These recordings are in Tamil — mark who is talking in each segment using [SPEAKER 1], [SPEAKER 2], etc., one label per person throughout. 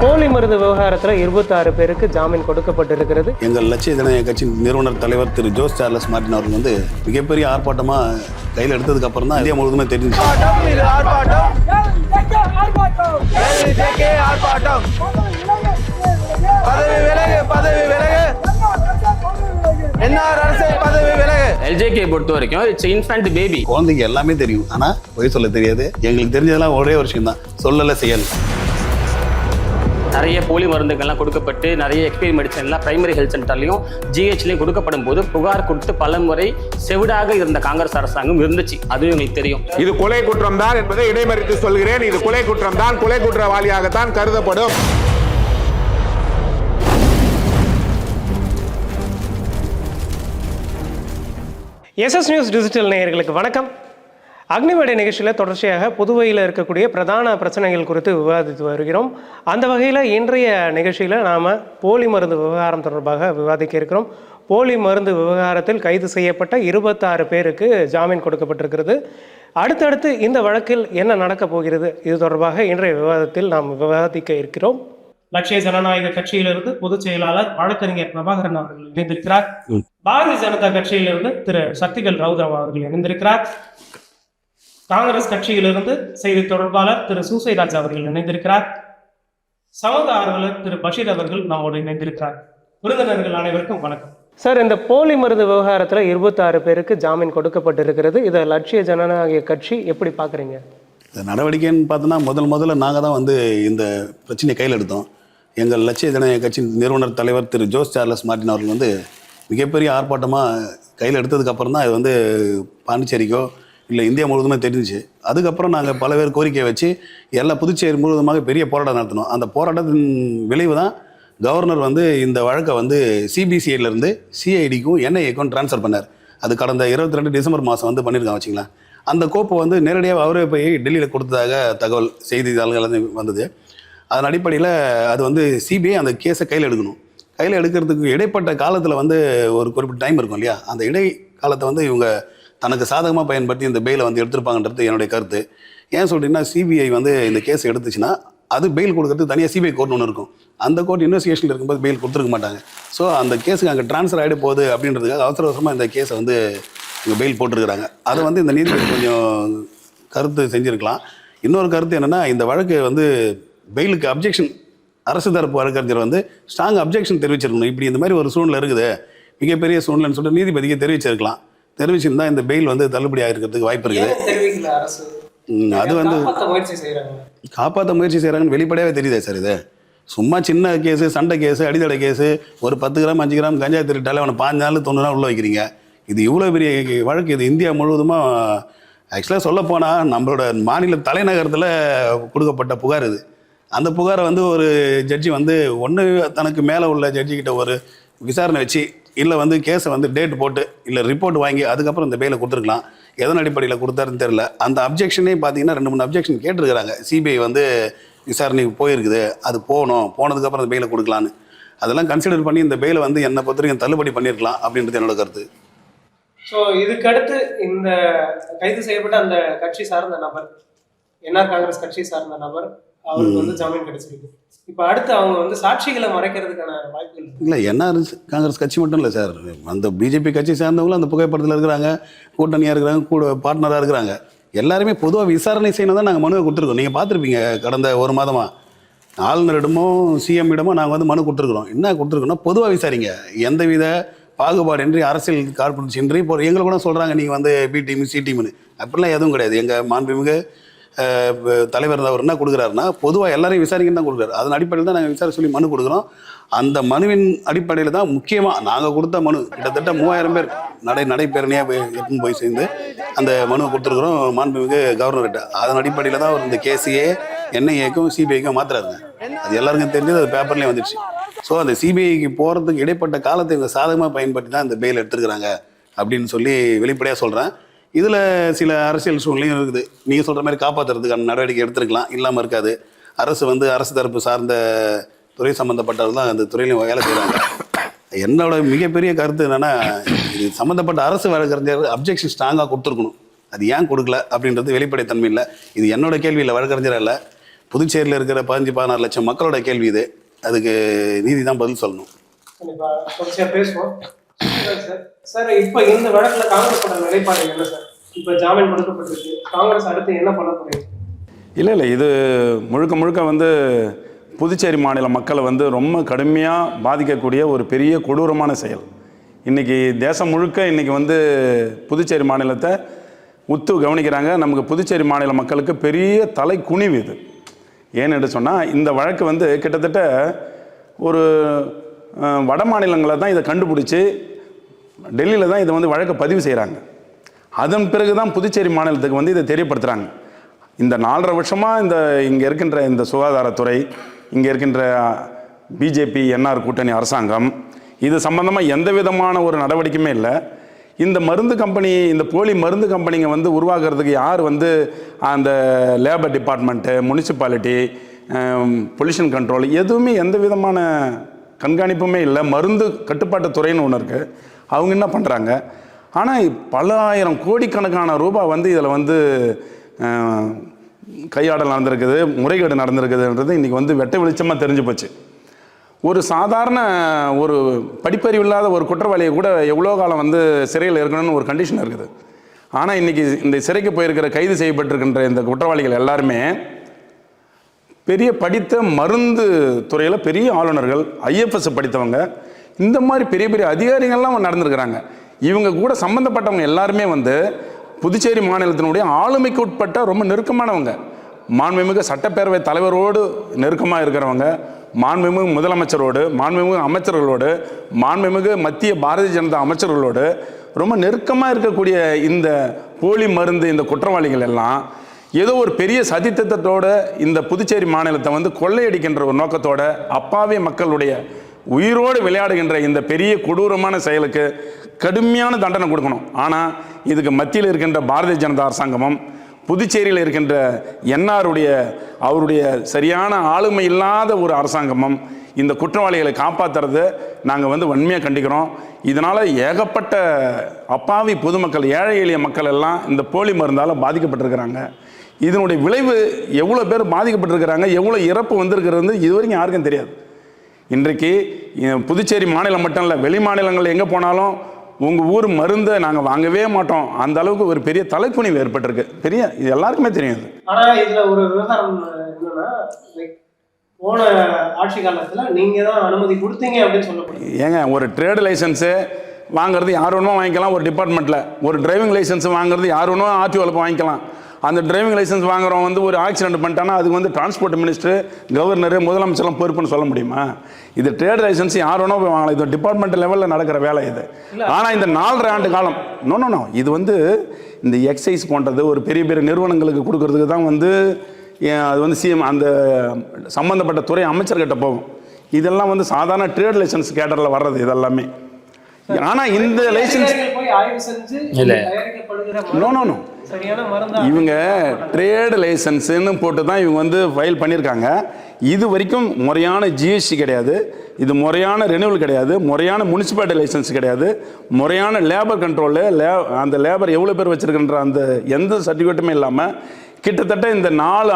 [SPEAKER 1] போலி மருந்து விவகாரத்தில் 26 பேருக்கு ஜாமீன் கொடுக்கப்பட்டிருக்கிறது.
[SPEAKER 2] எங்கள் லட்சிய ஜனநாயக கட்சியின் நிறுவனர் தலைவர் திரு ஜோஸ் சார்லஸ் மார்டின் அவர்கள் வந்து மிகப்பெரிய ஆர்ப்பாட்டமாக கையில் எடுத்ததுக்கு அப்புறம் தான் இந்தியா முழுவதுமே தெரிஞ்சு.
[SPEAKER 3] எல்ஜேகே பொறுத்த வரைக்கும் இட்ஸ் இன்ஃபன்ட் பேபி.
[SPEAKER 2] குழந்தைக்கு எல்லாமே தெரியும், ஆனா பொய் சொல்ல தெரியாது. எங்களுக்கு தெரிஞ்சதெல்லாம் ஒரே ஒரு விஷயம் தான், சொல்லல செயல்.
[SPEAKER 3] நிறைய போலி மருந்துகள்லாம் கொடுக்கப்பட்டு நிறைய எக்ஸ்பைரி மெடிசன்லாம் பிரைமரி ஹெல்த் சென்டர்லையும் ஜிஹெச்லையும் கொடுக்கப்படும் போது புகார் கொடுத்து பல முறை செவிடாக இருந்த காங்கிரஸ் அரசாங்கம் இருந்துச்சு. அதுவும் எங்களுக்கு தெரியும்.
[SPEAKER 4] இது கொலை குற்றம் தான் என்பதை இடைமறித்து சொல்கிறேன். இது கொலை குற்றம் தான், கொலை குற்றவாளியாகத்தான் கருதப்படும்.
[SPEAKER 1] எஸ்எஸ் நியூஸ் டிஜிட்டல் நேயர்களுக்கு வணக்கம். அக்னிமேடை நிகழ்ச்சியில் தொடர்ச்சியாக புதுவையில் இருக்கக்கூடிய பிரதான பிரச்சனைகள் குறித்து விவாதித்து வருகிறோம். அந்த வகையில் இன்றைய நிகழ்ச்சியில் நாம் போலி மருந்து விவகாரம் தொடர்பாக விவாதிக்க இருக்கிறோம். போலி மருந்து விவகாரத்தில் கைது செய்யப்பட்ட 26 பேருக்கு ஜாமீன் கொடுக்கப்பட்டிருக்கிறது. அடுத்தடுத்து இந்த வழக்கில் என்ன நடக்கப் போகிறது, இது தொடர்பாக இன்றைய விவாதத்தில் நாம் விவாதிக்க இருக்கிறோம். லட்சிய ஜனநாயக கட்சியிலிருந்து பொதுச் செயலாளர் வழக்கறிஞர் பிரபாகரன் அவர்கள் இணைந்திருக்கிறார். பாரதிய ஜனதா கட்சியிலிருந்து திரு சக்திகள் ரவுதரம் அவர்கள் இணைந்திருக்கிறார். காங்கிரஸ் கட்சியிலிருந்து செய்தி தொடர்பாளர் திரு சூசைராஜ் அவர்கள் இணைந்திருக்கிறார். சமூக ஆர்வலர் திரு பஷீர் அவர்கள் நம்மோடு இணைந்திருக்கிறார். விருந்தினர்கள் அனைவருக்கும் வணக்கம். சார், இந்த போலி மருந்து விவகாரத்தில் 26 பேருக்கு ஜாமீன் கொடுக்கப்பட்டிருக்கிறது. இதை லட்சிய ஜனநாயக கட்சி எப்படி பார்க்குறீங்க?
[SPEAKER 2] இந்த நடவடிக்கைன்னு பார்த்தோன்னா முதல்ல நாங்கள் தான் வந்து இந்த பிரச்சனையை கையில் எடுத்தோம். எங்கள் லட்சிய ஜனநாயக கட்சியின் நிறுவனர் தலைவர் திரு ஜோஸ் சார்லஸ் மார்டின் அவர்கள் வந்து மிகப்பெரிய ஆர்ப்பாட்டமாக கையில் எடுத்ததுக்கப்புறம் தான் இது வந்து பாண்டிச்சேரிக்கோ இல்லை இந்தியா முழுவதுமே தெரிஞ்சிச்சு. அதுக்கப்புறம் நாங்கள் பல பேர் கோரிக்கையை வச்சு எல்லா புதுச்சேரி முழுவதுமாக பெரிய போராட்டம் நடத்தினோம். அந்த போராட்டத்தின் விளைவு தான் கவர்னர் வந்து இந்த வழக்கை வந்து சிபிசிஐலேருந்து சிஐடிக்கும் என்ஐஏக்கும் ட்ரான்ஸ்ஃபர் பண்ணார். அது கடந்த 22 டிசம்பர் மாதம் வந்து பண்ணியிருக்காங்க வச்சுங்களேன். அந்த கோப்பை வந்து நேரடியாக அவரே போய் டெல்லியில் கொடுத்ததாக தகவல் செய்தித்தாள்கள் வந்தது. அதன் அடிப்படையில் அது வந்து சிபிஐ அந்த கேஸை கையில் எடுக்கணும். கையில் எடுக்கிறதுக்கு இடைப்பட்ட காலத்தில் வந்து ஒரு குறிப்பிட்ட டைம் இருக்கும் இல்லையா, அந்த இடைக்காலத்தை வந்து இவங்க தனக்கு சாதகமாக பயன்படுத்தி இந்த பெயிலை வந்து எடுத்திருப்பாங்கன்றது என்னுடைய கருத்து. ஏன் சொல்கிறீங்கன்னா, சிபிஐ வந்து இந்த கேஸ் எடுத்துச்சுன்னா அது பெயில் கொடுக்கறதுக்கு தனியாக சிபிஐ கோர்ட் ஒன்று இருக்கும். அந்த கோர்ட் இன்வெஸ்டிகேஷனில் இருக்கும்போது பெயில் கொடுத்துருக்க மாட்டாங்க. ஸோ அந்த கேஸுக்கு அங்கே ட்ரான்ஸ்ஃபர் ஆகிட போகுது அப்படின்றதுக்காக அவசரமாக இந்த கேஸை வந்து இங்கே பெயில் போட்டிருக்கிறாங்க. அதை வந்து இந்த நீதிபதி கொஞ்சம் கருத்து செஞ்சுருக்கலாம். இன்னொரு கருத்து என்னென்னா, இந்த வழக்கு வந்து பெயிலுக்கு அப்ஜெக்ஷன் அரசு தரப்பு வழக்கறிஞர் வந்து ஸ்ட்ராங் அப்ஜெக்ஷன் தெரிவிச்சிருக்கணும். இப்படி இந்த மாதிரி ஒரு சூழ்நிலை இருக்குது, மிகப்பெரிய சூழ்நிலைன்னு சொல்லிட்டு நீதிபதிக்கு தெரிவிச்சிருக்கலாம். தெரிவிச்சிருந்தா இந்த பெயில் வந்து தள்ளுபடி ஆகிருக்கிறதுக்கு வாய்ப்பு இருக்குது. அது வந்து காப்பாற்ற முயற்சி செய்கிறாங்கன்னு வெளிப்படையாகவே தெரியுதே சார். இது சும்மா சின்ன கேஸு, சண்டை கேஸு, அடித்தடை கேஸு, ஒரு 10 கிராம் 5 கிராம் கஞ்சா திருட்டாலே அவனை 5 நாள் 90 நாள் உள்ள வைக்கிறீங்க. இது இவ்வளோ பெரிய வழக்கு. இது இந்தியா முழுவதுமாக ஆக்சுவலாக சொல்லப்போனால் நம்மளோட மாநில தலைநகரத்தில் கொடுக்கப்பட்ட புகார் இது. அந்த புகாரை வந்து ஒரு ஜட்ஜி வந்து ஒன்று தனக்கு மேலே உள்ள ஜட்ஜிக்கிட்ட ஒரு விசாரணை வச்சு, இல்லை வந்து கேஸை வந்து டேட் போட்டு இல்லை ரிப்போர்ட் வாங்கி அதுக்கப்புறம் இந்த பெயிலை கொடுத்துருக்கலாம். எதன் அடிப்படையில் கொடுத்தாருன்னு தெரில. அந்த அப்ஜெக்ஷனே பார்த்தீங்கன்னா 2-3 அப்ஜெக்ஷன் கேட்டிருக்கிறாங்க. சிபிஐ வந்து விசாரணைக்கு போயிருக்குது, அது போனதுக்கப்புறம் அந்த பெயிலை கொடுக்கலான்னு. அதெல்லாம் கன்சிடர் பண்ணி இந்த பெயிலை வந்து என்னை பொறுத்தவரைக்கும் தள்ளுபடி பண்ணியிருக்கலாம் அப்படின்றது என்னோட கருத்து.
[SPEAKER 1] ஸோ இதுக்கடுத்து இந்த கைது செய்யப்பட்ட அந்த கட்சி சார்ந்த நபர், என்ஆர் காங்கிரஸ் கட்சி சார்ந்த நபர், அவருக்கு வந்து ஜாமீன் கிடைச்சிருக்கு. இப்போ அடுத்து அவங்க வந்து சாட்சிகளை மறைக்கிறதுக்கான வாய்ப்புகள்
[SPEAKER 2] இல்லை. என்ஆர் காங்கிரஸ் கட்சி மட்டும் இல்லை சார், அந்த பிஜேபி கட்சி சேர்ந்தவங்களும் அந்த புகைப்படத்தில் இருக்கிறாங்க, கூட்டணியாக இருக்கிறாங்க, கூட பார்ட்னராக இருக்கிறாங்க. எல்லாருமே பொதுவாக விசாரணை செய்யணும் தான் நாங்கள் மனுவை கொடுத்துருக்கோம். நீங்கள் பார்த்துருப்பீங்க, கடந்த ஒரு மாதமாக ஆளுநரிடமோ சிஎம் இடமோ நாங்கள் வந்து மனு கொடுத்துருக்குறோம். என்ன கொடுத்துருக்கோன்னா, பொதுவாக விசாரிங்க, எந்தவித பாகுபாடின்றி, அரசியல் காழ்ப்புணர்ச்சி இன்றி. இப்போ எங்களை கூட சொல்கிறாங்க நீங்கள் வந்து பி டீம் சி டீம்னு, அப்படிலாம் எதுவும் கிடையாது. எங்கள் மாண்புமிகு தலைவர் அவர் என்ன கொடுக்குறாருன்னா, பொதுவாக எல்லாரையும் விசாரிக்கன்னு தான் கொடுக்குறாரு. அதன் அடிப்படையில் தான் நாங்கள் விசாரி சொல்லி மனு கொடுக்குறோம். அந்த மனுவின் அடிப்படையில் தான் முக்கியமாக நாங்கள் கொடுத்த மனு கிட்டத்தட்ட 3000 பேர் நடைபேரணியாக எடுத்துன்னு போய் சேர்ந்து அந்த மனுவை கொடுத்துருக்குறோம் மாண்புமிகு கவர்னர்கிட்ட. அதன் அடிப்படையில் தான் அவர் இந்த கேஸையே என்ஐஏக்கும் சிபிஐக்கும் மாற்றுறாருங்க. அது எல்லாருக்கும் தெரிஞ்சது, அது பேப்பர்லேயே வந்துடுச்சு. ஸோ அந்த சிபிஐக்கு போகிறதுக்கு இடைப்பட்ட காலத்தை இவங்க சாதகமாக பயன்படுத்தி தான் இந்த பெயில் எடுத்துருக்குறாங்க அப்படின்னு சொல்லி வெளிப்படையாக சொல்கிறேன். இதில் சில அரசியல் சூழ்நிலையும் இருக்குது. நீங்கள் சொல்கிற மாதிரி காப்பாற்றுறதுக்கான நடவடிக்கை எடுத்துருக்கலாம், இல்லாமல் இருக்காது. அரசு வந்து அரசு தரப்பு சார்ந்த துறை சம்மந்தப்பட்டவர்கள் தான் அந்த துறையிலையும் வேலை செய்கிறாங்க. என்னோட மிகப்பெரிய கருத்து என்னென்னா, இது சம்மந்தப்பட்ட அரசு வழக்கறிஞர் அப்ஜெக்ஷன் ஸ்ட்ராங்காக கொடுத்துருக்கணும். அது ஏன் கொடுக்கல அப்படின்றது வெளிப்படைத்தன்மை இல்லை. இது என்னோட கேள்வி இல்லை, வழக்கறிஞராக இல்லை. புதுச்சேரியில் இருக்கிற 15-16 லட்சம் மக்களோட கேள்வி இது. அதுக்கு நீதி தான் பதில் சொல்லணும்.
[SPEAKER 1] கண்டிப்பா தொடர்ச்சியாக பேசுவோம். சார் சார் இப்போ இந்த வழக்கில் காங்கிரஸோட நிலைப்பாடு என்ன சார்? இப்போ ஜாமீன் கொடுக்கப்பட்டிருக்கு, காங்கிரஸ் அடுத்து என்ன பண்ண போறீங்க?
[SPEAKER 5] இல்லை இது முழுக்க வந்து புதுச்சேரி மாநில மக்களை வந்து ரொம்ப கடுமையாக பாதிக்கக்கூடிய ஒரு பெரிய கொடூரமான செயல். இன்றைக்கி தேசம் முழுக்க இன்றைக்கி வந்து புதுச்சேரி மாநிலத்தை உத்து கவனிக்கிறாங்க. நமக்கு புதுச்சேரி மாநில மக்களுக்கு பெரிய தலை குனிவு இது. ஏன்னு சொன்னால் இந்த வழக்கு வந்து கிட்டத்தட்ட ஒரு வட மாநிலங்களில் தான் இதை கண்டுபிடிச்சி டெல்லியில் தான் இதை வந்து வழக்கை பதிவு செய்கிறாங்க. அதன் பிறகு தான் புதுச்சேரி மாநிலத்துக்கு வந்து இதை தெரியப்படுத்துகிறாங்க. இந்த 4.5 வருஷமாக இங்கே இருக்கின்ற இந்த சுகாதாரத்துறை, இங்கே இருக்கின்ற பிஜேபி என்ஆர் கூட்டணி அரசாங்கம் இது சம்பந்தமாக எந்த விதமான ஒரு நடவடிக்கையுமே இல்லை. இந்த மருந்து கம்பெனி, இந்த போலி மருந்து கம்பெனிங்க வந்து உருவாக்குறதுக்கு யார் வந்து அந்த labour department, municipality, pollution control எதுவுமே எந்த விதமான கண்காணிப்புமே இல்லை. மருந்து கட்டுப்பாட்டு துறைன்னு ஒன்று இருக்குது, அவங்க என்ன பண்ணுறாங்க? ஆனால் பல ஆயிரம் கோடிக்கணக்கான ரூபாய் வந்து இதில் வந்து கையாடல் நடந்திருக்குது, முறைகேடு நடந்திருக்குதுன்றது இன்றைக்கி வந்து வெட்ட வெளிச்சமாக தெரிஞ்சு போச்சு. ஒரு சாதாரண ஒரு படிப்பறிவு இல்லாத ஒரு குற்றவாளியை கூட எவ்வளோ காலம் வந்து சிறையில் இருக்கணும்னு ஒரு கண்டிஷன் இருக்குது. ஆனால் இன்றைக்கி இந்த சிறைக்கு போயிருக்கிற கைது செய்யப்பட்டிருக்கின்ற இந்த குற்றவாளிகள் எல்லாருமே பெரிய படித்த மருந்து துறையில் பெரிய ஆளுநர்கள், ஐஎஃப்எஸ் படித்தவங்க, இந்த மாதிரி பெரிய பெரிய அதிகாரிகள்லாம் நடந்திருக்கிறாங்க. இவங்க கூட சம்மந்தப்பட்டவங்க எல்லாருமே வந்து புதுச்சேரி மாநிலத்தினுடைய ஆளுமைக்கு உட்பட்ட ரொம்ப நெருக்கமானவங்க. மாண்புமிகு சட்டப்பேரவை தலைவரோடு நெருக்கமாக இருக்கிறவங்க, மாண்புமிகு முதலமைச்சரோடு, மாண்புமிகு அமைச்சர்களோடு, மாண்புமிகு மத்திய பாரதிய ஜனதா அமைச்சர்களோடு ரொம்ப நெருக்கமாக இருக்கக்கூடிய இந்த போலி மருந்து இந்த குற்றவாளிகள் எல்லாம் ஏதோ ஒரு பெரிய சதித்திட்டத்தோடு இந்த புதுச்சேரி மாநிலத்தை வந்து கொள்ளையடிக்கின்ற ஒரு நோக்கத்தோட அப்பாவி மக்களுடைய உயிரோடு விளையாடுகின்ற இந்த பெரிய கொடூரமான செயலுக்கு கடுமையான தண்டனை கொடுக்கணும். ஆனால் இதுக்கு மத்தியில் இருக்கின்ற பாரதிய ஜனதா அரசாங்கமும் புதுச்சேரியில் இருக்கின்ற அவருடைய சரியான ஆளுமை இல்லாத ஒரு அரசாங்கமும் இந்த குற்றவாளிகளை காப்பாற்றுறதை நாங்கள் வந்து வன்மையாக கண்டிக்கிறோம். இதனால் ஏகப்பட்ட அப்பாவி பொதுமக்கள், ஏழை எளிய மக்கள் எல்லாம் இந்த போலி மருந்தால் பாதிக்கப்பட்டிருக்கிறாங்க. இதனுடைய விளைவு எவ்வளோ பேர் பாதிக்கப்பட்டிருக்கிறாங்க, எவ்வளோ இறப்பு வந்திருக்கிறது இதுவரைக்கும் யாருக்கும் தெரியாது. இன்றைக்கு புதுச்சேரி மாநிலம் மட்டும் இல்லை, வெளி மாநிலங்கள் எங்கே போனாலும் உங்கள் ஊர் மருந்தை நாங்கள் வாங்கவே மாட்டோம், அந்த அளவுக்கு ஒரு பெரிய தலைக்குனிவு ஏற்பட்டிருக்கு. இது எல்லாருக்குமே தெரியும்.
[SPEAKER 1] ஆனால் இதில் ஒரு விவகாரம் என்னன்னா, போன ஆட்சி காலத்தில் நீங்கள் தான் அனுமதி கொடுத்தீங்க அப்படின்னு சொல்லப்படுது.
[SPEAKER 5] ஏங்க, ஒரு ட்ரேடு லைசன்ஸு வாங்குறது யார் வேணுமோ வாங்கிக்கலாம். ஒரு டிபார்ட்மெண்ட்டில் ஒரு டிரைவிங் லைசன்ஸ் வாங்குறது யார் வேணுமோ ஆர்டிஓவில் வாங்கிக்கலாம். அந்த டிரைவிங் லைசன்ஸ் வாங்குறவங்க வந்து ஒரு ஆக்சிடென்ட் பண்ணிட்டானா அதுக்கு வந்து டிரான்ஸ்போர்ட் மினிஸ்டர், கவர்னர், முதலமைச்சர்லாம் பொறுப்புன்னு சொல்ல முடியுமா? இது ட்ரேட் லைசன்ஸ் யார் வேணா போய் வாங்கலாம். இது டிபார்ட்மெண்ட் லெவலில் நடக்கிற வேலை இது. ஆனால் இந்த 4.5 ஆண்டு காலம் நோ இது வந்து இந்த எக்ஸைஸ் போன்றது ஒரு பெரிய பெரிய நிறுவனங்களுக்கு கொடுக்கறதுக்கு தான் வந்து அது வந்து சிஎம் அந்த சம்மந்தப்பட்ட துறை அமைச்சர்கிட்ட போகும். இதெல்லாம் வந்து சாதாரண ட்ரேட் லைசன்ஸ் கேட்டரில் வர்றது இதெல்லாமே. ஆனால் இந்த லைசன்ஸ் நோ இவங்க ட்ரேடு லைசன்ஸுன்னு போட்டு தான் இவங்க வந்து ஃபைல் பண்ணியிருக்காங்க. இது வரைக்கும் முறையான ஜிஎஸ்டி கிடையாது, இது முறையான ரெனிவல் கிடையாது, முறையான முனிசிபாலிட்டி லைசன்ஸ் கிடையாது, முறையான லேபர் கண்ட்ரோலில் அந்த லேபர் எவ்வளோ பேர் வச்சுருக்கின்ற அந்த எந்த சர்டிஃபிகேட்டுமே இல்லாமல் கிட்டத்தட்ட இந்த 4.5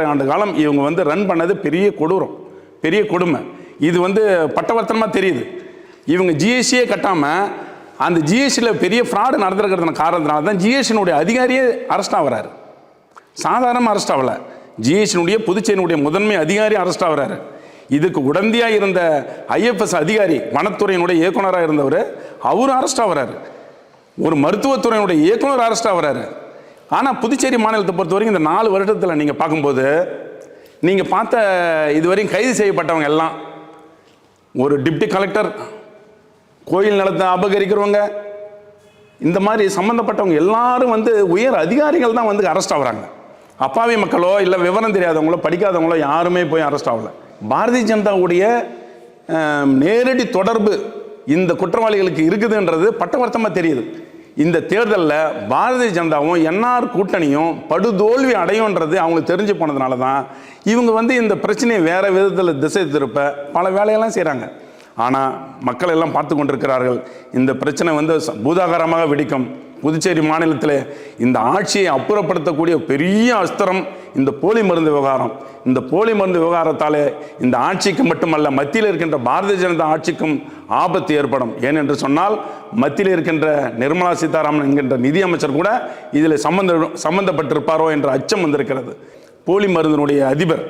[SPEAKER 5] ஆண்டு காலம் இவங்க வந்து ரன் பண்ணது பெரிய கொடூரம், பெரிய கொடுமை. இது வந்து பட்டவர்த்தனமாக தெரியுது. இவங்க ஜிஎஸ்டியே கட்டாமல் அந்த ஜிஎஸ்டியில் பெரிய ஃப்ராடு நடந்திருக்கிறதுன காரணத்தினால தான் ஜிஎஸ்டியினுடைய அதிகாரியே அரெஸ்ட் ஆகிறாரு. சாதாரணமாக அரெஸ்ட் ஆகலை, ஜிஎஸ்டியினுடைய புதுச்சேரியினுடைய முதன்மை அதிகாரி அரெஸ்ட் ஆகிறாரு. இதுக்கு உடந்தையாக இருந்த ஐஎஃப்எஸ் அதிகாரி, வனத்துறையினுடைய இயக்குனராக இருந்தவர், அவரும் அரெஸ்ட் ஆகிறாரு. ஒரு மருத்துவத்துறையினுடைய இயக்குனர் அரெஸ்ட் ஆகிறாரு. ஆனால் புதுச்சேரி மாநிலத்தை பொறுத்த வரைக்கும் இந்த 4 வருடத்தில் நீங்கள் பார்க்கும்போது நீங்கள் பார்த்த இதுவரையும் கைது செய்யப்பட்டவங்க எல்லாம் ஒரு டிப்டி கலெக்டர், கோயில் நிலத்தை அபகரிக்கிறவங்க, இந்த மாதிரி சம்மந்தப்பட்டவங்க எல்லாரும் வந்து உயர் அதிகாரிகள் தான் வந்து அரெஸ்ட் ஆகுறாங்க. அப்பாவி மக்களோ இல்லை விவரம் தெரியாதவங்களோ படிக்காதவங்களோ யாருமே போய் அரெஸ்ட் ஆகலை. பாரதிய ஜனதாவுடைய நேரடி தொடர்பு இந்த குற்றவாளிகளுக்கு இருக்குதுன்றது பட்டவர்த்தமாக தெரியுது. இந்த தேர்தலில் பாரதிய ஜனதாவும் என்ஆர் கூட்டணியும் படுதோல்வி அடையும்ன்றது அவங்களுக்கு தெரிஞ்சு போனதுனால தான் இவங்க வந்து இந்த பிரச்சனையை வேறு விதத்தில் திசை திருப்ப பல வேலையெல்லாம் செய்கிறாங்க. ஆனால் மக்கள் எல்லாம் பார்த்து கொண்டிருக்கிறார்கள். இந்த பிரச்சனை வந்து பூதாகாரமாக வெடிக்கும், புதுச்சேரி மாநிலத்தில் இந்த ஆட்சியை அப்புறப்படுத்தக்கூடிய பெரிய அஸ்திரம் இந்த போலி மருந்து விவகாரம். இந்த போலி மருந்து விவகாரத்தாலே இந்த ஆட்சிக்கு மட்டுமல்ல, மத்தியில் இருக்கின்ற பாரதிய ஜனதா ஆட்சிக்கும் ஆபத்து ஏற்படும். ஏனென்று சொன்னால், மத்தியில் இருக்கின்ற நிர்மலா சீதாராமன் என்கின்ற நிதியமைச்சர் கூட இதில் சம்பந்தப்பட்டிருப்பாரோ என்ற அச்சம் வந்திருக்கிறது. போலி மருந்தினுடைய அதிபர்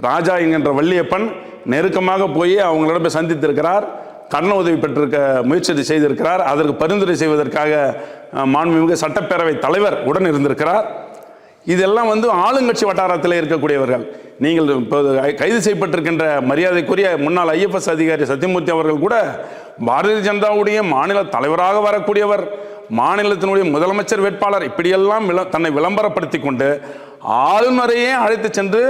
[SPEAKER 5] ராஜா என்கின்ற வள்ளியப்பன் நெருக்கமாக போய் அவங்களோட போய் சந்தித்திருக்கிறார். கடன் உதவி பெற்றிருக்க முயற்சி செய்திருக்கிறார். அதற்கு பரிந்துரை செய்வதற்காக மாண்புமிகு சட்டப்பேரவை தலைவர் உடன் இருந்திருக்கிறார். இதெல்லாம் ஆளுங்கட்சி வட்டாரத்தில் இருக்கக்கூடியவர்கள். நீங்கள் இப்போது கைது செய்யப்பட்டிருக்கின்ற மரியாதைக்குரிய முன்னாள் IFS அதிகாரி சத்தியமூர்த்தி அவர்கள் கூட பாரதிய ஜனதாவுடைய மாநில தலைவராக வரக்கூடியவர், மாநிலத்தினுடைய முதலமைச்சர் வேட்பாளர், இப்படியெல்லாம் தன்னை விளம்பரப்படுத்தி கொண்டு ஆளுநரையே அழைத்து சென்று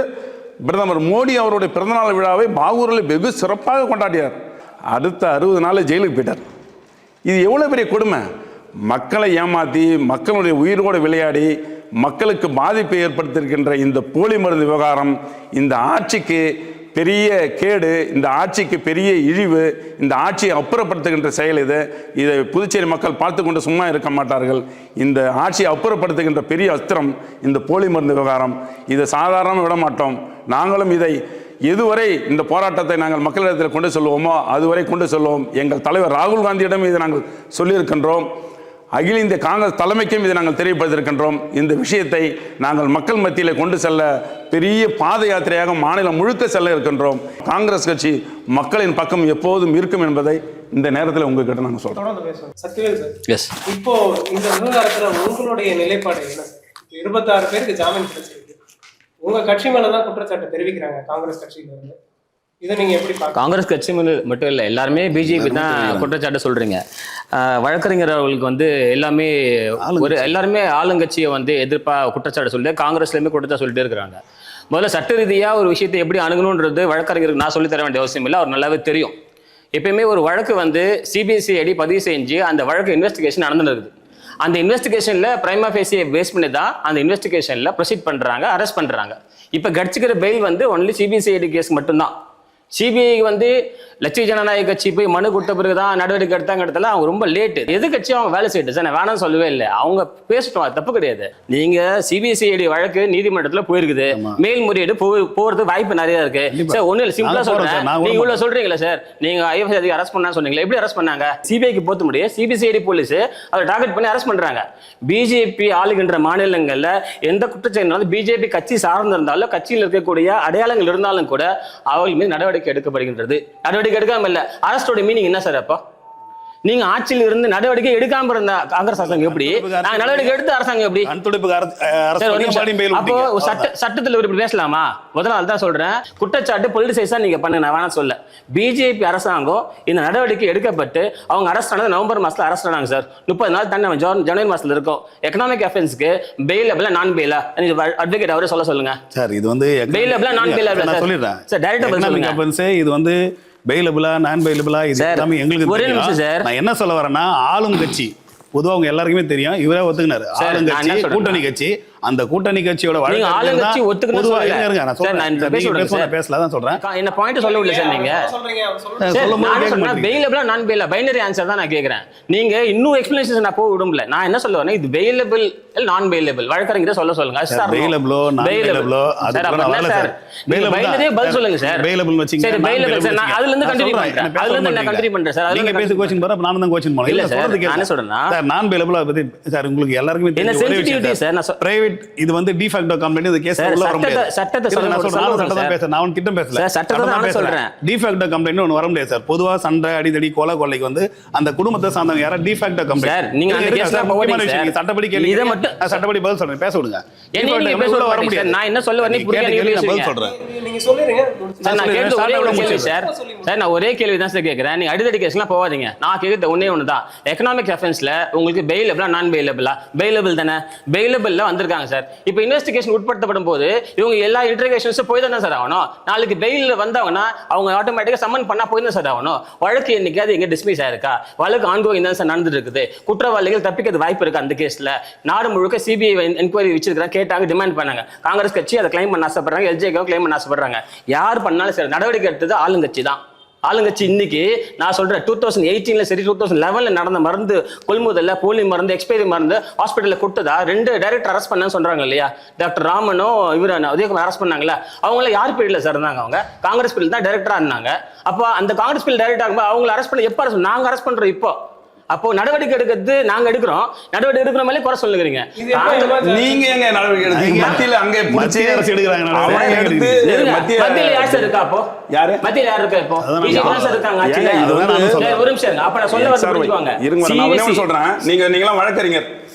[SPEAKER 5] பிரதமர் மோடி அவருடைய பிறந்தநாள் விழாவை பாகூரில் வெகு சிறப்பாக கொண்டாடினார். அடுத்த 60 நாள் ஜெயிலுக்கு போயிட்டார். இது எவ்வளோ பெரிய கொடுமை! மக்களை ஏமாற்றி, மக்களுடைய உயிரோடு விளையாடி, மக்களுக்கு பாதிப்பை ஏற்படுத்தியிருக்கின்ற இந்த போலி மருந்து விவகாரம் இந்த ஆட்சிக்கு பெரிய கேடு, இந்த ஆட்சிக்கு பெரிய இழிவு, இந்த ஆட்சியை அப்புறப்படுத்துகின்ற செயல் இது. இதை புதுச்சேரி மக்கள் பார்த்து கொண்டு சும்மா இருக்க மாட்டார்கள். இந்த ஆட்சியை அப்புறப்படுத்துகின்ற பெரிய அஸ்திரம் இந்த போலி மருந்து விவகாரம். இதை சாதாரணமாக விட மாட்டோம். நாங்களும் இதை எதுவரை இந்த போராட்டத்தை நாங்கள் மக்களிடத்தில் கொண்டு செல்வோமோ அதுவரை கொண்டு செல்வோம். எங்கள் தலைவர் ராகுல் காந்தியிடம் இதை நாங்கள் சொல்லியிருக்கின்றோம். அகில இந்திய காங்கிரஸ் தலைமைக்கும் இதை நாங்கள் தெரியப்படுத்தியிருக்கின்றோம். இந்த விஷயத்தை நாங்கள் மக்கள் மத்தியில் கொண்டு செல்ல பெரிய பாத யாத்திரையாக மாநிலம் முழுக்க செல்ல இருக்கின்றோம். காங்கிரஸ் கட்சி மக்களின் பக்கம் எப்போதும் இருக்கும் என்பதை இந்த நேரத்தில் உங்ககிட்ட நாங்கள் சொல்றோம்.
[SPEAKER 1] தொடர்ந்து பேசுவோம். சத்யவேல் சார்,
[SPEAKER 3] எஸ்,
[SPEAKER 1] இப்போ இந்த விவகாரத்துல உங்களுடைய நிலைப்பாடு என்ன? 26 பேருக்கு ஜாமீன் கிடைச்சிருக்கு. உங்க கட்சி மேலதான் குற்றச்சாட்டு தெரிவிக்கிறாங்க காங்கிரஸ் கட்சியில இருந்து. இதை நீங்க எப்படி பார்க்க?
[SPEAKER 3] காங்கிரஸ் கட்சி மட்டும் இல்லை, எல்லாருமே பிஜேபி தான் குற்றச்சாட்டு சொல்றீங்க. வழக்கறிஞர் அவர்களுக்கு எல்லாருமே ஆளுங்கட்சியை எதிர்ப்பா குற்றச்சாட்டு சொல்லி காங்கிரஸ்லயுமே குற்றச்சாட்டு சொல்லிட்டே இருக்கிறாங்க. முதல்ல சட்ட ரீதியா ஒரு விஷயத்தை எப்படி அணுகணுன்றது வழக்கறிஞருக்கு நான் சொல்லி தர வேண்டிய அவசியம் இல்லை, அவர் நல்லாவே தெரியும். எப்பயுமே ஒரு வழக்கு CBCID பதிவு செஞ்சு அந்த வழக்கு இன்வெஸ்டிகேஷன் நடந்துருக்குது. அந்த இன்வெஸ்டிகேஷன்ல பிரைமா ஃபேஸியை பேஸ் பண்ணி தான் அந்த இன்வெஸ்டிகேஷன்ல ப்ரொசீட் பண்றாங்க, அரெஸ்ட் பண்றாங்க. இப்ப கட்சிக்கிற பெயில் ஒன்லி CBCID கேஸ் மட்டும்தான். சிபிஐ லட்சிய ஜனநாயக கட்சி போய் மனு கொடுத்த பிறகுதான் நடவடிக்கை எடுத்தாங்க. அவங்க ரொம்ப லேட்டு. எது கட்சியும் அவங்க வேலை செய்யட்டு சார், நான் வேணாம் சொல்லவே இல்லை. அவங்க பேசட்டும், அது தப்பு கிடையாது. நீங்க CBCID வழக்கு நீதிமன்றத்துல போயிருக்குது, மேல்முறையீடு போறதுக்கு வாய்ப்பு நிறைய இருக்கு சார். ஒண்ணு இல்லை, சிம்பிளா சொல்றேன். நீங்க இவ்வளவு சொல்றீங்களா சார்? நீங்க IFS அதிகாரி அரெஸ்ட் பண்ணா சொன்னீங்களா? எப்படி அரெஸ்ட் பண்ணாங்க? சிபிஐக்கு போத்த முடியும், CBCID போலீஸ் அதை டார்கெட் பண்ணி அரெஸ்ட் பண்றாங்க. பிஜேபி ஆளுகின்ற மாநிலங்கள்ல எந்த குற்றச்சாட்டு பிஜேபி கட்சி சார்ந்திருந்தாலும், கட்சியில் இருக்கக்கூடிய அடையாளங்கள் இருந்தாலும் கூட அவர்கள் மீது நடவடிக்கை எடுக்கப்படுகின்றது. நடவடிக்கை எடுக்காம இல்ல, அரசோட மீனிங் என்ன சார்? அப்போ நீங்க ஆட்சியில் இருந்து நடவடிக்கை எடுக்காம இருந்த காங்கிரஸ் அரசாங்கம் எப்படி நடவடிக்கை எடுத்த அரசாங்கம் எப்படி? அப்போ சட்டத்தில் இப்படி பேசலாமா? முதல்ல தான் சொல்றேன், குற்றச்சாட்டு பொலிட்டிசைஸா நீங்க பண்ணுங்க, நான் வேணா சொல்ல. பிஜேபி அரசாங்கம் இந்த நடவடிக்கை எடுக்கப்பட்டு அவங்க அரெஸ்ட் ஆனது நவம்பர் மாசத்துல அரெஸ்ட் ஆனாங்க சார். 30 நாள் தண்டனை ஜனவரி மாசத்துல இருக்கும். எக்கனாமிக் அஃபென்ஸ்க்கு பெயிலபிளா நான் பெயிலா அட்வொகேட் அவரே சொல்லுங்க
[SPEAKER 2] சார். இது
[SPEAKER 3] பெயிலபிளா நான் பெயிலபிளா சொல்லிடுறேன் சார். டைரக்டா
[SPEAKER 2] இது பெயிலபிளா நான் பெயிலபிளா இது எல்லாமே எங்களுக்கு நான் என்ன சொல்ல வரேன்னா, ஆளும் கட்சி பொதுவாக அவங்க எல்லாருக்குமே தெரியும், இவரே ஒத்துக்கினாரு. ஆளுங்கட்சி கூட்டணி கட்சி, அந்த கூட்டணி கட்சியோட பேசலாம் சொல்றேன்.
[SPEAKER 3] என்ன பாயிண்ட் சொல்ல விடல சார். நீங்க பெயிலபிளா நான் பெயிலா பைனரி ஆன்சர் தான் நான் கேக்குறேன். நீங்க இன்னும் எக்ஸ்பிளனேஷன் நான் போக விடும்ல. நான் என்ன சொல்ல வரேன், இது பெயிலபிள் நான் பெயிலபிள் வழக்கறிஞர் சொல்லுங்க.
[SPEAKER 2] பெயிலபிளோ நான் பெயிலபிளோ
[SPEAKER 3] பைனரியே பதில் சொல்லுங்க சார். பெயிலபிள் வச்சீங்க. சரி பெயிலபிள் சார், நான் அதுல இருந்து கண்டினியூ பண்றேன். அதுல இருந்து நான் கண்டினியூ பண்றேன் சார். நீங்க பேசி क्वेश्चन போற நான் தான் क्वेश्चन பண்ணல. இல்ல சார், நான் என்ன சொல்றேன்னா சார், நான் பெயிலபிளா பத்தி சார் உங்களுக்கு எல்லாருக்கும் தெரியும். என்ன சென்சிட்டிவிட்டி சார்? நான் பிரைவேட் இது டிஃபேக்டோ கம்ப்ளைண்ட், இந்த கேஸ் உள்ள வர முடியாது. சட்டத்தை சொல்றேன், சட்டத்தை பேச நான் உன் கிட்ட பேசல சார். சட்டத்தை நான் சொல்றேன். டிஃபேக்டோ கம்ப்ளைண்ட் ஒன்னு வர முடியாது சார். பொதுவா சண்டை அடிதடி கொலை கொள்ளைக்கு அந்த குடும்பத்தை சார்ந்தவங்க யாரா டிஃபேக்டோ கம்ப்ளைண்ட் சார். நீங்க அந்த கேஸ்ல போவீங்க சார். சட்டப்படி கேள்வி இத மட்டும் சட்டப்படி பதில் சொல்றேன், பேச விடுங்க. நீங்க பேச வர முடியாது. நான் என்ன சொல்ல வரேன் புரியல, நீங்க பதில் சொல்றேன். நீங்க சொல்லுங்க சார். நான் கேக்குறது ஒரே ஒரு கேள்வி சார். சார் நான் ஒரே கேள்வி தான் சார் கேக்குறேன். நீங்க அடிதடி கேஸ்லாம் போவாதீங்க. நான் கேக்குறது ஒண்ணே ஒண்ணு தான். எகனாமிக் அஃபென்ஸ்ல உங்களுக்கு பெயிலபிளா நான் பெயிலபிளா? பெயிலபிள் தானே. பெயிலபிள்ல வந்திருக்காங்க சார். இப்போ இன்வெஸ்டிகேஷன் உட்படுத்தப்படும் போது இவங்க எல்லா இன்டர்கேஷன்ஸும் போய் தானே சார் ஆகணும். நாளைக்கு பெயிலில் வந்தாங்கன்னா அவங்க ஆட்டோமேட்டிக்காக சம்மன் பண்ணா போய் தான் சார் ஆகணும். வழக்கு என்னைக்காவது எங்கே டிஸ்மிஸ் ஆயிருக்கா? வழக்கு ஆன்கோயிங் தான் சார் நடந்துட்டு இருக்குது. குற்றவாளிகள் தப்பிக்கிறது வாய்ப்பு இருக்கு. அந்த கேஸ்ல நாடு முழுக்க சிபிஐ என்கொயரி வச்சிருக்காங்க, கேட்டாங்க, டிமாண்ட் பண்ணாங்க. காங்கிரஸ் கட்சி அதை கிளைம் பண்ண ஆசைப்படுறாங்க, எல்ஜேகோ கிளைம் பண்ண ஆசைப்படுறாங்க. யார் பண்ணாலும் சரி நடவடிக்கை எடுத்தது ஆளுங்கட்சி தான். ஆளுங்கட்சி இன்னைக்கு நான் சொல்றேன் 2018 சரி 2011 நடந்த மருந்து கொள்முதல்ல போலி மருந்து எக்ஸ்பைரி மருந்து ஹாஸ்பிட்டல்ல கொடுத்ததா 2 டைரக்டர் அரெஸ்ட் பண்ணன்னு சொல்றாங்க இல்லையா? டாக்டர் ராமனோ இவர உதயகுமார் அரெஸ்ட் பண்ணாங்கல்ல, அவங்கள யார் பீரியட்ல சார் இருந்தாங்க? அவங்க காங்கிரஸ் பீரியட் தான் டைரக்டரா இருந்தாங்க. அப்ப அந்த காங்கிரஸ் பீரியட் டைரக்டர் ஆகும்போது அவங்களை அரெஸ்ட் பண்ண எப்ப அரெஸ்ட்? நாங்க அரெஸ்ட் பண்றோம் இப்போ. அப்போ நடவடிக்கை எடுக்கிறது நாங்க எடுக்கிறோம், நடவடிக்கை எடுக்கிற மாதிரி குறை சொல்லுகிறீங்க.
[SPEAKER 5] நீங்க எங்க நடவடிக்கை எடுத்தீங்க? மத்தியில அங்க
[SPEAKER 2] மத்திய அரசு எடுக்கிறாங்க
[SPEAKER 3] மத்தியில யார் சார் இருக்கா? அப்போ
[SPEAKER 5] யாரு
[SPEAKER 3] மத்தியில யார் இருக்கா? இப்போ பிஜேபி தான் சார் இருக்காங்க. ஒரு நிமிஷம் அப்ப நான் சொல்ல வரேன்.
[SPEAKER 5] இருங்க, நான் ஒண்ணே சொல்றேன். நீங்களாம் வழக்கறிஞர்,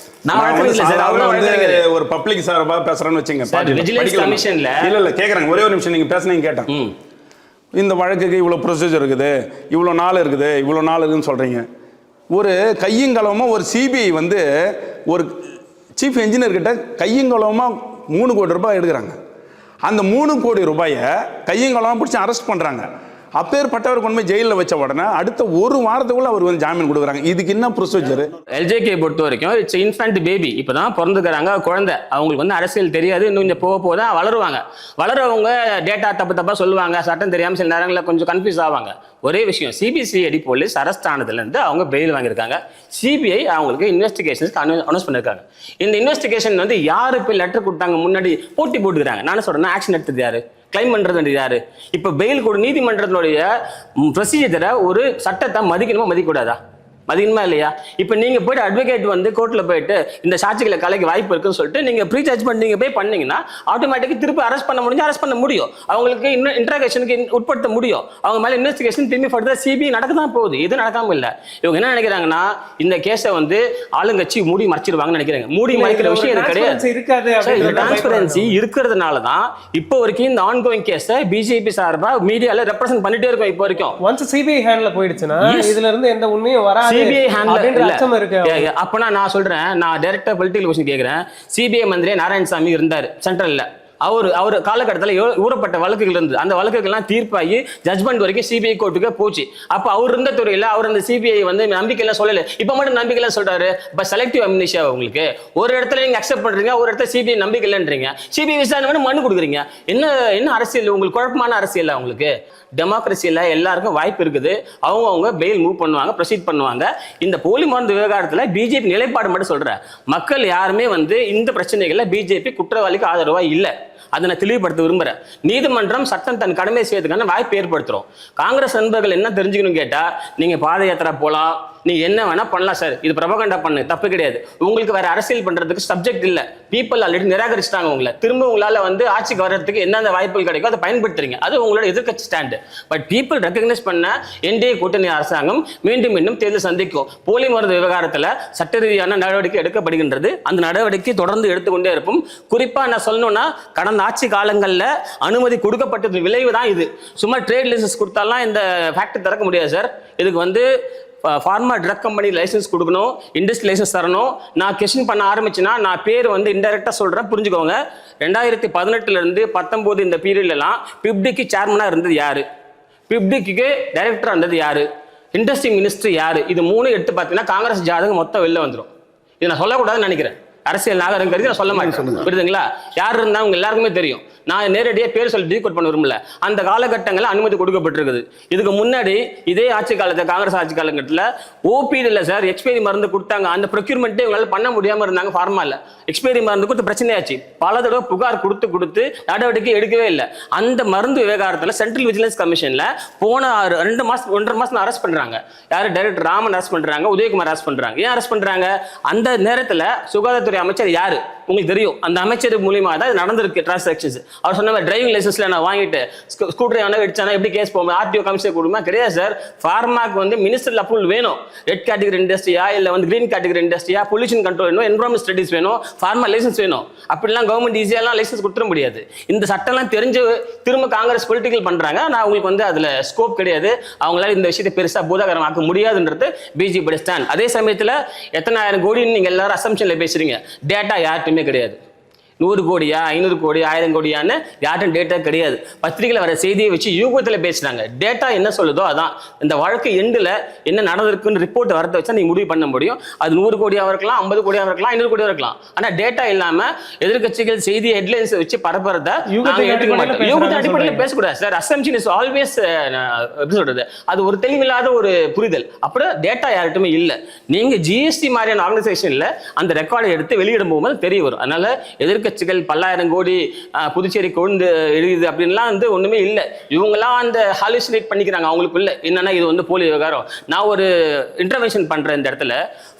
[SPEAKER 3] நான் வழக்கறிஞர் சார்.
[SPEAKER 5] அவங்கள வந்து ஒரு பப்ளிக் சார்பா பேசுறேன்னு வச்சுங்க.
[SPEAKER 3] விஜிலன்ஸ் கமிஷன்ல
[SPEAKER 5] இல்ல கேக்குறாங்க, ஒரே ஒரு நிமிஷம் நீங்க பேசுனீங்க கேட்டேன். இந்த வழக்குக்கு இவ்வளவு ப்ரொசீஜர் இருக்குது, இவ்வளவு நாள் இருக்குது, இவ்வளவு நாள் இருக்குன்னு சொல்றீங்க. ஒரு கையங்கலமா ஒரு சிபிஐ வந்து ஒரு சீஃப் இன்ஜினியர் கிட்ட கையங்கலமா 3 கோடி ரூபாய் எடுக்கிறாங்க. அந்த 3 கோடி ரூபாயை கையங்கலமா பிடிச்சி அரெஸ்ட் பண்றாங்க. அப்பேற்பட்டவர் கொண்டு போய் ஜெயிலில் வச்ச உடனே அடுத்த ஒரு வாரத்துக்குள்ள அவர் வந்து ஜாமீன் கொடுக்குறாங்க. இதுக்கு என்ன ப்ரொசீஜர்?
[SPEAKER 3] எல்ஜேகே பொறுத்த வரைக்கும் இட்ஸ் இன்ஃபேண்ட் பேபி, இப்பதான் பிறந்துக்கிறாங்க குழந்தை. அவங்களுக்கு வந்து அரசியல் தெரியாது, இன்னும் கொஞ்சம் போக போக தான் வளருவாங்க. வளரவங்க டேட்டா தப்பா சொல்லுவாங்க, சட்டம் தெரியாம சில நேரங்களில் கொஞ்சம் கன்ஃபியூஸ் ஆவாங்க. ஒரே விஷயம், சிபிசிஐடி போலீஸ் அரெஸ்ட் ஆனதுலேருந்து அவங்க பெயில் வாங்கியிருக்காங்க. சிபிஐ அவங்களுக்கு இன்வெஸ்டிகேஷன்ஸ்க்கு அனௌன்ஸ் பண்ணியிருக்காங்க. இந்த இன்வெஸ்டிகேஷன் வந்து யாரு போய் லெட்டர் கொடுத்தாங்க முன்னாடி போட்டி போட்டுக்கிறாங்க. நான் சொல்றேன், ஆக்ஷன் எடுத்தது யாரு? கிளைம் பண்றது யாரு? இப்ப பெயில் கூட நீதிமன்றத்தினுடைய ப்ரொசீஜரை ஒரு சட்டத்தை மதிக்கணுமா மதிக்கக்கூடாதா? மதிக்கணுமா இல்லையா? இப்ப நீங்க போயிட்டு அட்வொகேட் வந்து கோர்ட்ல போயிட்டு இந்த சாட்சிகளை கலைக்க வாய்ப்பு இருக்குன்னு சொல்லிட்டு நீங்க ப்ரீ ஜட்ஜ்மெண்ட் நீங்க போய் பண்ணீங்கன்னா ஆட்டோமேட்டிக்கா திருப்பி அரெஸ்ட் பண்ண முடிஞ்சு அரெஸ்ட் பண்ண முடியும், அவங்களுக்கு இன்ட்ராகேஷனுக்கு உட்படுத்த முடியும், அவங்க மேல இன்வெஸ்டிகேஷன் திரும்பி ஃபர்தர் சிபிஐ நடக்க தான் போகுது. இது நடக்காம இல்ல. இவங்க என்ன நினைக்கிறாங்கன்னா இந்த கேஸை வந்து ஆளுங்கட்சி மூடி மறைச்சிருவாங்கன்னு நினைக்கிறாங்க. மூடி மறைக்கிற விஷயம் இது கிடையாது. டிரான்ஸ்பரன்சி இருக்கிறதுனால தான் இப்போ வரைக்கும் இந்த ஆன்கோயிங் கேஸை பிஜேபி சார்பா மீடியால ரெப்ரசென்ட் பண்ணிட்டே இருக்கோம். இப்போ வரைக்கும்
[SPEAKER 1] ஒன்ஸ் சிபிஐ ஹேண்ட்ல போயிடுச்சுன்னா இதுல இருந்து எந்த உண்மையும் வராது.
[SPEAKER 3] சிபிஐ ஹேண்ட்ல அப்பனா நான் சொல்றேன், நான் டைரக்டா பொலிட்டிக்கல் क्वेश्चन கேக்குறேன். சிபிஐ மந்திரி நாராயணசாமி இருந்தாரு சென்ட்ரல்ல. அவர் காலகட்டத்தில் ஊறப்பட்ட வழக்குகள் இருந்து அந்த வழக்குகள்லாம் தீர்ப்பாகி ஜட்மெண்ட் வரைக்கும் சிபிஐ கோர்ட்டுக்கு போச்சு. அப்போ அவர் இருந்த துறையில் அவர் அந்த சிபிஐ வந்து நம்பிக்கையெல்லாம் சொல்லலை. இப்போ மட்டும் நம்பிக்கையெல்லாம் சொல்றாரு. இப்போ செலக்டிவ் அம்னீஷியா உங்களுக்கு ஒரு இடத்துல நீங்க அக்செப்ட் பண்றீங்க, ஒரு இடத்துல சிபிஐ நம்பிக்கை இல்லைன்றீங்க. சிபிஐ விசாரணை மனு கொடுக்குறீங்க. என்ன அரசியல் உங்களுக்கு? குழப்பமான அரசியல். உங்களுக்கு டெமோக்ரஸியில் எல்லாருக்கும் வாய்ப்பு இருக்குது. அவங்க பெயில் மூவ் பண்ணுவாங்க, ப்ரொசீட் பண்ணுவாங்க. இந்த போலி மருந்து விவகாரத்தில் பிஜேபி நிலைப்பாடு மட்டும் சொல்றேன். மக்கள் யாருமே வந்து இந்த பிரச்சனைகள்ல பிஜேபி குற்றவாளிக்கு ஆதரவா இல்லை. அதை நான் தெளிவுபடுத்த விரும்புறேன். நீதிமன்றம் சட்டம் தன் கடமை செய்யறதுக்கான வாய்ப்பு ஏற்படுத்துறோம். காங்கிரஸ் நண்பர்கள் என்ன தெரிஞ்சுக்கணும் கேட்டா, நீங்க பாத யாத்திரை போலாம், நீங்க என்ன வேணா பண்ணலாம் சார், இது பிரபகண்டா பண்ணு, தப்பு கிடையாது. உங்களுக்கு வேற அரசியல் பண்றதுக்கு சப்ஜெக்ட் இல்ல. பீப்புள் ஆல்ரெடி நிராகரிச்சிட்டாங்க உங்களை. திரும்ப உங்களால வந்து ஆட்சிக்கு வர்றதுக்கு என்னென்ன வாய்ப்புகள் கிடைக்கும் அதை பயன்படுத்துறீங்க. அது உங்களோட எதிர்க்கட்சி ஸ்டாண்டு. பட் பீப்புள் ரெகக்னைஸ் பண்ண என்டிஏ கூட்டணி அரசாங்கம் மீண்டும் தேர்தல் சந்திக்கும். போலி மருந்து விவகாரத்துல சட்ட ரீதியான நடவடிக்கை எடுக்கப்படுகின்றது. அந்த நடவடிக்கை தொடர்ந்து எடுத்துக்கொண்டே இருப்போம். குறிப்பா நான் சொல்லணும்னா, கடந்த ஆட்சி காலங்களில் அனுமதி கொடுக்கப்பட்டது விளைவு தான் இது. சும்மா ட்ரேட் லைசன்ஸ் கொடுத்தாலாம் இந்த ஃபேக்டரி திறக்க முடியாது சார். இதுக்கு வந்து ஃபார்மா ட்ரக் கம்பெனி லைசன்ஸ் கொடுக்கணும், இண்டஸ்ட்ரி லைசன்ஸ் தரணும். நான் கொஸ்டின் பண்ண ஆரம்பிச்சுன்னா நான் பேர் வந்து இன்டெரக்டாக சொல்கிறேன், புரிஞ்சுக்கோங்க. 2018 19 இந்த பீரியட்லாம் பிப்டிக்கு சேர்மனாக இருந்தது யாரு? பிப்டிக்கு டைரக்டராக இருந்தது யாரு? இண்டஸ்ட்ரி மினிஸ்டர் யாரு? இது 3 எடுத்து பார்த்தீங்கன்னா காங்கிரஸ் ஜாதகம் மொத்தம் வெளில வந்துடும். இது நான் சொல்லக்கூடாதுன்னு நினைக்கிறேன். அரசியல் நாகரிகம் கருதி நான் சொல்ல மாட்டேன். புரியுதுங்களா? யார் இருந்தா அவங்க எல்லாருக்குமே தெரியும். நான் நேரடியாக பேர் சொல்லி டீகோட் பண்ண விரும்பல. அந்த காலகட்டங்களில் அனுமதி கொடுக்கப்பட்டிருக்குது. இதுக்கு முன்னாடி இதே ஆட்சி காலத்தில் காங்கிரஸ் ஆட்சி காலகட்டத்தில் ஓபிடி இல்லை சார், எக்ஸ்பைரி மருந்து கொடுத்தாங்க. அந்த ப்ரொக்யூர்மெண்ட்டே இவங்களால பண்ண முடியாமல் இருந்தாங்க. ஃபார்மா இல்லை, எக்ஸ்பைரி மருந்து கொடுத்து பிரச்சனையாச்சு. பல தடவை புகார் கொடுத்து நடவடிக்கை எடுக்கவே இல்லை. அந்த மருந்து விவகாரத்தில் சென்ட்ரல் விஜிலன்ஸ் கமிஷன்ல போன 1.5 மாசம் அரெஸ்ட் பண்றாங்க. யாரு? டைரக்டர் ராமன் அரெஸ்ட் பண்றாங்க, உதயகுமார் அரெஸ்ட் பண்றாங்க. ஏன் அரெஸ்ட் பண்றாங்க? அந்த நேரத்தில் சுகாதாரத்துறை அமைச்சர் யாரு உங்களுக்கு தெரியும். அந்த அமைச்சர் மூலியமா தான் நடந்திருக்கு டிரான்சாக்ஷன்ஸ். அவர் சொன்ன டிரைவிங் லைசன்ஸ்ல நான் வாங்கிட்டு ஸ்கூ டிரைவர் அடிச்சானா எப்படி கேஸ் போகும்? ஆர்டிஓ கமிஷனர் கொடுமா? கிடையாது சார். ஃபார்மாக்கு வந்து மினிஸ்டர் அப்ரூவல் வேணும். ரெட் கேட்டகரி இண்டஸ்ட்ரியா இல்ல வந்து கிரீன் கேட்டகரி இண்டஸ்ட்ரியா, பொல்யூஷன் கண்ட்ரோல் வேணும், என்விரான்மெண்ட் ஸ்டடிஸ் வேணும், ஃபார்மா லைசன்ஸ் வேணும். அப்படிலாம் கவர்மெண்ட் ஈஸியாலாம் லைசன்ஸ் கொடுத்துட முடியாது. இந்த சட்டம்லாம் தெரிஞ்சு திரும்ப காங்கிரஸ் பொலிட்டிக்கல் பண்றாங்க. நான் உங்களுக்கு வந்து அதுல ஸ்கோப் கிடையாது. அவங்களால இந்த விஷயத்தை பெருசா பூதாகரமாக்க முடியாதுன்றது பிஜேபி ஸ்டாண்ட். அதே சமயத்தில் எத்தனை ஆயிரம் கோடின்னு நீங்க எல்லாரும் அசம்ஷன்ல பேசுறீங்க. டேட்டா யார்ட்டுமே கிடையாது. 100 கோடியா 500 கோடி 1000 கோடியான்னு யார்ட்டும் டேட்டா கிடையாது. பத்திரிகையில் வர செய்தியை வச்சு யூகத்தில் பேசுறாங்க. டேட்டா என்ன சொல்லுதோ அதான். இந்த வழக்கு எண்டில் என்ன நடந்திருக்குன்னு ரிப்போர்ட் வரத வச்சா நீங்க முடிவு பண்ண முடியும். அது 100 கோடியாக இருக்கலாம், 50 கோடியாக இருக்கலாம், 500 கோடியாக இருக்கலாம். ஆனா டேட்டா இல்லாம எதிர்கட்சிகள் செய்தி ஹெட்லைன்ஸ் வச்சு பரப்புறத நாங்க ஏற்றுக்க மாட்டோம். யூகத்தை அடிப்படையில் பேசக்கூடாது சார். அசம்ஷன் இஸ் ஆல்வேஸ் எப்படி சொல்றது, அது ஒரு தெளிவில்லாத ஒரு புரிதல். அப்புறம் டேட்டா யார்கிட்டயுமே இல்லை. நீங்க ஜிஎஸ்டி மாதிரியான ஆர்கனைசேஷன்ல அந்த ரெக்கார்டை எடுத்து வெளியிடும் போகும்போது தெரிய வரும். அதனால எதிர்கட்சிகள் 10,000 கோடி புதுச்சேரி கொண்டு எழுதுது அப்படின்லாம் வந்து ஒண்ணுமே இல்லை. இவங்கெல்லாம் அந்த ஹாலுசினேட் பண்ணிக்கிறாங்க அவங்களுக்குள்ள. என்னன்னா இது வந்து போலி விவகாரம். நான் ஒரு இன்டர்வென்ஷன் பண்றேன் இந்த இடத்துல.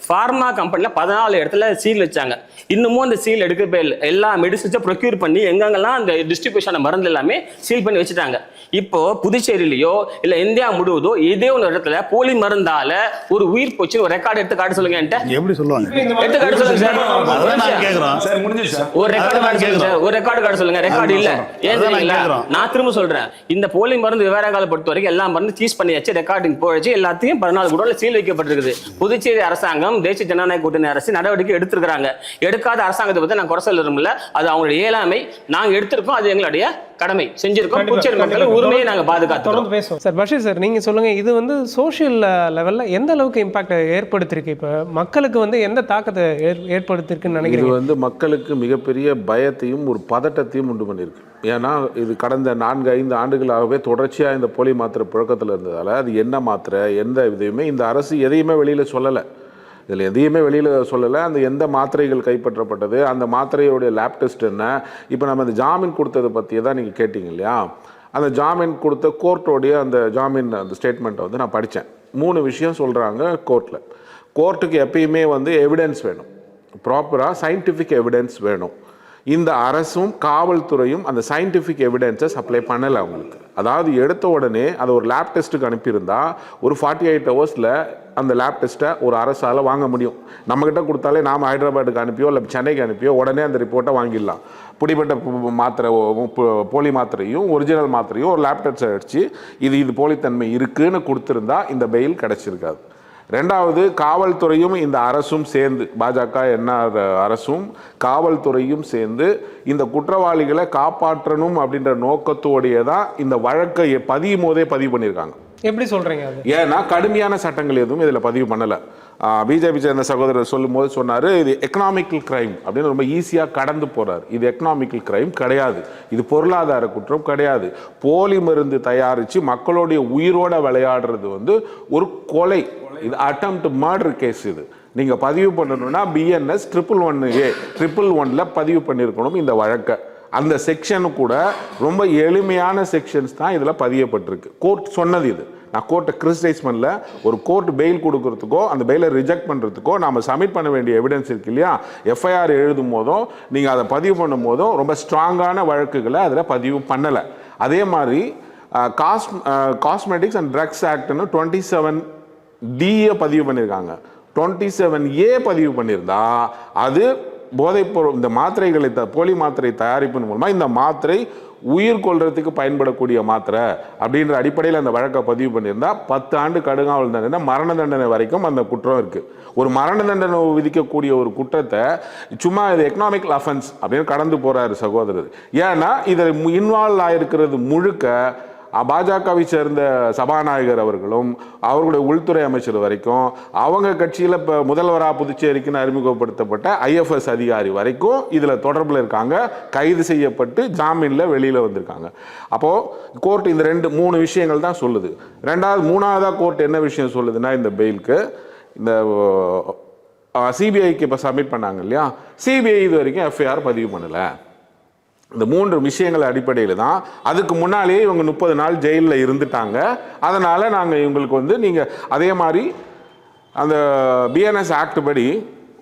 [SPEAKER 3] ஃபார்மா கம்பெனியில் 14 இடத்துல சீல் வச்சாங்க. இன்னமும் அந்த சீல் எடுக்கவே இல்லை. எல்லா மெடிசின்ஸை ப்ரொக்யூர் பண்ணி எங்கெங்கெல்லாம் அந்த டிஸ்ட்ரிபியூஷன் மருந்து எல்லாமே சீல் பண்ணி வச்சுட்டாங்க. இப்போ புதுச்சேரியிலையோ இல்லை இந்தியா முழுவதோ இதே ஒரு இடத்துல போலி மருந்தால ஒரு உயிர் போச்சு ஒரு ரெக்கார்டு எடுத்து காட்ட சொல்லுங்க.
[SPEAKER 2] எப்படி சொல்லுவாங்க?
[SPEAKER 3] எடுத்து காட்ட சொல்லுங்க சார்.
[SPEAKER 5] சார் முடிஞ்சு சார்.
[SPEAKER 3] ஒரு ரெக்கார்டு காட்ட சொல்லுங்க சார். ஒரு ரெக்கார்டு காட்ட சொல்லுங்க. ரெக்கார்டு இல்ல. ஏன் தெரியுங்களா? நான் திரும்ப சொல்றேன். இந்த போலி மருந்து விவகாரங்களை பொறுத்த வரைக்கும் எல்லா மருந்து சீஸ் பண்ணியாச்சு, ரெக்கார்டிங் போயிடுச்சு, எல்லாத்தையும் 14 கூட சீல் வைக்கப்பட்டிருக்குது. புதுச்சேரி அரசாங்கம் தேசிய ஜனநாயக கூட்டணி அரசு நடவடிக்கை எடுத்திருக்கிறாங்க. எடுக்காத அரசாங்கத்தை பத்தி நான் குறை சொல்ல, அது அவங்களுடைய இயலாமை. நாங்க எடுத்திருக்கோம், அது எங்களுடைய கடமை செஞ்சிருக்கோம். புதுச்சேரி மக்கள் உரிமையை நாங்க பாதுகாத்து
[SPEAKER 1] பேசுவோம். சார் பஷீர் சார், நீங்க சொல்லுங்க, இது வந்து சோஷியல் லெவல்ல எந்த அளவுக்கு இம்பாக்ட் ஏற்படுத்திருக்கு? இப்ப மக்களுக்கு வந்து எந்த தாக்கத்தை ஏற்படுத்திருக்குன்னு நினைக்கிறீங்க?
[SPEAKER 6] இது வந்து மக்களுக்கு மிகப்பெரிய பயத்தையும் ஒரு பதட்டத்தையும் உண்டு பண்ணியிருக்கு. ஏன்னா இது கடந்த 4-5 ஆண்டுகளாகவே தொடர்ச்சியாக இந்த போலி மாத்திரை புழக்கத்தில் இருந்ததால் அது என்ன மாத்திரை எந்த இதையுமே இந்த அரசு எதையுமே வெளியில் சொல்லலை. இதில் எதையுமே வெளியில் சொல்லலை. அந்த எந்த மாத்திரைகள் கைப்பற்றப்பட்டது, அந்த மாத்திரையோடைய லேப் டெஸ்ட் என்ன. இப்போ நம்ம அந்த ஜாமீன் கொடுத்ததை பற்றியே தான் நீங்கள் கேட்டிங்க இல்லையா? அந்த ஜாமீன் கொடுத்த கோர்ட்டோடைய அந்த ஜாமீன் அந்த ஸ்டேட்மெண்ட்டை வந்து நான் படித்தேன். 3 விஷயம் சொல்கிறாங்க கோர்ட்டில். கோர்ட்டுக்கு எப்பயுமே வந்து எவிடன்ஸ் வேணும், ப்ராப்பராக சயின்டிஃபிக் எவிடன்ஸ் வேணும். இந்த அரசும் காவல்துறையும் அந்த சயின்டிஃபிக் எவிடன்ஸை சப்ளை பண்ணலை அவங்களுக்கு. அதாவது எடுத்த உடனே அதை ஒரு லேப் டெஸ்ட்டுக்கு அனுப்பியிருந்தா ஒரு 48 ஹவர்ஸில் அந்த லேப் டெஸ்ட்டை ஒரு அரசால் வாங்க முடியும். நம்மக்கிட்ட கொடுத்தாலே நாம் ஹைதராபாத்துக்கு அனுப்பியோ இல்லை சென்னைக்கு அனுப்பியோ உடனே அந்த ரிப்போர்ட்டை வாங்கிடலாம். பிடிப்பட்ட மாத்திரை போலி மாத்திரையும் ஒரிஜினல் மாத்திரையும் ஒரு லேப் டெஸ்ட் அடித்து இது போலித்தன்மை இருக்குன்னு கொடுத்துருந்தா இந்த பெயில் கிடச்சிருக்காது. ரெண்டாவது, காவல்துறையும் இந்த அரசும் சேர்ந்து, பாஜக என்ஆர் அரசும் காவல்துறையும் சேர்ந்து இந்த குற்றவாளிகளை காப்பாற்றணும் அப்படின்ற நோக்கத்தோடைய தான் இந்த வழக்கை பதியும் போதே பதிவு பண்ணியிருக்காங்க.
[SPEAKER 1] எப்படி சொல்றீங்க அது?
[SPEAKER 6] ஏன்னா கடுமையான சட்டங்கள் எதுவும் இதில் பதிவு பண்ணலை. பிஜேபி சேர்ந்த சகோதரர் சொல்லும் போது சொன்னார், இது எக்கனாமிக்கல் கிரைம் அப்படின்னு ரொம்ப ஈஸியாக கடந்து போகிறார். இது எக்கனாமிக்கல் கிரைம் கிடையாது, இது பொருளாதார குற்றம் கிடையாது. போலி மருந்து தயாரித்து மக்களுடைய உயிரோட விளையாடுறது வந்து ஒரு கொலை, இது அட்டெம்ப்ட் மர்டர் கேஸ். இது நீங்கள் பதிவு பண்ணணும்னா BNS 111A 111ல் பதிவு பண்ணியிருக்கணும் இந்த வழக்கை. அந்த செக்ஷனு கூட ரொம்ப எளிமையான செக்ஷன்ஸ் தான் இதில் பதியப்பட்டிருக்கு. கோர்ட் சொன்னது இது. நான் கோர்ட்டை கிரிட்டிசைஸ் பண்ணல. ஒரு கோர்ட் பெயில் கொடுக்கறதுக்கோ அந்த பெயிலை ரிஜெக்ட் பண்ணுறதுக்கோ நம்ம சப்மிட் பண்ண வேண்டிய எவிடன்ஸ் இருக்கு இல்லையா? FIR எழுதும் போதும் நீங்கள் அதை பதிவு பண்ணும் போதும் ரொம்ப ஸ்ட்ராங்கான வழக்குகளை அதில் பதிவு பண்ணலை. அதே மாதிரி காஸ்மெட்டிக்ஸ் அண்ட் ட்ரக்ஸ் ஆக்ட்னு 27D பதிவு பண்ணியிருக்காங்க. 27A பதிவு பண்ணியிருந்தா அது போதைப்பொருள், இந்த மாத்திரைகளை போலி மாத்திரை தயாரிப்பின் மூலமாக இந்த மாத்திரை உயிர் கொள்றதுக்கு பயன்படக்கூடிய மாத்திரை அப்படின்ற அடிப்படையில் அந்த வழக்கை பதிவு பண்ணியிருந்தா 10 ஆண்டு கடுங்காவல் தண்டனை, மரண தண்டனை வரைக்கும் அந்த குற்றம் இருக்குது. ஒரு மரண தண்டனை விதிக்கக்கூடிய ஒரு குற்றத்தை சும்மா இது எக்கனாமிக்கல் அஃபென்ஸ் அப்படின்னு கடந்து போகிறாரு சகோதரர். ஏன்னா இதில் இன்வால்வ் ஆகிருக்கிறது முழுக்க பாஜகவை சேர்ந்த சபாநாயகர் அவர்களும் அவர்களுடைய உள்துறை அமைச்சர் வரைக்கும், அவங்க கட்சியில் இப்போ முதல்வராக புதுச்சேரிக்குன்னு அறிமுகப்படுத்தப்பட்ட IFS அதிகாரி வரைக்கும் இதில் தொடர்பில் இருக்காங்க. கைது செய்யப்பட்டு ஜாமீனில் வெளியில் வந்திருக்காங்க. அப்போது கோர்ட் இந்த 3 விஷயங்கள் தான் சொல்லுது. மூணாவதாக கோர்ட் என்ன விஷயம் சொல்லுதுன்னா, இந்த பெயிலுக்கு இந்த CBIக்கு இப்போ சப்மிட் பண்ணாங்க இல்லையா, CBI இது வரைக்கும் FIR பதிவு பண்ணலை. இந்த 3 விஷயங்கள் அடிப்படையில் தான். அதுக்கு முன்னாலேயே இவங்க 30 நாள் ஜெயிலில் இருந்துட்டாங்க. அதனால் நாங்கள் இவங்களுக்கு வந்து நீங்கள் அதே மாதிரி அந்த BNS ஆக்ட் படி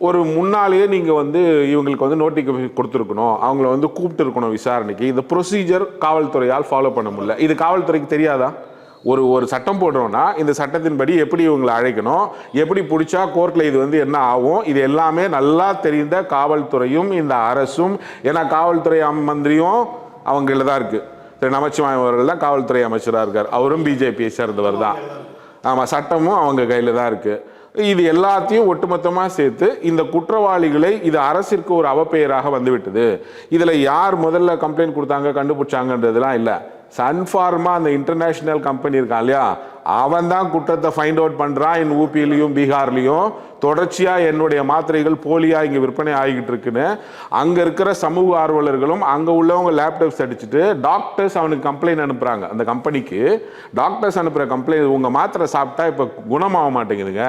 [SPEAKER 6] ஒரு முன்னாலேயே நீங்கள் வந்து இவங்களுக்கு வந்து நோட்டிஃபிகேஷன் கொடுத்துருக்கணும், அவங்கள வந்து கூப்பிட்டு இருக்கணும் விசாரணைக்கு. இந்த ப்ரொசீஜர் காவல்துறையால் ஃபாலோ பண்ண முடியல. இது காவல்துறைக்கு தெரியாதா? ஒரு சட்டம் போடுறோம்னா இந்த சட்டத்தின்படி எப்படி இவங்களை அழைக்கணும், எப்படி பிடிச்சா கோர்ட்டில் இது வந்து என்ன ஆகும், இது எல்லாமே நல்லா தெரிந்த காவல்துறையும் இந்த அரசும். ஏன்னா காவல்துறை மந்திரியும் அவங்கள தான் இருக்குது. திரு நமச்சிவாயம் அவர்கள் தான் காவல்துறை அமைச்சராக இருக்கார். அவரும் பிஜேபியை சேர்ந்தவர் தான். ஆமாம், சட்டமும் அவங்க கையில் தான் இருக்குது. இது எல்லாத்தையும் ஒட்டுமொத்தமாக சேர்த்து இந்த குற்றவாளிகளை இது அரசிற்கு ஒரு அவப்பெயராக வந்துவிட்டது. இதில் யார் முதல்ல கம்ப்ளைண்ட் கொடுத்தாங்க கண்டுபிடிச்சாங்கன்றதுலாம் இல்லை. சன்ஃபார்மா அந்த இன்டர்நேஷனல் கம்பெனி இருக்கான் இல்லையா, அவன் தான் குற்றத்தை ஃபைண்ட் அவுட் பண்ணுறான். என் ஊபிலையும் பீகார்லையும் தொடர்ச்சியாக என்னுடைய மாத்திரைகள் போலியாக இங்கே விற்பனை ஆகிக்கிட்டு இருக்குன்னு அங்கே இருக்கிற சமூக ஆர்வலர்களும் அங்கே உள்ளவங்க லேப்டாப்ஸ் அடிச்சுட்டு டாக்டர்ஸ் அவனுக்கு கம்ப்ளைண்ட் அனுப்புகிறாங்க. அந்த கம்பெனிக்கு டாக்டர்ஸ் அனுப்புகிற கம்ப்ளைண்ட், உங்கள் மாத்திரை சாப்பிட்டா இப்போ குணமாக மாட்டேங்குதுங்க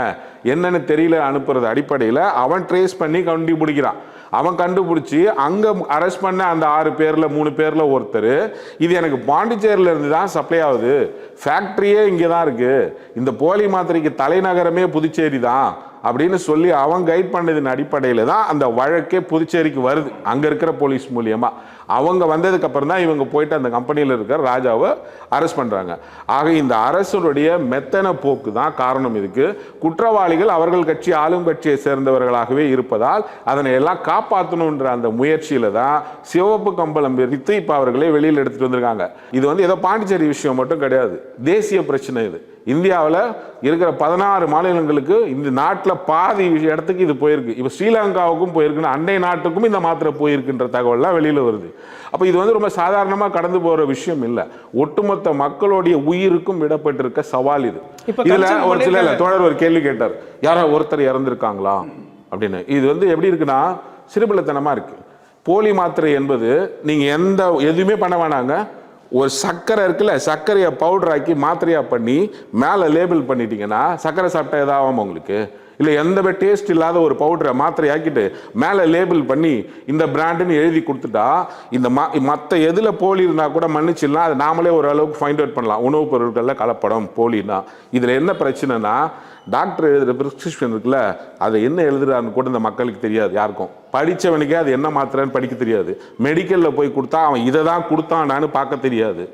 [SPEAKER 6] என்னன்னு தெரியல அனுப்புறது அடிப்படையில் அவன் ட்ரேஸ் பண்ணி கண்டுபிடிக்கிறான். அவன் கண்டுபிடிச்சி அங்கே அரெஸ்ட் பண்ண அந்த 6 பேரில் 3 பேரில் ஒருத்தர், இது எனக்கு பாண்டிச்சேரியில் இருந்து தான் சப்ளை ஆகுது, ஃபேக்ட்ரியே இங்கே தான் இருக்குது, இந்த போலி மாத்திரைக்கு தலைநகரமே புதுச்சேரி தான் அப்படின்னு சொல்லி அவன் கைட் பண்ணதின் அடிப்படையில் தான் அந்த வழக்கே புதுச்சேரிக்கு வருது அங்கே இருக்கிற போலீஸ் மூலியமாக. அவங்க வந்ததுக்கு அப்புறம் தான் இவங்க போயிட்டு அந்த கம்பெனியில் இருக்கிற ராஜாவை அரெஸ்ட் பண்ணுறாங்க. ஆக இந்த அரசுடைய மெத்தன போக்கு தான் காரணம். இதுக்கு குற்றவாளிகள் அவர்கள் கட்சி ஆளும் கட்சியை சேர்ந்தவர்களாகவே இருப்பதால் அதனை எல்லாம் காப்பாற்றணுன்ற அந்த முயற்சியில் தான் சிவப்பு கம்பளம் விரித்து இப்போ அவர்களே வெளியில் எடுத்துகிட்டு வந்திருக்காங்க. இது வந்து ஏதோ பாண்டிச்சேரி விஷயம் மட்டும் கிடையாது, தேசிய பிரச்சனை. இது இந்தியாவில் இருக்கிற 16 மாநிலங்களுக்கு, இந்த நாட்டில் பாதி இடத்துக்கு இது போயிருக்கு. இப்போ ஸ்ரீலங்காவுக்கும் போயிருக்குன்னு, அண்டை நாட்டுக்கும் இந்த மாத்திரை போயிருக்குன்ற தகவல்லாம் வெளியில் வருது. அப்போ இது வந்து ரொம்ப சாதாரணமாக கடந்து போகிற விஷயம் இல்லை, ஒட்டுமொத்த மக்களுடைய உயிருக்கும் விடப்பட்டிருக்க சவால் இது. இதில் ஒரு சில தொடர் ஒரு கேள்வி கேட்டார், யாரோ ஒருத்தர் இறந்துருக்காங்களா அப்படின்னு. இது வந்து எப்படி இருக்குன்னா சிறுபிள்ளைத்தனமாக இருக்குது. போலி மாத்திரை என்பது நீங்கள் எதுவுமே பண்ண வேணாங்க, ஒரு சர்க்கரை இருக்குல்ல, சர்க்கரையை பவுடர் ஆக்கி மாத்திரையா பண்ணி மேலே லேபிள் பண்ணிட்டீங்கன்னா சர்க்கரை சாப்பிட்டா எதாகும் உங்களுக்கு? இல்லை எந்த டேஸ்ட் இல்லாத ஒரு பவுடரை மாத்திரை ஆக்கிட்டு மேலே லேபிள் பண்ணி இந்த பிராண்டுன்னு எழுதி கொடுத்துட்டா இந்த மற்ற எதில் போலி இருந்தால் கூட மன்னிச்சிடலாம், அதை நாமளே ஓரளவுக்கு ஃபைண்ட் அவுட் பண்ணலாம். உணவுப் பொருட்களில் கலப்படம் போலின்னா இதில் என்ன பிரச்சனைனா, டாக்டர் எழுதுகிற ப்ரிஸ்கிரிப்ஷன் இருக்குல்ல, அதை என்ன எழுதுறான்னு கூட இந்த மக்களுக்கு தெரியாது. யாருக்கும் படித்தவனுக்கே அது என்ன மாத்திரைன்னு படிக்க தெரியாது. மெடிக்கலில் போய் கொடுத்தா அவன் இதை தான் கொடுத்தானான்னு பார்க்க தெரியாது.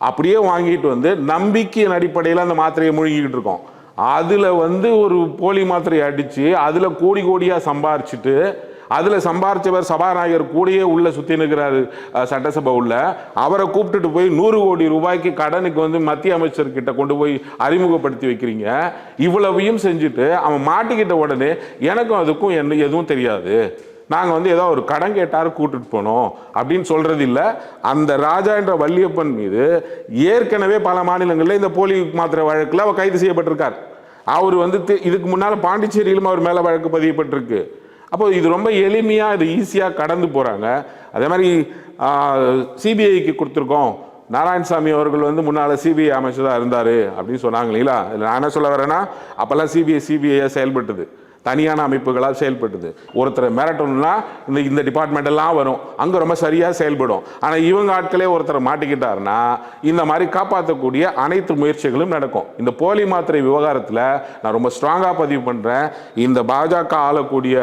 [SPEAKER 6] அப்படியே வாங்கிட்டு வந்து நம்பிக்கையின் அடிப்படையில் அந்த மாத்திரையை முழுங்கிக்கிட்டு இருக்கோம். அதில் வந்து ஒரு போலி மாத்திரையை அடித்து அதில் கோடி கோடியாக சம்பாரிச்சுட்டு, அதில் சம்பாரிச்சவர் சபாநாயகர் கூடயே உள்ள சுற்றி நிற்கிறாரு சட்டசபை உள்ள, அவரை கூப்பிட்டுட்டு போய் 100 கோடி ரூபாய்க்கு கடனுக்கு வந்து மத்திய அமைச்சர்கிட்ட கொண்டு போய் அறிமுகப்படுத்தி வைக்கிறீங்க. இவ்வளவையும் செஞ்சுட்டு அவன் மாட்டிக்கிட்ட உடனே எனக்கும் அதுக்கும் எதுவும் தெரியாது, நாங்கள் வந்து ஏதோ ஒரு கடன் கேட்டாரு கூட்டுட்டு போனோம் அப்படின்னு சொல்றது இல்லை. அந்த ராஜா என்ற வள்ளியப்பன் மீது ஏற்கனவே பல மாநிலங்களில் இந்த போலி மாத்திரை வழக்கில் அவர் கைது செய்யப்பட்டிருக்கார். அவர் வந்து இதுக்கு முன்னால் பாண்டிச்சேரியிலும் அவர் மேலே வழக்கு பதியப்பட்டிருக்கு. அப்போ இது ரொம்ப எளிமையாக இது ஈஸியாக கடந்து போகிறாங்க. அதே மாதிரி சிபிஐக்கு கொடுத்துருக்கோம், நாராயணசாமி அவர்கள் வந்து முன்னால் சிபிஐ அமைச்சராக இருந்தார் அப்படின்னு சொன்னாங்க இல்லைங்களா. நான் என்ன சொல்ல வரேன்னா, அப்போல்லாம் சிபிஐயாக செயல்பட்டது, தனியான அமைப்புகளாக செயல்பட்டது. ஒருத்தரை மிரட்டணும்னா இந்த டிபார்ட்மெண்ட் எல்லாம் வரும், அங்கே ரொம்ப சரியாக செயல்படும். ஆனால் இவங்க ஆட்களே ஒருத்தரை மாட்டிக்கிட்டாருன்னா இந்த மாதிரி காப்பாற்றக்கூடிய அனைத்து முயற்சிகளும் நடக்கும். இந்த போலி மாத்திரை விவகாரத்தில் நான் ரொம்ப ஸ்ட்ராங்காக பதிவு பண்ணுறேன், இந்த பாஜக ஆளக்கூடிய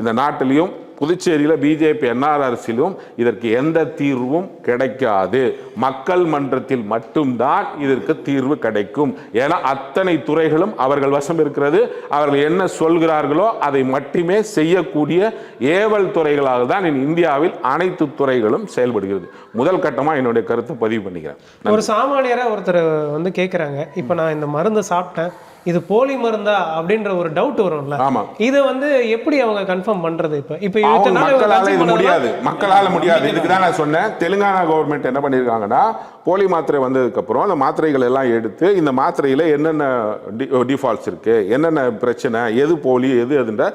[SPEAKER 6] இந்த நாட்டிலையும் புதுச்சேரியில் பிஜேபி என்ஆர் அரசிலும் இதற்கு எந்த தீர்வும் கிடைக்காது. மக்கள் மன்றத்தில் மட்டும்தான் இதற்கு தீர்வு கிடைக்கும். ஏன்னா அத்தனை துறைகளும் அவர்கள் வசம் இருக்கிறது. அவர்கள் என்ன சொல்கிறார்களோ அதை மட்டுமே செய்யக்கூடிய ஏவல் துறைகளாக தான் இந்தியாவில் அனைத்து துறைகளும் செயல்படுகிறது. முதல் கட்டமாக என்னுடைய கருத்தை பதிவு பண்ணிக்கிறேன்.
[SPEAKER 1] ஒரு சாமானியராக ஒருத்தர் வந்து கேட்குறாங்க, இப்போ நான் இந்த மருந்து சாப்பிட்டேன், இது போலி மருந்தா அப்படின்ற ஒரு டவுட் வரும்ல.
[SPEAKER 6] ஆமா,
[SPEAKER 1] இதை வந்து எப்படி அவங்க கன்ஃபார்ம் பண்றது? இப்போ
[SPEAKER 6] மக்களால இது முடியாது, மக்களால முடியாது. இதுக்கு தான் நான் சொன்னேன், தெலுங்கானா கவர்மெண்ட் என்ன பண்ணியிருக்காங்கன்னா, போலி மாத்திரை வந்ததுக்கு அப்புறம் அந்த மாத்திரைகள் எல்லாம் எடுத்து இந்த மாத்திரையில என்னென்ன டிஃபால்ட்ஸ் இருக்கு, என்னென்ன பிரச்சனை, எது போலி எது எதுன்ற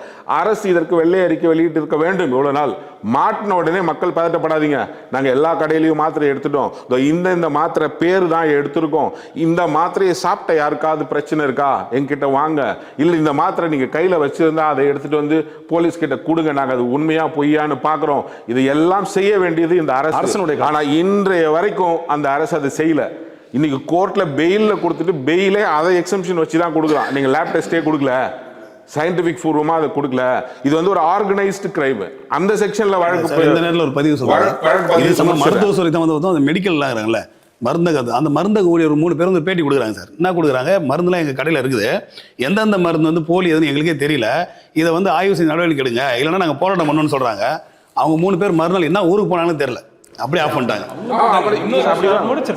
[SPEAKER 6] அரசு இதற்கு வெள்ளை அறிக்கை வெளியிட்டு இருக்க வேண்டும். இவ்வளவு நாள் மாட்டின உடனே மக்கள் பதட்டப்படாதீங்க, நாங்கள் எல்லா கடையிலையும் மாத்திரை எடுத்துட்டோம், இந்த மாத்திரை பேர் தான் எடுத்திருக்கோம், இந்த மாத்திரையை சாப்பிட்ட யாருக்காவது பிரச்சனை இருக்கா என்கிட்ட வாங்க, இல்லை இந்த மாத்திரை நீங்க கையில வச்சிருந்தா அதை எடுத்துட்டு வந்து போலீஸ் கிட்ட கொடுங்க, நாங்க அது உண்மையா பொய்யான்னு பாக்குறோம். இது எல்லாம் செய்ய வேண்டியது இந்த அரசனுடைய. ஆனா இன்றைய வரைக்கும் அந்த அரசு அதை செய்யல. இன்னைக்கு கோர்ட்ல பெயில கொடுத்துட்டு பெயிலே அதை எக்ஸம்ஷன் வச்சு தான் கொடுக்குறான். நீங்க லேப் டெஸ்டே கொடுக்கல, சயின்டிபிக் பூர்வமா அதை கொடுக்கல, இது வந்து ஒரு ஆர்கனைஸ்டு கிரைம். அந்த செக்ஷன்ல வழக்கு
[SPEAKER 2] இந்த நேரத்தில் ஒரு பதிவு சொல்லுவாங்க, மருத்துவ துறை சம்பந்தப்பட்ட மெடிக்கல் ஆகிறாங்கல்ல, மருந்தக அந்த மருந்தக ஊழியர் 3 பேர் வந்து பேட்டி கொடுக்குறாங்க. சார் என்ன கொடுக்குறாங்க, மருந்துலாம் எங்கள் கடையில் இருக்குது, எந்தெந்த மருந்து வந்து போலி எதுன்னு எங்களுக்கே தெரியல, இதை வந்து ஆய்வு செய்து நடவடிக்கை எடுங்க, இல்லைன்னா நாங்கள் போராட்டம் பண்ணணும்னு சொல்கிறாங்க. அவங்க 3 பேர் மறுநாள் என்ன ஊருக்கு போனாங்கன்னு தெரியல. அப்படியே ஆஃப் பண்ணிட்டாங்க.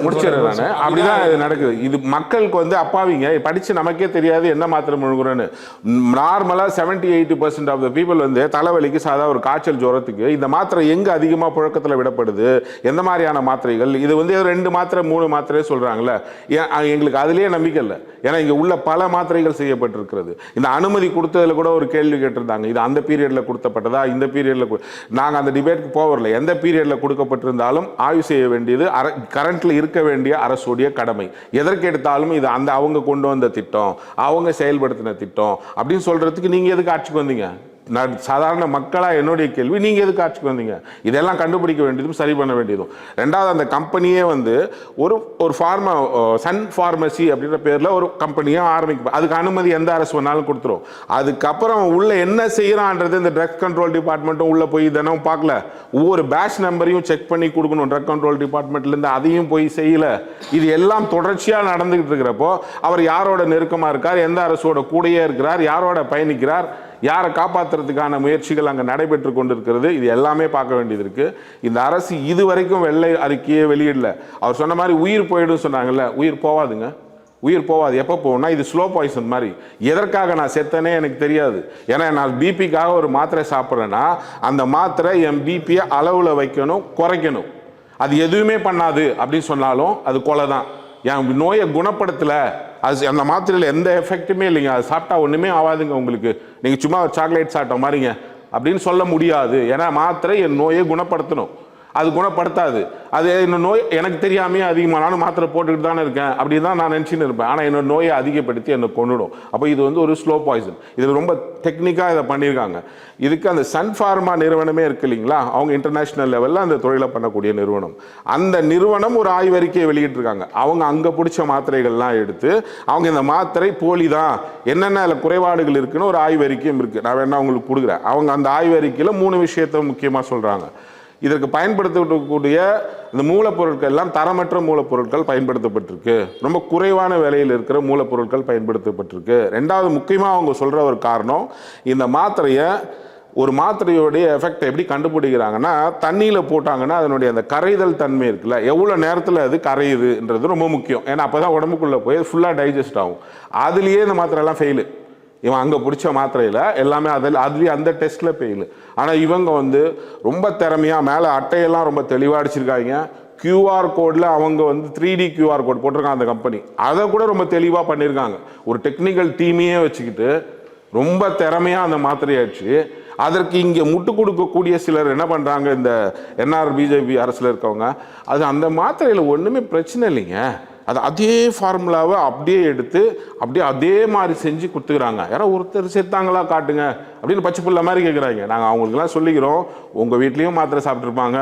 [SPEAKER 6] முடிச்சிடுறேன் நான். அப்படிதான் இது நடக்குது. இது மக்களுக்கு வந்து அப்பாவிங்க படிச்சு நமக்கே தெரியாது என்ன மாத்திரை முழுங்குறோன்னு. நார்மலா 70-80% ஆஃப் த பீப்புள் வந்து தலைவலிக்கு சாதா ஒரு காய்ச்சல் ஜுரத்துக்கு இந்த மாத்திரை எங்க அதிகமா புழக்கத்தில் விடப்படுது, எந்த மாதிரியான மாத்திரைகள், இது வந்து 2 மாத்திரை 3 மாத்திரை சொல்றாங்கல்ல, எங்களுக்கு அதுலயே நம்பிக்கை இல்லை. ஏன்னா இங்க உள்ள பல மாத்திரைகள் செய்யப்பட்டிருக்கிறது. இந்த அனுமதி கொடுத்ததுல கூட ஒரு கேள்வி கேட்டிருந்தாங்க, இது அந்த பீரியட்ல கொடுத்தப்பட்டதா, இந்த பீரியட்ல. நாங்க அந்த டிபேட்க்கு போகல. எந்த பீரியட்ல கொடுக்கப்பட்டிருந்தாலும் ஆய்வு செய்ய வேண்டியது கரண்ட்ல இருக்க வேண்டிய அரசுடைய கடமை. எதற்கு எடுத்தாலும் இது அந்த அவங்க கொண்டு வந்த திட்டம், அவங்க செயல்படுத்தின திட்டம் அப்படின்னு சொல்றதுக்கு நீங்க எதுக்கு ஆட்சிக்கு வந்தீங்க? நான் சாதாரண மக்களா என்னுடைய கேள்வி, நீங்க எதுக்கு ஆட்சிக்கு வந்தீங்க? இதெல்லாம் கண்டுபிடிக்க வேண்டியதும் சரி பண்ண வேண்டியதும். ரெண்டாவது, அந்த கம்பெனியே வந்து ஒரு ஃபார்மா சன் ஃபார்மசி அப்படின்ற பேர்ல ஒரு கம்பெனியை ஆரம்பிக்கும். அதுக்கு அனுமதி எந்த அரசு வேணாலும் கொடுத்துரும். அதுக்கப்புறம் உள்ள என்ன செய்யறான்றது இந்த ட்ரக்ஸ் கண்ட்ரோல் டிபார்ட்மெண்ட்டும் உள்ள போய் தினம் பார்க்கல. ஒவ்வொரு பேட்ச் நம்பரையும் செக் பண்ணி கொடுக்கணும் ட்ரக் கண்ட்ரோல் டிபார்ட்மெண்ட்ல இருந்து, அதையும் போய் செய்யல. இது எல்லாம் தொடர்ச்சியா நடந்துகிட்டு இருக்கிறப்போ அவர் யாரோட நெருக்கமா இருக்கார், எந்த அரசோட கூடயே இருக்கிறார், யாரோட பயணிக்கிறார், யாரை காப்பாற்றுறதுக்கான முயற்சிகள் அங்கே நடைபெற்று கொண்டிருக்கிறது, இது எல்லாமே பார்க்க வேண்டியது இருக்கு. இந்த அரசு இதுவரைக்கும் வெள்ளை அறிக்கையே வெளியிடல. அவர் சொன்ன மாதிரி உயிர் போயிடும் சொன்னாங்கல்ல, உயிர் போவாதுங்க. உயிர் போவாது. எப்போ போகும்னா இது ஸ்லோ பாய்சன் மாதிரி. எதற்காக நான் செத்தனே எனக்கு தெரியாது. ஏன்னா நான் பிபிக்காக ஒரு மாத்திரை சாப்பிட்றேன்னா அந்த மாத்திரை என் பிபியை அளவில் வைக்கணும், குறைக்கணும். அது எதுவுமே பண்ணாது அப்படின்னு சொன்னாலும் அது கொலை தான். என் நோயை குணப்படுத்தலை, அது அந்த மாத்திரையில் எந்த எஃபெக்ட்டுமே இல்லைங்க, அது சாப்பிட்டா ஒன்றுமே ஆகாதுங்க உங்களுக்கு, நீங்கள் சும்மா ஒரு சாக்லேட் சாப்பிட்ட மாதிரிங்க அப்படின்னு சொல்ல முடியாது. ஏன்னா மாத்திரை என் நோயை குணப்படுத்தணும், அது குணப்படுத்தாது. அது என்னோட நோய் எனக்கு தெரியாமே அதிகமாக நானும் மாத்திரை போட்டுக்கிட்டு தானே இருக்கேன் அப்படின்னு தான் நான் நினச்சின்னு இருப்பேன். ஆனால் என்னோட நோயை அதிகப்படுத்தி என்னை கொண்டுடும். அப்போ இது வந்து ஒரு ஸ்லோ பாய்சன். இது ரொம்ப டெக்னிக்காக இதை பண்ணியிருக்காங்க. இதுக்கு அந்த சன் ஃபார்மா நிறுவனமே இருக்கு இல்லைங்களா, அவங்க இன்டர்நேஷ்னல் லெவலில் அந்த தொழிலை பண்ணக்கூடிய நிறுவனம். அந்த நிறுவனம் ஒரு ஆய்வறிக்கையை வெளியிட்டிருக்காங்க. அவங்க அங்கே பிடிச்ச மாத்திரைகள்லாம் எடுத்து அவங்க இந்த மாத்திரை போலி தான், என்னென்ன அதில் குறைபாடுகள் இருக்குன்னு ஒரு ஆய்வறிக்கையும் இருக்குது. நான் வேணா உங்களுக்கு கொடுக்குறேன். அவங்க அந்த ஆய்வறிக்கையில் 3 விஷயத்தை முக்கியமாக சொல்கிறாங்க. இதற்கு பயன்படுத்தக்கூடிய இந்த மூலப்பொருட்கள் எல்லாம் தரமற்ற மூலப்பொருட்கள் பயன்படுத்தப்பட்டிருக்கு, ரொம்ப குறைவான விலையில் இருக்கிற மூலப்பொருட்கள் பயன்படுத்தப்பட்டிருக்கு. ரெண்டாவது முக்கியமாக அவங்க சொல்கிற ஒரு காரணம், இந்த மாத்திரையை ஒரு மாத்திரையோடைய எஃபெக்ட் எப்படி கண்டுபிடிக்கிறாங்கன்னா, தண்ணியில் போட்டாங்கன்னா அதனுடைய அந்த கரைதல் தன்மை இருக்குல்ல, எவ்வளோ நேரத்தில் அது கரையுதுன்றது ரொம்ப முக்கியம். ஏன்னா அப்போ தான் உடம்புக்குள்ளே போய் ஃபுல்லாக டைஜஸ்ட் ஆகும். அதுலேயே இந்த மாத்திரையெல்லாம் ஃபெயிலு. இவன் அங்கே பிடிச்ச மாத்திரையில் எல்லாமே அதுலேயே அந்த டெஸ்ட்டில் ஃபெயிலு. ஆனால் இவங்க வந்து ரொம்ப திறமையாக மேலே அட்டையெல்லாம் ரொம்ப தெளிவாக அடிச்சிருக்காங்க. QR கோடில் அவங்க வந்து 3D QR கோட் போட்டிருக்காங்க அந்த கம்பெனி. அதை கூட ரொம்ப தெளிவாக பண்ணியிருக்காங்க. ஒரு டெக்னிக்கல் டீமையே வச்சுக்கிட்டு ரொம்ப திறமையாக அந்த மாத்திரையாச்சு. அதற்கு இங்கே முட்டு கொடுக்கக்கூடிய சிலர் என்ன பண்ணுறாங்க, இந்த NR BJP அரசில் இருக்கவங்க, அது அந்த மாத்திரையில் ஒன்றுமே பிரச்சனை இல்லைங்க, அது அதே ஃபார்முலாவை அப்படியே எடுத்து அப்படியே அதே மாதிரி செஞ்சு கொடுத்துக்கிறாங்க. யாரோ ஒருத்தர் சேர்த்தாங்களா காட்டுங்க அப்படின்னு பச்சை புள்ள மாதிரி கேட்குறாங்க. நாங்கள் அவங்களுக்குலாம் சொல்லிக்கிறோம், உங்கள் வீட்லேயும் மாத்திரை சாப்பிட்ருப்பாங்க,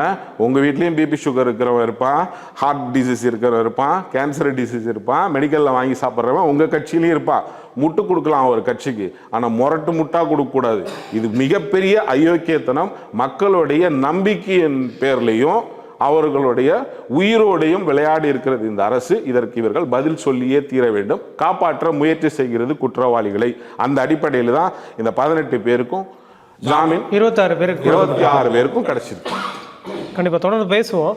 [SPEAKER 6] உங்கள் வீட்லேயும் பிபி சுகர் இருக்கிறவன் இருப்பான், ஹார்ட் டிசீஸ் இருக்கிறவன் இருப்பான், கேன்சர் டிசீஸ் இருப்பான், மெடிக்கலில் வாங்கி சாப்பிட்றவன் உங்கள் கட்சியிலையும் இருப்பான். முட்டு கொடுக்கலாம் ஒரு கட்சிக்கு, ஆனால் முரட்டு முட்டா கொடுக்கக்கூடாது. இது மிகப்பெரிய அயோக்கியத்தனம். மக்களுடைய நம்பிக்கையின் பேர்லையும் அவர்களுடைய உயிரோடையும் விளையாடி இருக்கிறது இந்த அரசு. இதற்கு இவர்கள் பதில் சொல்லியே தீர வேண்டும். காப்பாற்ற முயற்சி செய்கிறது குற்றவாளிகளை. அந்த அடிப்படையில் தான் இந்த 18 பேருக்கும் ஜாமீன் 26 பேருக்கும் கிடைச்சிருக்கு.
[SPEAKER 1] கண்டிப்பாக தொடர்ந்து பேசுவோம்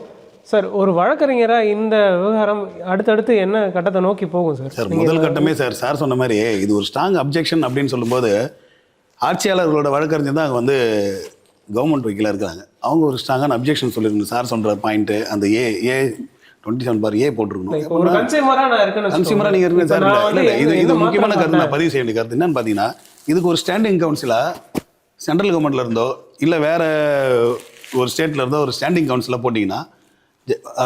[SPEAKER 1] சார். ஒரு வழக்கறிஞராக இந்த விவகாரம் அடுத்தடுத்து என்ன கட்டத்தை நோக்கி போகும் சார்?
[SPEAKER 2] சார் முதல் கட்டமே சார் சொன்ன மாதிரி இது ஒரு ஸ்ட்ராங் அப்ஜெக்ஷன் அப்படின்னு சொல்லும்போது, ஆட்சியாளர்களோட வழக்கறிஞர் தான் வந்து கவர்மெண்ட் வக்கீலாக இருக்கிறாங்க. அவங்க ஒரு ஸ்ட்ராங்கான அப்ஜெக்ஷன் சொல்லியிருக்கணும். சார் சொல்கிற பாயிண்ட்டு அந்த A27 போட்டிருக்கணும். கன்சியூமராக நீங்கள் இருக்கீங்க சார். இல்லை இது முக்கியமான கருத்து, நான் பதிவு செய்ய வேண்டிய கருத்து என்னன்னு பார்த்தீங்கன்னா, இதுக்கு ஒரு ஸ்டாண்டிங் கவுன்சிலாக சென்ட்ரல் கவர்மெண்ட்டில் இருந்தோ இல்லை வேறு ஒரு ஸ்டேட்டில் இருந்தோ ஒரு ஸ்டாண்டிங் கவுன்சிலாக போட்டிங்கன்னா,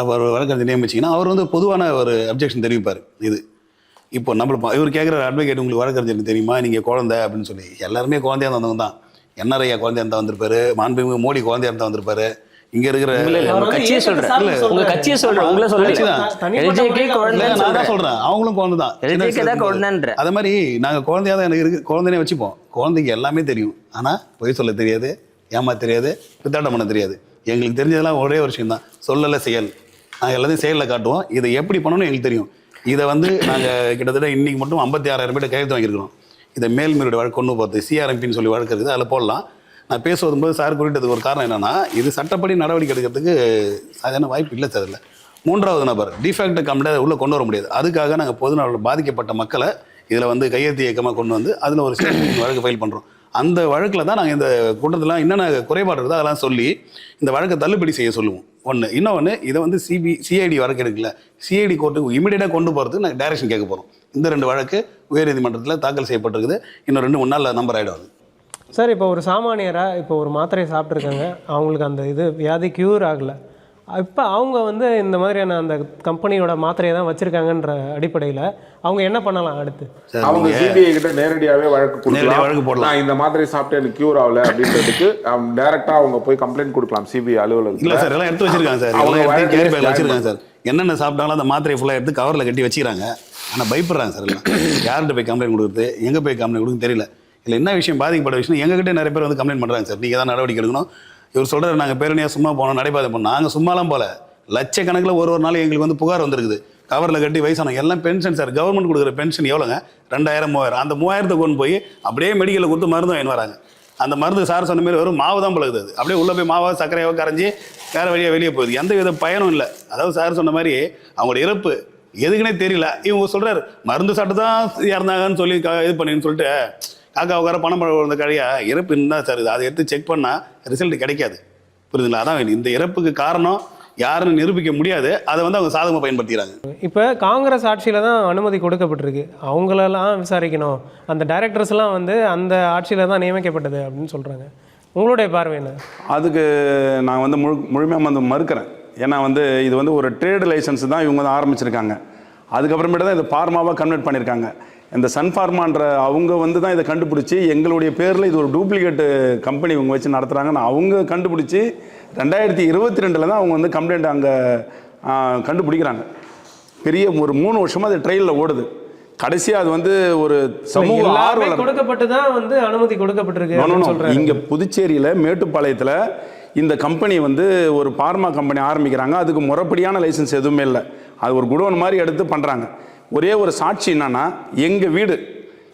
[SPEAKER 2] அவர் வழக்கறிஞர் நியமிச்சிங்கன்னா அவர் வந்து பொதுவான ஒரு அப்ஜெக்ஷன் தெரிவிப்பார். இது இப்போ இவர் கேட்குற அட்வொகேட், உங்களுக்கு வழக்கறிஞருக்கு தெரியுமா, நீங்கள் குழந்தை அப்படின்னு சொல்லி, எல்லாருமே குழந்தையாக இருந்தவங்க தான். NRA குழந்தையா இருந்தா வந்திருப்பாரு, மாண்புமிகு மோடி குழந்தையா இருந்தா வந்திருப்பாரு. இங்க இருக்கிற அவங்களும் குழந்தை தான். அதே மாதிரி நாங்க குழந்தையா தான் எனக்கு இருக்கு, குழந்தைனே வச்சுப்போம். குழந்தைக்கு எல்லாமே தெரியும், ஆனா பொய் சொல்ல தெரியாது, ஏமா தெரியாது, பித்தாட்டம் பண்ண தெரியாது. எங்களுக்கு தெரிஞ்சதெல்லாம் ஒரே ஒரு விஷயம் தான், சொல்லலை செயல். நாங்கள் எல்லாத்தையும் செயலில் காட்டுவோம். இதை எப்படி பண்ணணும்னு எங்களுக்கு தெரியும். இதை வந்து நாங்கள் கிட்டத்தட்ட இன்னைக்கு மட்டும் 56,000 பேர் கையெழுத்து வாங்கியிருக்கிறோம். இதை மேல்முறையீடு வழக்கு கொண்டு போகிறது CRMPன்னு சொல்லி வழக்கு இருக்குது, அதில் போடலாம். நான் பேசும்போது சார் குறிப்பிட்டதுக்கு ஒரு காரணம் என்னன்னா, இது சட்டப்படி நடவடிக்கை எடுக்கிறதுக்கு சாதாரண வாய்ப்பு இல்லை சார். இல்லை 3வது நபர் டிஃபேக்ட் கம்ப்ளைண்ட் உள்ளே கொண்டு வர முடியாது. அதுக்காக நாங்கள் பொதுநல பாதிக்கப்பட்ட மக்களை இதில் வந்து கையெழுத்து இயக்கமாக கொண்டு வந்து அதில் ஒரு ஸ்டேட்மெண்ட் வழக்கு ஃபைல் பண்ணுறோம். அந்த வழக்கில் தான் நாங்கள் இந்த கூட்டத்தில் என்னென்ன குறைபாடு இருக்குதோ அதெல்லாம் சொல்லி இந்த வழக்கை தள்ளுபடி செய்ய சொல்லுவோம். ஒன்று. இன்னொன்று, இதை வந்து சிஐடி வழக்கு எடுக்கல, சிஐடி கோர்ட்டுக்கு இமீடியட்டாக கொண்டு போகிறதுக்கு நாங்கள் டைரக்ஷன் கேட்க போகிறோம். இந்த 2 வழக்கு உயர்நீதிமன்றத்தில் தாக்கல் செய்யப்பட்டிருக்குது. இன்னும் 2-3 நாளில் நம்பர் ஆகிடும்.
[SPEAKER 1] சார், இப்போ ஒரு சாமானியராக இப்போ ஒரு மாத்திரையை சாப்பிட்ருக்காங்க, அவங்களுக்கு அந்த வியாதி க்யூர் ஆகலை. இப்போ அவங்க வந்து இந்த மாதிரியான அந்த கம்பெனியோட மாத்திரையை தான் வச்சுருக்காங்கன்ற அடிப்படையில் அவங்க என்ன பண்ணலாம் அடுத்து?
[SPEAKER 6] அவங்க சிபிஐ கிட்ட நேரடியாகவே வழக்கு போடலாம். இந்த மாத்திரை சாப்பிட்டு எனக்கு கியூர் ஆகல அப்படின்றதுக்கு டைரக்டாக அவங்க போய் கம்ப்ளைண்ட் கொடுக்கலாம் சிபிஐ அலுவலகம்.
[SPEAKER 2] இல்லை சார், எல்லாம் எடுத்து வச்சிருக்காங்க சார், அவங்க கேரி பேக்கில் வச்சிருக்காங்க சார். என்னென்ன சாப்பிட்டாலும் அந்த மாத்திரையை ஃபுல்லாக எடுத்து கவரில் கட்டி வச்சுக்கிறாங்க. ஆனால் பயப்படுறாங்க சார். எல்லாம் யார்கிட்ட போய் கம்ப்ளைண்ட் கொடுக்குறது, எங்கே போய் கம்ப்ளைண்ட் கொடுக்குன்னு தெரியல. இல்லை என்ன விஷயம் பாதிக்கப்பட்ட விஷயம் எங்ககிட்ட நிறைய பேர் வந்து கம்ப்ளைண்ட் பண்ணுறாங்க சார். நீங்கள் தான் நடவடிக்கை எடுக்கணும். இவர் சொல்கிறார் நாங்கள் பேரணியாக சும்மா போனோம், நடைபாதை போனோம். நாங்கள் சும்மாலாம் போல, லட்சக்கணக்கில் ஒரு நாள் எங்களுக்கு வந்து புகார் வந்திருக்குது. கவரில் கட்டி வயசானவங்க எல்லாம் பென்ஷன் சார். கவர்மெண்ட் கொடுக்குற பென்ஷன் எவ்வளோங்க? 2000 3000. அந்த 3000 கொண்டு போய் அப்படியே மெடிக்கலில் கொடுத்து மருந்து வாங்கி வராங்க. அந்த மருந்து சார் சொன்ன மாதிரி வெறும் மாவு தான் பழகுது. அது அப்படியே உள்ளே போய் மாவாக சர்க்கரையாக கரைஞ்சி வேறு வழியாக வெளியே போகுது. எந்த வித பயனும் இல்லை. அதாவது சார் சொன்ன மாதிரி அவங்களோட இறப்பு எதுக்குன்னே தெரியல. இவங்க சொல்கிறார் மருந்து சாப்பிட்டு தான் இறந்தாங்கன்னு சொல்லி இது பண்ணின்னு சொல்லிட்டு காக்கா உட்கார பணம் வந்த கழியா இறப்பு இருந்தால் சார் அதை எடுத்து செக் பண்ணால் ரிசல்ட் கிடைக்காது. புரியுதுங்களா? அதான் இந்த இறப்புக்கு காரணம் யாருன்னு நிரூபிக்க முடியாது. அதை வந்து அவங்க சாதகமாக பயன்படுத்திக்கிறாங்க. இப்போ
[SPEAKER 1] காங்கிரஸ் ஆட்சியில் தான் அனுமதி கொடுக்கப்பட்டிருக்கு, அவங்களெல்லாம் விசாரிக்கணும், அந்த டைரக்டர்ஸ்லாம் வந்து அந்த ஆட்சியில் தான் நியமிக்கப்பட்டது அப்படின்னு சொல்கிறாங்க. உங்களுடைய பார்வை என்ன?
[SPEAKER 5] அதுக்கு நான் வந்து முழுமையாக வந்து மறுக்கிறேன். ஏன்னா வந்து இது வந்து ஒரு ட்ரேடு லைசன்ஸ் தான் இவங்க வந்து ஆரம்பிச்சிருக்காங்க. அதுக்கப்புறமேட்டு தான் இது ஃபார்மாவாக கன்வெர்ட் பண்ணியிருக்காங்க. இந்த சன் ஃபார்மான்ற அவங்க வந்து தான் இதை கண்டுபிடிச்சி எங்களுடைய பேரில் இது ஒரு டூப்ளிகேட் கம்பெனி இவங்க வச்சு நடத்துகிறாங்கன்னு அவங்க கண்டுபிடிச்சி 2022 தான் அவங்க வந்து கம்ப்ளைண்ட் அங்கே கண்டுபிடிக்கிறாங்க. பெரிய ஒரு 3 வருஷமாக அது ட்ரையலில் ஓடுது. கடைசியாக அது வந்து ஒரு சமூக ஆர்வலர்
[SPEAKER 1] கொடுக்கப்பட்டு தான் வந்து அனுமதி கொடுக்கப்பட்டிருக்கு.
[SPEAKER 5] இங்கே புதுச்சேரியில் மேட்டுப்பாளையத்தில் இந்த கம்பெனி வந்து ஒரு பார்மா கம்பெனி ஆரம்பிக்கிறாங்க. அதுக்கு முறைப்படியான லைசன்ஸ் எதுவுமே இல்லை. அது ஒரு குடோன் மாதிரி எடுத்து பண்ணுறாங்க. ஒரே ஒரு சாட்சி என்னன்னா,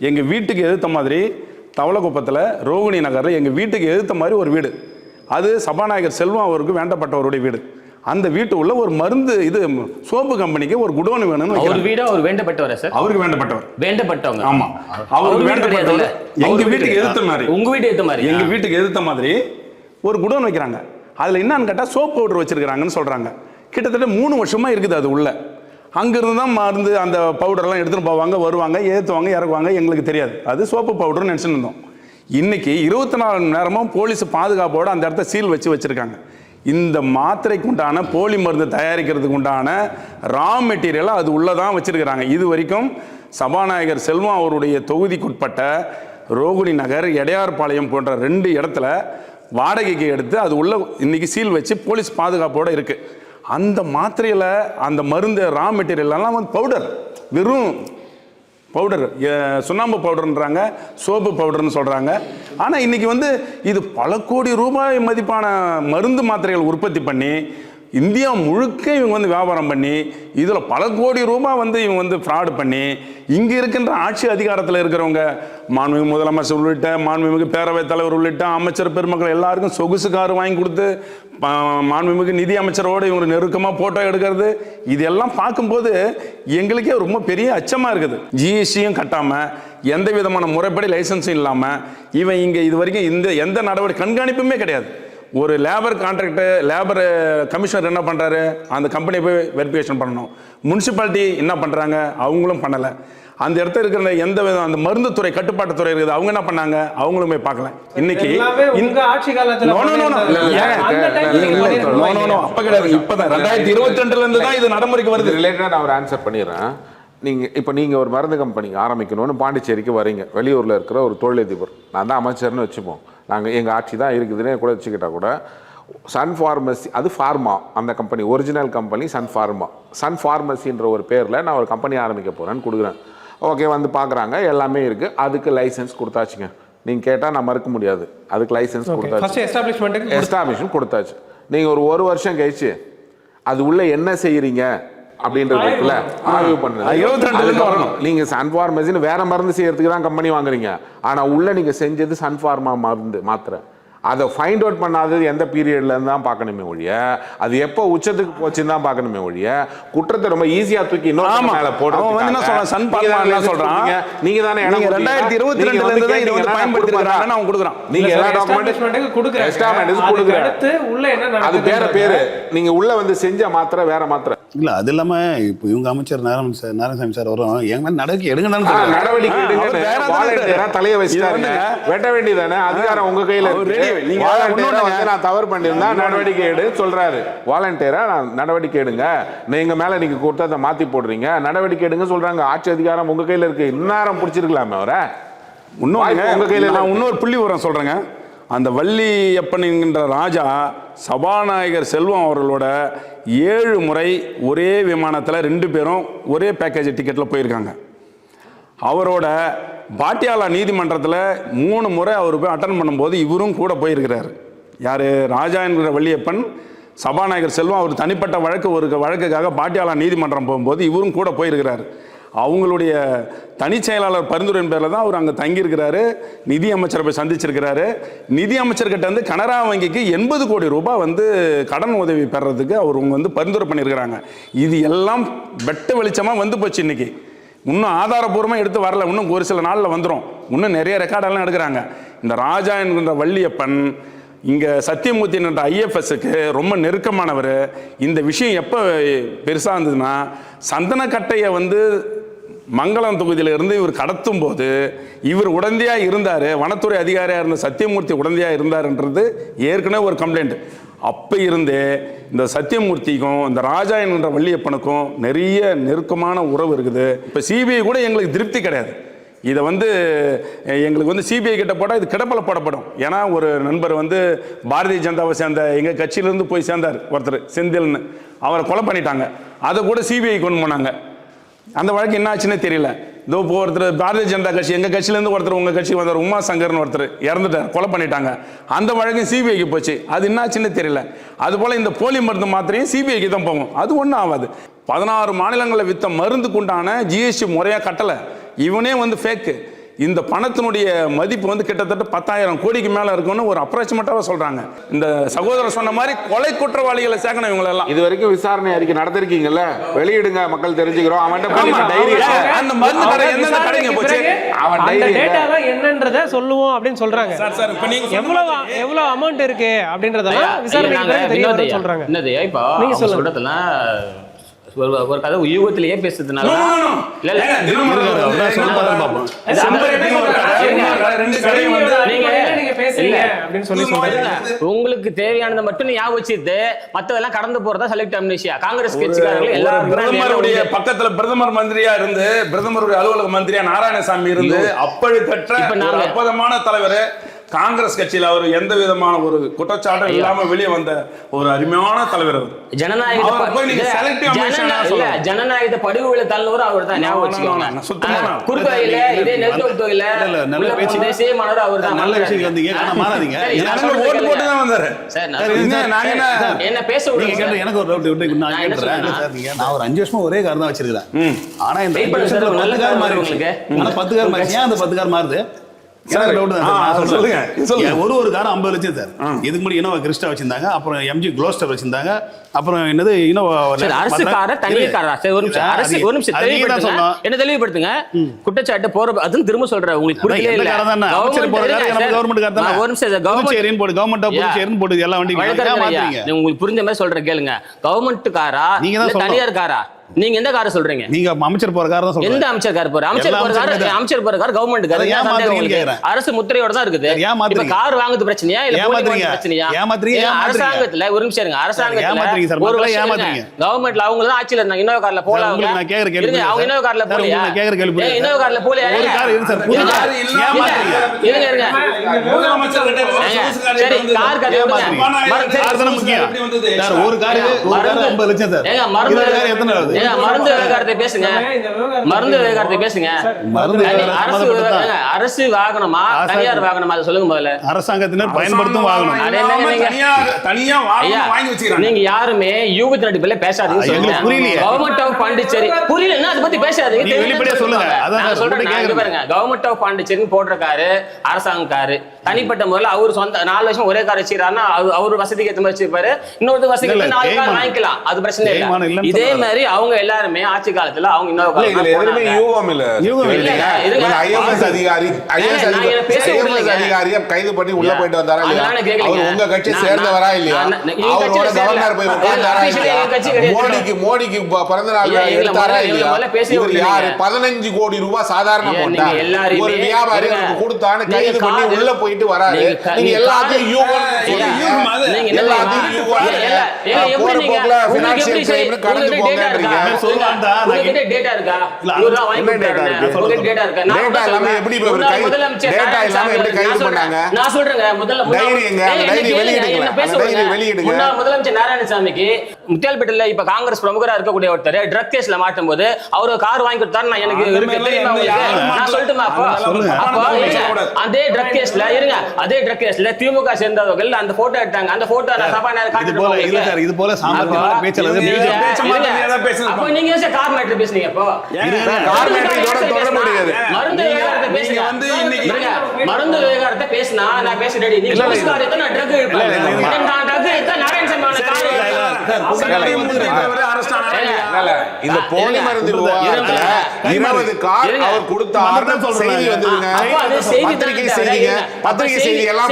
[SPEAKER 5] எங்கள் வீட்டுக்கு எதிர்த்த மாதிரி தவளக்குப்பத்தில் ரோகிணி நகரில் எங்கள் வீட்டுக்கு எதிர்த்த மாதிரி ஒரு வீடு, அது சபாநாயகர் செல்வம் அவருக்கு வேண்டப்பட்டவருடைய வீடு. அந்த வீட்டு உள்ள ஒரு மருந்து இது சோப்பு கம்பெனிக்கு ஒரு குடோன் வேணும்னு
[SPEAKER 3] ஒரு வீடு. அவர் வேண்டப்பட்டவர் சார்? அவருக்கு வேண்டப்பட்டவங்க.
[SPEAKER 5] ஆமா, அவருக்கு வேண்டப்பட்டவர். எங்கள் வீட்டுக்கு எதிர்த்த மாதிரி,
[SPEAKER 3] உங்க வீட்டு எதிர்த்த மாதிரி,
[SPEAKER 5] எங்கள் வீட்டுக்கு எதிர்த்த மாதிரி ஒரு குடோன் வைக்கிறாங்க. அதில் என்னன்னு கேட்டால் சோப் பவுடர் வச்சிருக்கிறாங்கன்னு சொல்கிறாங்க. கிட்டத்தட்ட 3 வருஷமா இருக்குது அது உள்ள. அங்கிருந்து தான் மருந்து அந்த பவுடர்லாம் எடுத்துகிட்டு போவாங்க, வருவாங்க, ஏற்றுவாங்க, இறக்குவாங்க. எங்களுக்கு தெரியாது அது சோப்பு பவுடர்னு நினச்சிட்டு இருந்தோம். இன்னைக்கு 24 மணி நேரமும் போலீஸ் பாதுகாப்போடு அந்த இடத்த சீல் வச்சுருக்காங்க. இந்த மாத்திரைக்கு உண்டான போலி மருந்து தயாரிக்கிறதுக்கு உண்டான ரா மெட்டீரியலை அது உள்ளே தான் வச்சுருக்கிறாங்க. இது வரைக்கும் சபாநாயகர் செல்வம் அவருடைய தொகுதிக்குட்பட்ட ரோகிணி நகர், எடையார்பாளையம் போன்ற 2 இடத்துல வாடகைக்கு எடுத்து அது உள்ள இன்னைக்கு சீல் வச்சு போலீஸ் பாதுகாப்போடு இருக்குது. அந்த மாத்திரையில் அந்த மருந்து ரா மெட்டீரியல்லாம் வந்து பவுடர், வெறும் பவுடர், சுண்ணாம்பு பவுடர்ன்றாங்க, சோப்பு பவுடர்னு சொல்கிறாங்க. ஆனால் இன்றைக்கி வந்து இது பல கோடி ரூபாய் மதிப்பான மருந்து மாத்திரைகள் உற்பத்தி பண்ணி இந்தியா முழுக்க இவங்க வந்து வியாபாரம் பண்ணி இதில் பல கோடி ரூபாய் வந்து இவங்க வந்து ஃப்ராடு பண்ணி இங்கே இருக்கின்ற ஆட்சி அதிகாரத்தில் இருக்கிறவங்க, மாண்புமிகு முதலமைச்சர் உள்ளிட்ட, மாண்புமிகு பேரவைத் தலைவர் உள்ளிட்ட அமைச்சர் பெருமக்கள் எல்லாருக்கும் சொகுசு கார் வாங்கி கொடுத்து மாண்புமிகு நிதி அமைச்சரோடு இவங்க நெருக்கமாக ஃபோட்டோ எடுக்கிறது, இதெல்லாம் பார்க்கும்போது எங்களுக்கே ரொம்ப பெரிய அச்சமாக இருக்குது. ஜிஎஸ்டியும் கட்டாமல், எந்த விதமான முறைப்படி லைசன்ஸும் இல்லாமல் இவன் இங்கே இது வரைக்கும் எந்த நடவடிக்கை கண்காணிப்புமே கிடையாது. ஒரு லேபர் கான்ட்ராக்டு, லேபர் கமிஷனர் என்ன பண்ணுறாரு, அந்த கம்பெனியை போய் வெரிஃபிகேஷன் பண்ணணும். முனிசிபாலிட்டி என்ன பண்ணுறாங்க, அவங்களும் பண்ணலை. அந்த இடத்துல இருக்கிற எந்த விதம் அந்த மருந்து துறை, கட்டுப்பாட்டு துறை இருக்குது, அவங்க என்ன பண்ணாங்க, அவங்களும் போய் பார்க்கல. இன்னைக்கு
[SPEAKER 1] ஆட்சி காலத்தில்
[SPEAKER 5] அப்ப கிடையாது, இப்பதான் 2022 இருந்து தான் இது நடைமுறைக்கு வருது.
[SPEAKER 6] ரிலேட்டடாக நான் ஒரு ஆன்சர் பண்ணிடுறேன். நீங்கள் ஒரு மருந்து கம்பெனி ஆரம்பிக்கணும்னு பாண்டிச்சேரிக்கு வரீங்க, வெளியூரில் இருக்கிற ஒரு தொழிலதிபர், நான் தான் அமைச்சர்னு வச்சுப்போம், நாங்கள் எங்கள் ஆட்சி தான் இருக்குதுன்னு கூட வச்சுக்கிட்டா கூட, சன் ஃபார்மசி, அது ஃபார்மா, அந்த company original company Sun Pharma, Sun ஃபார்மசின்ற ஒரு பேரில் நான் ஒரு கம்பெனி ஆரம்பிக்க போகிறேன்னு கொடுக்குறேன். ஓகே, வந்து பார்க்குறாங்க, எல்லாமே இருக்குது, அதுக்கு லைசன்ஸ் கொடுத்தாச்சுங்க. நீங்கள் கேட்டால் நான் மறுக்க முடியாது, அதுக்கு லைசன்ஸ் கொடுத்தாச்சு, எஸ்டாப்ளிஷ்மெண்ட் கொடுத்தாச்சு. நீங்கள் ஒரு வருஷம் கழிச்சு அது உள்ள என்ன செய்கிறீங்க அப்படின்றதுல ஆய்வு பண்ணுங்க. நீங்க சன் ஃபார்மசின்னு வேற மருந்து செய்யறதுக்கு தான் கம்பெனி வாங்குறீங்க, ஆனா உள்ள நீங்க செஞ்சது சன் ஃபார்மா மருந்து மாத்திரை. அதை ஃபைண்ட் அவுட் பண்ணாதது எந்த பீரியட்லேருந்து தான் பார்க்கணுமே ஒழிய அது எப்போ உச்சத்துக்கு போச்சுன்னு தான் பார்க்கணுமே ஒழிய குற்றத்தை ரொம்ப ஈஸியாக தூக்கி இன்னொரு மேலே போடுறோம். நீங்க தானே
[SPEAKER 5] 2022 தான் இதை வந்து பயன்படுத்திருக்காங்க. அவன் கொடுக்குறான்.
[SPEAKER 6] நீங்க எல்லா டாக்குமெண்ட்டும் கொடுக்குறாங்க. அது பேரு நீங்க உள்ள வந்து செஞ்ச மாத்திரை வேற மாத்திரை
[SPEAKER 2] இல்ல. அது இல்லாம இப்போ இவங்க அமைச்சர் நாராயணசாமி சார் வரும் என் மேல நடவடிக்கை எடுங்கன்னு
[SPEAKER 6] நடவடிக்கை எடுங்க தலையை வச்சுட்டாருங்க. வெட்ட வேண்டியதானே அதிகாரம் உங்க கையில இருக்கு. நீங்க நான் தவறு பண்ணிருந்தா நடவடிக்கை எடு சொல்றாரு. வாலண்டியரா நடவடிக்கை எடுங்க. நீங்க மேல நீங்க குற்றத்தை மாத்தி போடுறீங்க, நடவடிக்கை எடுங்க சொல்றாங்க. ஆட்சி அதிகாரம் உங்க கையில இருக்கு. இந்நேரம் பிடிச்சிருக்கலாமே அவரை.
[SPEAKER 5] உங்க கையில இன்னொரு புள்ளி விவரம் சொல்றேங்க. அந்த வள்ளியப்பன் என்கின்ற ராஜா சபாநாயகர் செல்வம் அவர்களோட 7 முறை ஒரே விமானத்தில் 2 பேரும் ஒரே பேக்கேஜ் டிக்கெட்டில் போயிருக்காங்க. அவரோட பாட்டியாலா நீதிமன்றத்தில் 3 முறை அவர் போய் அட்டன் பண்ணும்போது இவரும் கூட போயிருக்கிறார். யார்? ராஜா என்கிற வள்ளியப்பன், சபாநாயகர் செல்வம் அவர் தனிப்பட்ட வழக்குக்காக பாட்டியாலா நீதிமன்றம் போகும்போது இவரும் கூட போயிருக்கிறார். அவங்களுடைய தனி செயலாளர் பரிந்துரையின் பேரில் தான் அவர் அங்கே தங்கியிருக்கிறாரு. நிதி அமைச்சரை போய் சந்திச்சிருக்கிறாரு. நிதி அமைச்சர்கிட்ட வந்து கனரா வங்கிக்கு 80 கோடி ரூபாய் வந்து கடன் உதவி பெறறதுக்கு அவர் வந்து பரிந்துரை பண்ணியிருக்கிறாங்க. இது எல்லாம் வெட்ட வெளிச்சமாக வந்து போச்சு. இன்னைக்கு இன்னும் ஆதாரபூர்வமாக எடுத்து வரல. இன்னும் ஒரு சில நாளில் வந்துடும். இன்னும் நிறைய ரெக்கார்டெல்லாம் எடுக்கிறாங்க. இந்த ராஜா என்கின்ற வள்ளியப்பன் இங்கே சத்தியமூர்த்தி என்ற ஐஎஃப்எஸ்க்கு ரொம்ப நெருக்கமானவர். இந்த விஷயம் எப்போ பெருசாக இருந்ததுன்னா, சந்தனக்கட்டையை வந்து மங்களம் தொகுதியில் இருந்து இவர் கடத்தும் போது இவர் உடந்தையாக இருந்தார். வனத்துறை அதிகாரியாக இருந்த சத்தியமூர்த்தி உடந்தையாக இருந்தார்ன்றது ஏற்கனவே ஒரு கம்ப்ளைண்ட். அப்போ இருந்தே இந்த சத்தியமூர்த்திக்கும் இந்த ராஜா என்கின்ற வள்ளியப்பனுக்கும் நிறைய நெருக்கமான உறவு இருக்குது. இப்போ சிபிஐ கூட எங்களுக்கு திருப்தி கிடையாது. இதை வந்து எங்களுக்கு வந்து சிபிஐ கிட்ட போட்டால் இது கிடப்பில் போடப்படும். ஏன்னா ஒரு நண்பர் வந்து பாரதிய ஜனதாவை சேர்ந்த எங்கள் கட்சியிலேருந்து போய் சேர்ந்தார் ஒருத்தர், செந்தில்னு. அவரை கொலை பண்ணிட்டாங்க. அதை கூட சிபிஐ கொண்டு போனாங்க. அந்த வழக்கு என்ன ஆச்சுன்னே தெரியல. இதோ இப்போ ஒருத்தர் பாரதிய ஜனதா கட்சி எங்கள் கட்சியிலேருந்து ஒருத்தர் உங்கள் கட்சி வந்தார், உமா சங்கர்னு ஒருத்தர் இறந்துட்டார், கொலை பண்ணிட்டாங்க. அந்த வழக்கு சிபிஐக்கு போச்சு. அது என்ன ஆச்சுன்னே தெரியல. அதுபோல் இந்த போலி மருந்து மாத்திரையும் சிபிஐக்கு தான் போகும். அது ஒன்றும் ஆகாது. 16 மாநிலங்களில் விற்ற மருந்துக்கு உண்டான ஜிஎஸ்டி முறையாக கட்டலை. இவனே வந்து ஃபேக்கு. இந்த பணத்தினுடைய மதிப்பு வந்து கிட்டத்தட்ட 10,000 கோடிக்கு மேல இருக்குன்னு ஒரு அப்ராக்சிமேட்டாக சொல்றாங்க. இந்த சகோதரர் சொன்ன மாதிரி கொலை குற்றவாளிகளை சேர்க்கணும் இவங்களெல்லாம்.
[SPEAKER 6] இது வரைக்கும் விசாரணை அறிக்கை நடத்திருக்கீங்கல்ல, வெளியிடுங்க, மக்கள் தெரிஞ்சுக்கிறோம். அவன் டைரி
[SPEAKER 5] அந்த மருந்து கடை எந்த கடைங்க போச்சு,
[SPEAKER 1] அவன் டைரி என்னன்றத சொல்லுவோம் அப்படின்னு சொல்றாங்க. எவ்வளவு அமௌண்ட் இருக்கு அப்படின்றத விசாரணைக்கு தெரிய சொல்றாங்க.
[SPEAKER 3] என்னது இப்போ நீங்க சொல்றதுல ஒரு கதை யூகத்திலேயே பேசுறதுனால உங்களுக்கு தேவையானதை மட்டும் ஞாபகம் வச்சுட்டு மத்ததெல்லாம் கடந்து போறதா செலக்ட் அம்னீசியா. காங்கிரஸ் கட்சிக்காரர்கள்
[SPEAKER 5] பிரதமருடைய பக்கத்துல பிரதமர் மந்திரியா இருந்து பிரதமருடைய அலுவலக மந்திரியா நாராயணசாமி இருந்து அப்பழி கற்ற அற்புதமான தலைவர். காங்கிரஸ் கட்சியில் அவர் எந்த விதமான ஒரு குற்றச்சாட்டு இல்லாம வெளியே வந்த ஒரு அருமையான தலைவர்.
[SPEAKER 3] ஜனநாயகத்தை படுகொலை தள்ளுவர் அவர் தான். ஞாபகம் வச்சுக்கோங்க. குறுக்கையில இதே நெல்தோல் தொகையில தேசியமானவர் அவர் தான்.
[SPEAKER 2] நல்ல விஷயம் வந்தீங்க, மாறாதீங்க.
[SPEAKER 5] ஓட்டு போட்டு தான் வந்தாரு.
[SPEAKER 3] என்ன பேச விடுங்க.
[SPEAKER 2] எனக்கு ஒரு டவுட். நான் ஒரு 5 வருஷமா ஒரே கார் தான் வச்சிருக்கேன். ஆனா இந்த 5 வருஷத்துல 10 கார் மாறி உங்களுக்கு. ஆனா 10 கார் மாறி. ஏன் அந்த 10 கார் மாறுது? ஒரு காரம் 50 லட்சம் சார். இதுக்கு முன்னாடி இனோவா கிறிஸ்டா வச்சிருந்தாங்க, அப்புறம் எம்ஜி குளோஸ்டர் வச்சிருந்தாங்க, அப்புறம் என்னது இனோவா
[SPEAKER 3] அரசு கார தனி காரா. ஒரு நிமிஷம் தெளிவுபடுத்துங்க. என்ன தெளிவுபடுத்துங்க. குற்றச்சாட்டு போற அதுவும் திரும்ப சொல்றேன். உங்களுக்கு புரியல இல்ல.
[SPEAKER 2] அமைச்சர் போற கார் நம்ம கவர்மெண்ட் கார் தான்.
[SPEAKER 3] ஒரு நிமிஷம் கவர்மெண்ட்
[SPEAKER 2] போடு, கவர்மெண்ட் ஆஃப் புதுச்சேரின்னு போடு, எல்லாம் வண்டி மாத்துறீங்க.
[SPEAKER 3] உங்களுக்கு புரிஞ்ச மாதிரி சொல்றேன் கேளுங்க. கவர்மெண்ட் காரா இல்ல தனியார் காரா? நீங்க எந்த காரை சொல்றீங்க?
[SPEAKER 2] நீங்க அமைச்சர் போற கார் தான் சொல்றீங்க.
[SPEAKER 3] எந்த அமைச்சர் கார் போற? அமைச்சர் போற கார் கவர்மெண்ட் கார். அரசு முத்திரையோட தான் இருக்குது. இப்ப கார் வாங்குறது பிரச்சனையா இல்ல போலி பிரச்சனையா? அரசாங்கத்துல ஒரு நிமிஷம் இருங்க. அரசாங்கத்துல கவர்மெண்ட்ல அவங்க தான் ஆட்சியில இருந்தாங்க. இன்னொரு கார்ல போல அவங்க அவங்க இன்னொரு கார்ல போலையா? இன்னொரு கார்ல போலையா?
[SPEAKER 2] ஒரு கார் இருக்கு சார். புது கார்
[SPEAKER 3] இருங்க இருங்க. சரி கார்
[SPEAKER 2] சார் ஒரு கார் 50 லட்சம் சார்.
[SPEAKER 3] ஏங்க மருந்து
[SPEAKER 2] எத்தனை ஆகுது?
[SPEAKER 3] மருந்து விவகாரத்தை பேசுங்க. மருந்து விவகாரத்தை பேசுங்க. அரசு வாகனமா தனியார் வாகனமா அதை சொல்லுங்க முதல்ல.
[SPEAKER 2] அரசாங்கத்தினர் பயன்படுத்தும் வாகனம்.
[SPEAKER 3] நீங்க யாருமே யூகத்தின் அடிப்படையில பேசாதீங்க. கவர்மெண்ட் ஆஃப் பாண்டிச்சேரி புரியலன்னா அதை பத்தி பேசாதீங்க.
[SPEAKER 2] வெளிப்படையா சொல்லுங்க.
[SPEAKER 3] சொல்றேன் பாருங்க. கவர்மெண்ட் ஆஃப் பாண்டிச்சேரி போடுற காரு அரசாங்க காரு. தனிப்பட்ட முறையில் அவர் சொந்த 4 வருஷம் ஒரே கார் வச்சுக்கிறாருன்னா அவர் வசதிக்கு ஏற்ற மாதிரி வச்சிருப்பாரு, இன்னொரு வசதிக்கு 4 கார் வாங்கிக்கலாம், அது பிரச்சனை இல்லை. இதே மாதிரி அவங்க எல்லாருமே ஆட்சி காலத்துல அவங்க இன்னொரு
[SPEAKER 4] அதிகாரியை கைது பண்ணி உள்ள போயிட்டு வந்தாரா இல்லையா? அவர் உங்க கட்சி சேர்ந்தவரா இல்லையா? அவரோட கவர்னர் போய் உட்கார்ந்தாரா இல்லையா? மோடிக்கு பிறந்த நாள் எடுத்தாரா இல்லையா? இவர் யாரு? 15 கோடி ரூபாய் சாதாரண போட்டா ஒரு வியாபாரி கொடுத்தான்னு கைது பண்ணி உள்ள போயிட்டு வராரு. நீங்க எல்லாத்தையும்
[SPEAKER 3] முதலமைச்சர் நாராயணசாமிக்கு முத்தியால்பேட்டையில இப்ப காங்கிரஸ் பிரமுகரா இருக்கக்கூடிய ஒருத்தர் ட்ரக் கேஸ்ல மாட்டும் போது அவரு கார் வாங்கி கொடுத்தாரு. எனக்கு அதே ட்ரக் கேஸ்ல இருங்க, அதே ட்ரக் கேஸ்ல திமுக சேர்ந்தவர்கள் அந்த போட்டோ எடுத்தாங்க. அந்த போட்டோ நான் சபாநாயகர் காட்டுறேன்.
[SPEAKER 2] இது போல சாமர்த்தியமான பேச்சல
[SPEAKER 3] அப்ப நீங்க ஏன் கார் மேட்டர் பேசுனீங்க? அப்போ
[SPEAKER 4] கார் மேட்டர் இதோட தொடர்புடையது.
[SPEAKER 3] மருந்து விவகாரத்தை பேசுங்க. வந்து இன்னைக்கு மருந்து விவகாரத்தை பேசினா நான் பேச ரெடி. நீங்க போலீஸ் கார் எடுத்தா நான் ட்ரக் எடுப்பேன். நான் ட்ரக் எடுத்தா நாராயணசாமியான கார்
[SPEAKER 4] இந்த போலி மருந்து விவகாரத்துல 20 கார் அவர் கொடுத்தாருன்னு செய்தி வந்ததுங்க. பத்திரிகை செய்திங்க, பத்திரிகை செய்தி எல்லாம்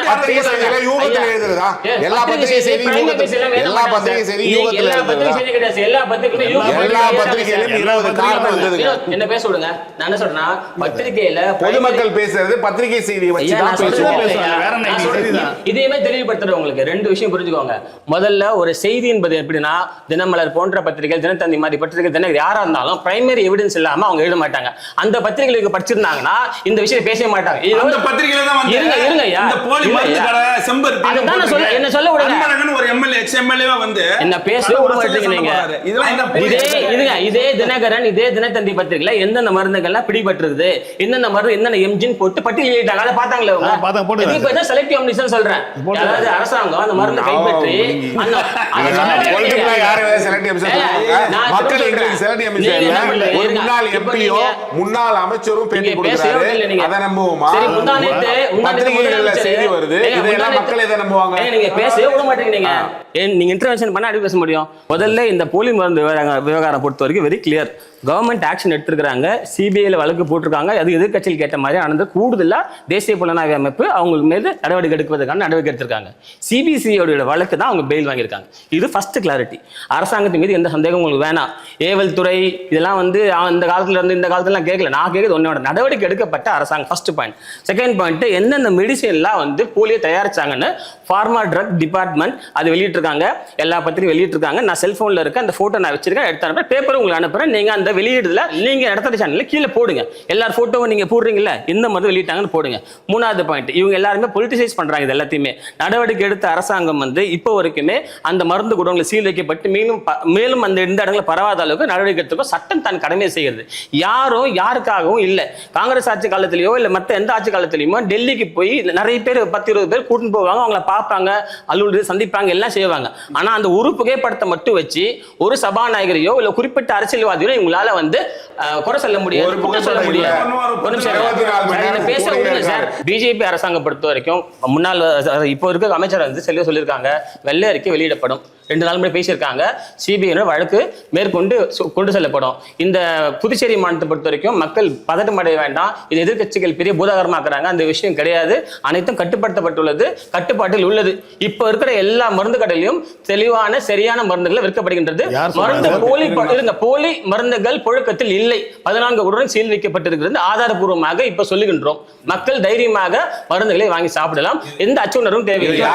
[SPEAKER 4] பத்திரிகை செய்திகளை யூகத்துல எழுதுறதா? எல்லா பத்திரிகை செய்தியும் எல்லா பத்திரிகை செய்தியும் யூகத்துல எழுதுறதா?
[SPEAKER 3] எல்லா பத்திரிகையிலும் 20 கார் வந்ததுங்க. என்ன பேச விடுங்க. நான் என்ன சொல்றேன்னா பத்திரிகையில
[SPEAKER 4] பொதுமக்கள் பேசுறது பத்திரிகை செய்தியை வச்சு தான் பேசுவோம்.
[SPEAKER 3] இதையுமே தெளிவுபடுத்துறேன். உங்களுக்கு 2 விஷயம் புரிஞ்சுக்கோங்க. முதல்ல ஒரு செய்தி என்பது எப்படின்னா தினமலர் போன்ற பத்திரிகை, தினத்தந்தி மாதிரி பத்திரிகை, தினம் யாரா இருந்தாலும் பிரைமரி எவிடன்ஸ் இல்லாம அவங்க எழுத மாட்டாங்க. அந்த பத்திரிகைகளுக்கு படிச்சிருந்தாங்கன்னா இந்த விஷயம் பேசவே மாட்டாங்க.
[SPEAKER 5] இந்த பத்திரிகையில தான் வந்து
[SPEAKER 3] இருங்க
[SPEAKER 5] இந்த போலி மருந்து கடை செம்பருத்தி
[SPEAKER 3] அதுதான் நான் சொல்ல என்ன சொல்ல விடுங்க.
[SPEAKER 5] அன்பழகன் ஒரு எம்எல்ஏ எக்ஸ் எம்எல்ஏவா வந்து
[SPEAKER 3] என்ன பேச விட மாட்டீங்க நீங்க. இதே தினகரன் இதே தினத்தந்தி பத்திரிகையில எந்தெந்த மருந்துகள்லாம் பிடிபட்டிருக்குது, எந்தெந்த மருந்து என்னென்ன எம்ஜின் போட்டு பட்டியலிட்டாங்க. அதை பார்த்தாங்களே இப்போ தான் செலக்டிவ் அம்னிஷன் சொல்றேன். அதாவது அரசாங்கம் அந்த மருந்து கைப்பற்றி
[SPEAKER 4] ஒரு முன்னாள் எம்பியோ முன்னாள் அமைச்சரும் பேட்டி கொடுக்கிறாரு. அதை நம்புவோமா? பத்திரிகைகள்ல செய்தி வருது, இதெல்லாம் மக்கள் எதை நம்புவாங்க?
[SPEAKER 3] நீங்க பேசவே விட மாட்டீங்க. நீங்க இன்டர்வென்ஷன் பண்ண அடி பேச முடியும். முதல்ல இந்த போலி மருந்து விவகாரம் பொறுத்த வரைக்கும் வெரி கிளியர். கவர்மெண்ட் ஆக்ஷன் எடுத்திருக்காங்க, சிபிஐல வழக்கு போட்டிருக்காங்க. அது எதிர்கட்சியில் கேட்ட மாதிரி ஆனது. கூடுதலா தேசிய புலனாய்வு அமைப்பு அவங்க மீது நடவடிக்கை எடுப்பதற்கான நடவடிக்கை எடுத்திருக்காங்க. சிபிசிஐயோட வழக்கு தான் அவங்க பெயில் வாங்கியிருக்காங்க. இது ஃபர்ஸ்ட் கிளாரிட்டி. அரசாங்கத்தின் மீது எந்த சந்தேகம் உங்களுக்கு வேணாம். ஏவல் துறை இதெல்லாம் வந்து அந்த காலத்துல இருந்து இந்த காலத்துல கேட்கல. நான் கேட்கறது ஒன்னோட நடவடிக்கை எடுக்கப்பட்ட அரசாங்கம். First point. செகண்ட் பாயிண்ட், எந்தெந்த மெடிசன்லாம் வந்து போலியோ தயாரிச்சாங்கன்னு ஃபார்மா ட்ரக் டிபார்ட்மெண்ட் அது வெளியிட்டிருக்காங்க. எல்லா பத்திரிகையும் வெளியிட்டிருக்காங்க. நான் செல்போன்ல இருக்க அந்த போட்டோ நான் வச்சிருக்கேன், எடுத்து அனுப்புறேன். பேப்பர் உங்களுக்கு அனுப்புறேன். நீங்க அந்த வெளியிடுதல நீங்க நடத்துற சேனல்ல கீழே போடுங்க. எல்லார் போட்டோவும் நீங்க போடுறீங்கல்ல, எந்த மருந்து வெளியிட்டாங்கன்னு போடுங்க. மூணாவது பாயிண்ட், இவங்க எல்லாருமே பொலிட்டிசைஸ் பண்றாங்க. இது எல்லாத்தையுமே நடவடிக்கை எடுத்த அரசாங்கம் வந்து இப்போ வரைக்குமே அந்த மருந்து குடோன்ல சீல் வைக்கப்பட்டு மேலும் அந்த இந்த இடங்களை பரவாத அளவுக்கு நடவடிக்கை எடுத்துக்கும் சட்டம் தன் கடமையை செய்கிறது. யாரும் யாருக்காகவும் இல்லை. காங்கிரஸ் ஆட்சி காலத்திலேயோ இல்லை மற்ற எந்த ஆட்சி காலத்திலையுமோ டெல்லிக்கு போய் நிறைய பேர் 10-20 பேர் கூட்டிட்டு போவாங்க, அவங்கள பார்ப்பாங்க, அலுவலர் சந்திப்பாங்க, எல்லாம் செய்வாங்க. ஆனா அந்த ஒரு புகைப்படத்தை மட்டும் வச்சு ஒரு சபாநாயகரையோ இல்லை குறிப்பிட்ட அரசியல்வாதியோ இவங்களால வந்து குறை சொல்ல முடியாது, குற்றம் சொல்ல முடியாது. பிஜேபி அரசாங்கம் பொறுத்த வரைக்கும் முன்னாள் இப்போ இருக்க அமைச்சர் வந்து சொல்லியிருக்காங்க, வெள்ளை அறிக்கை வெளியிடப்படும். 2 நாள் முன்னாடி பேசியிருக்காங்க. சிபிஐ வழக்கு மேற்கொண்டு கொண்டு செல்லப்படும். இந்த புதுச்சேரி மாநிலத்தை பொறுத்த வரைக்கும் மக்கள் பதட்டம் அடைய வேண்டாம். இது எதிர்கட்சிகள் பெரிய பூதாகரமாக்குறாங்க. அந்த விஷயம் கிடையாது. அனைத்தும் கட்டுப்படுத்தப்பட்டுள்ளது, கட்டுப்பாட்டில் உள்ளது. இப்போ இருக்கிற எல்லா மருந்து கடையிலும் தெளிவான சரியான மருந்துகள் விற்கப்படுகின்றது. மருந்து போலி மருந்துகள் புழக்கத்தில் இல்லை. 14 உடன் சீல் வைக்கப்பட்டிருக்கிறது ஆதாரபூர்வமாக இப்ப சொல்லுகின்றோம். மக்கள் தைரியமாக மருந்துகளை வாங்கி சாப்பிடலாம். எந்த அச்சுணர்வும் தேவையில்லை.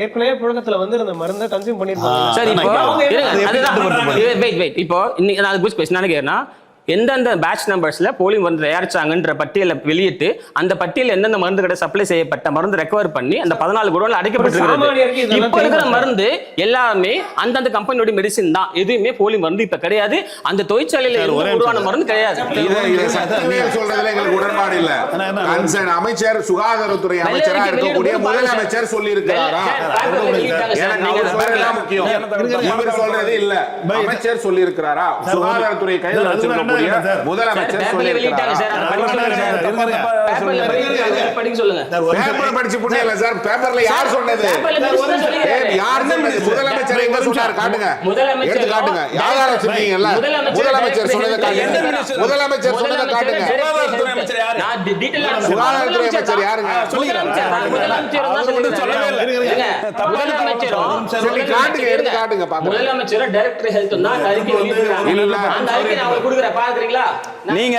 [SPEAKER 1] ஏற்கனவே புழக்கத்துல வந்து இந்த மருந்தை கன்சியூம் பண்ணிருக்காங்க.
[SPEAKER 3] சரி, இப்போ எந்தெந்த பேட்ச் நம்பர்ஸ்ல போலி மருந்து தயாரிச்சாங்கன்ற பட்டியலை வெளியிட்டு அந்த பட்டியல் எந்தெந்த மருந்து கடை சப்ளை செய்யப்பட்ட மருந்து ரெக்கவர் பண்ணி அந்த 14 குடோன்ல அடைக்கப்பட்டிருக்கிறது. இப்ப இருக்கிற மருந்து எல்லாமே அந்தந்த கம்பெனியோட மெடிசின் தான், எதுவுமே போலி மருந்து இப்ப கிடையாது. அந்த தொழிற்சாலையில உருவான மருந்து கிடையாது.
[SPEAKER 4] சொல்றதுல எங்களுக்கு உடன்பாடு இல்ல. கன்சர்ன் அமைச்சர், சுகாதாரத்துறை அமைச்சரா இருக்கக்கூடிய முதலமைச்சர் சொல்லி இருக்கிறாரா? சொல்றதே இல்ல, அமைச்சர் சொல்லி இருக்கிறாரா? சுகாதாரத்துறை கையில் வச்சிருக்க முதலமைச்சர் பேப்பர் படிச்சு புரியல சார். பேப்பர்ல யார் சொன்னது? யார் சொன்னது? முதலமைச்சர் எங்க சொன்னார்? காட்டுங்க, எடுத்து காட்டுங்க. யாரால சொன்னீங்கல்ல? முதலமைச்சர் சொன்னதை காட்டுங்க. முதலமைச்சர் சொன்னதை காட்டுங்க. சுகாதாரத்துறை அமைச்சர் யாருங்க? காட்டுங்க, எடுத்து காட்டுங்க.
[SPEAKER 3] முதலமைச்சர் டைரக்டர் ஹெல்த் தான் அறிக்கை வெளியிடுறாங்க. அந்த அறிக்கை நான் உங்களுக்கு கொடுக்குறேன், பாக்குறீங்களா?
[SPEAKER 5] நீங்க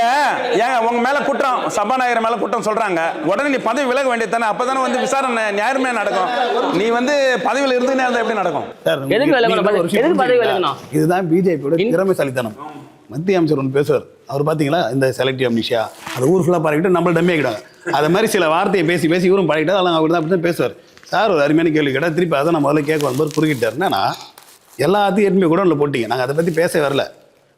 [SPEAKER 5] ஏங்க உங்க மேல குற்றம், சபாநாயகர் மேல குற்றம் சொல்றாங்க, உடனே நீ பதவி விலக வேண்டியது தானே? அப்பதானே வந்து விசாரணை நியாயமே நடக்கும். நீ வந்து பதவியில் இருந்துனே இருந்தா எப்படி நடக்கும்?
[SPEAKER 2] இதுதான் பிஜேபியோட திறமைசாலித்தனம். மத்திய அமைச்சர் ஒன்று பேசுவார், அவர் பார்த்தீங்களா இந்த செலக்டிவ் அம்னிஷியா, அது ஊர் ஃபுல்லாக பழகிட்டு நம்மள டம்மி ஆகிட்டாங்க. அது மாதிரி சில வார்த்தையை பேசி பேசி இவரும் பழகிட்டு அதெல்லாம் அவர் தான் அப்படி தான் பேசுவார். சார் ஒரு அருமையான கேள்வி கேட்டால் திருப்பி அதை நான் முதல்ல கேட்க வரும்போது குறுக்கிட்டார். என்னன்னா எல்லாத்தையும் எட்டுமே குடோனில் போட்டிங்க, நாங்கள் அதை பற்றி பேச வரல.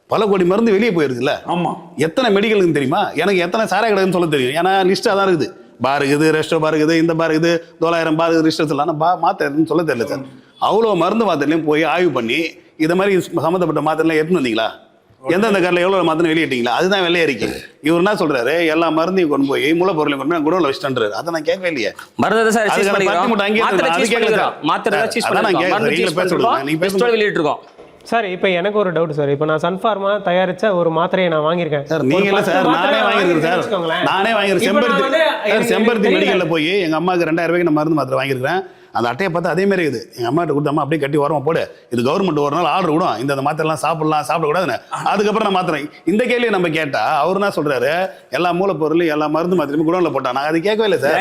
[SPEAKER 2] பல கோடி மருந்து வெளியே போயிருக்குல்ல.
[SPEAKER 5] ஆமாம்,
[SPEAKER 2] எத்தனை மெடிக்கலுக்கு தெரியுமா? எனக்கு எத்தனை சாராய கடைன்னு சொல்ல தெரியும். ஏன்னா லிஸ்ட்டாக தான் இருக்குது. பார் இருக்குது, ரெஸ்டோ பார் இருக்குது, இந்த பார் இருக்குது, 9,000 பார் இருக்குது, லிஸ்ட் எல்லாம் மாத்திரன்னு சொல்ல தெரியல சார். அவ்வளோ மருந்து மாத்திரையும் போய் ஆய்வு பண்ணி இதை மாதிரி சம்மந்தப்பட்ட மாத்திரைலாம் எடுத்துன்னு வந்தீங்களா? எந்தெந்த காரில் எவ்வளோ மாத்திரம் வெளியிட்டீங்களா? அதுதான் வெள்ளை அறிக்கை. இவர் என்ன சொல்றாரு, எல்லா மருந்தையும் கொண்டு போய் மூலப்பொருளையும் கொண்டு போய் குடோன்ல வச்சுட்டாரு. அதை நான் கேட்கவே இல்லையே.
[SPEAKER 1] சார் இப்போ எனக்கு ஒரு டவுட் சார். இப்போ நான் சன்ஃபார்மா தயாரிச்ச ஒரு மாத்திரையை நான் வாங்கியிருக்கேன்
[SPEAKER 2] சார். நீங்க இல்ல சார், நானே வாங்கியிருக்கேன் சார். நானே வாங்கியிருக்கேன். செம்பருத்தி மெடிக்கல்ல போய் எங்க அம்மாவுக்கு 2000 ரூபாய்க்கு நான் மருந்து மாத்திரை வாங்கியிருக்கேன். அந்த அட்டையை பார்த்து அதே மாதிரி இருக்குது. எங்கள் அம்மாட்ட கொடுத்த அம்மா அப்படியே கட்டி ஓரமாக போடு, இது கவர்மெண்ட் ஒரு நாள் ஆர்டர் விடும், இந்த மாத்திரைலாம் சாப்பிடக்கூடாதுன்னு. அதுக்கப்புறம் நான் மாத்திரை இந்த கேள்வியை நம்ம கேட்டால் அவர் என்ன சொல்றாரு, எல்லா மூலப்பொருள் எல்லா மருந்து மாத்திரையும் குடோன்ல போட்டான். நாங்கள் அது கேட்கவே இல்லை சார்.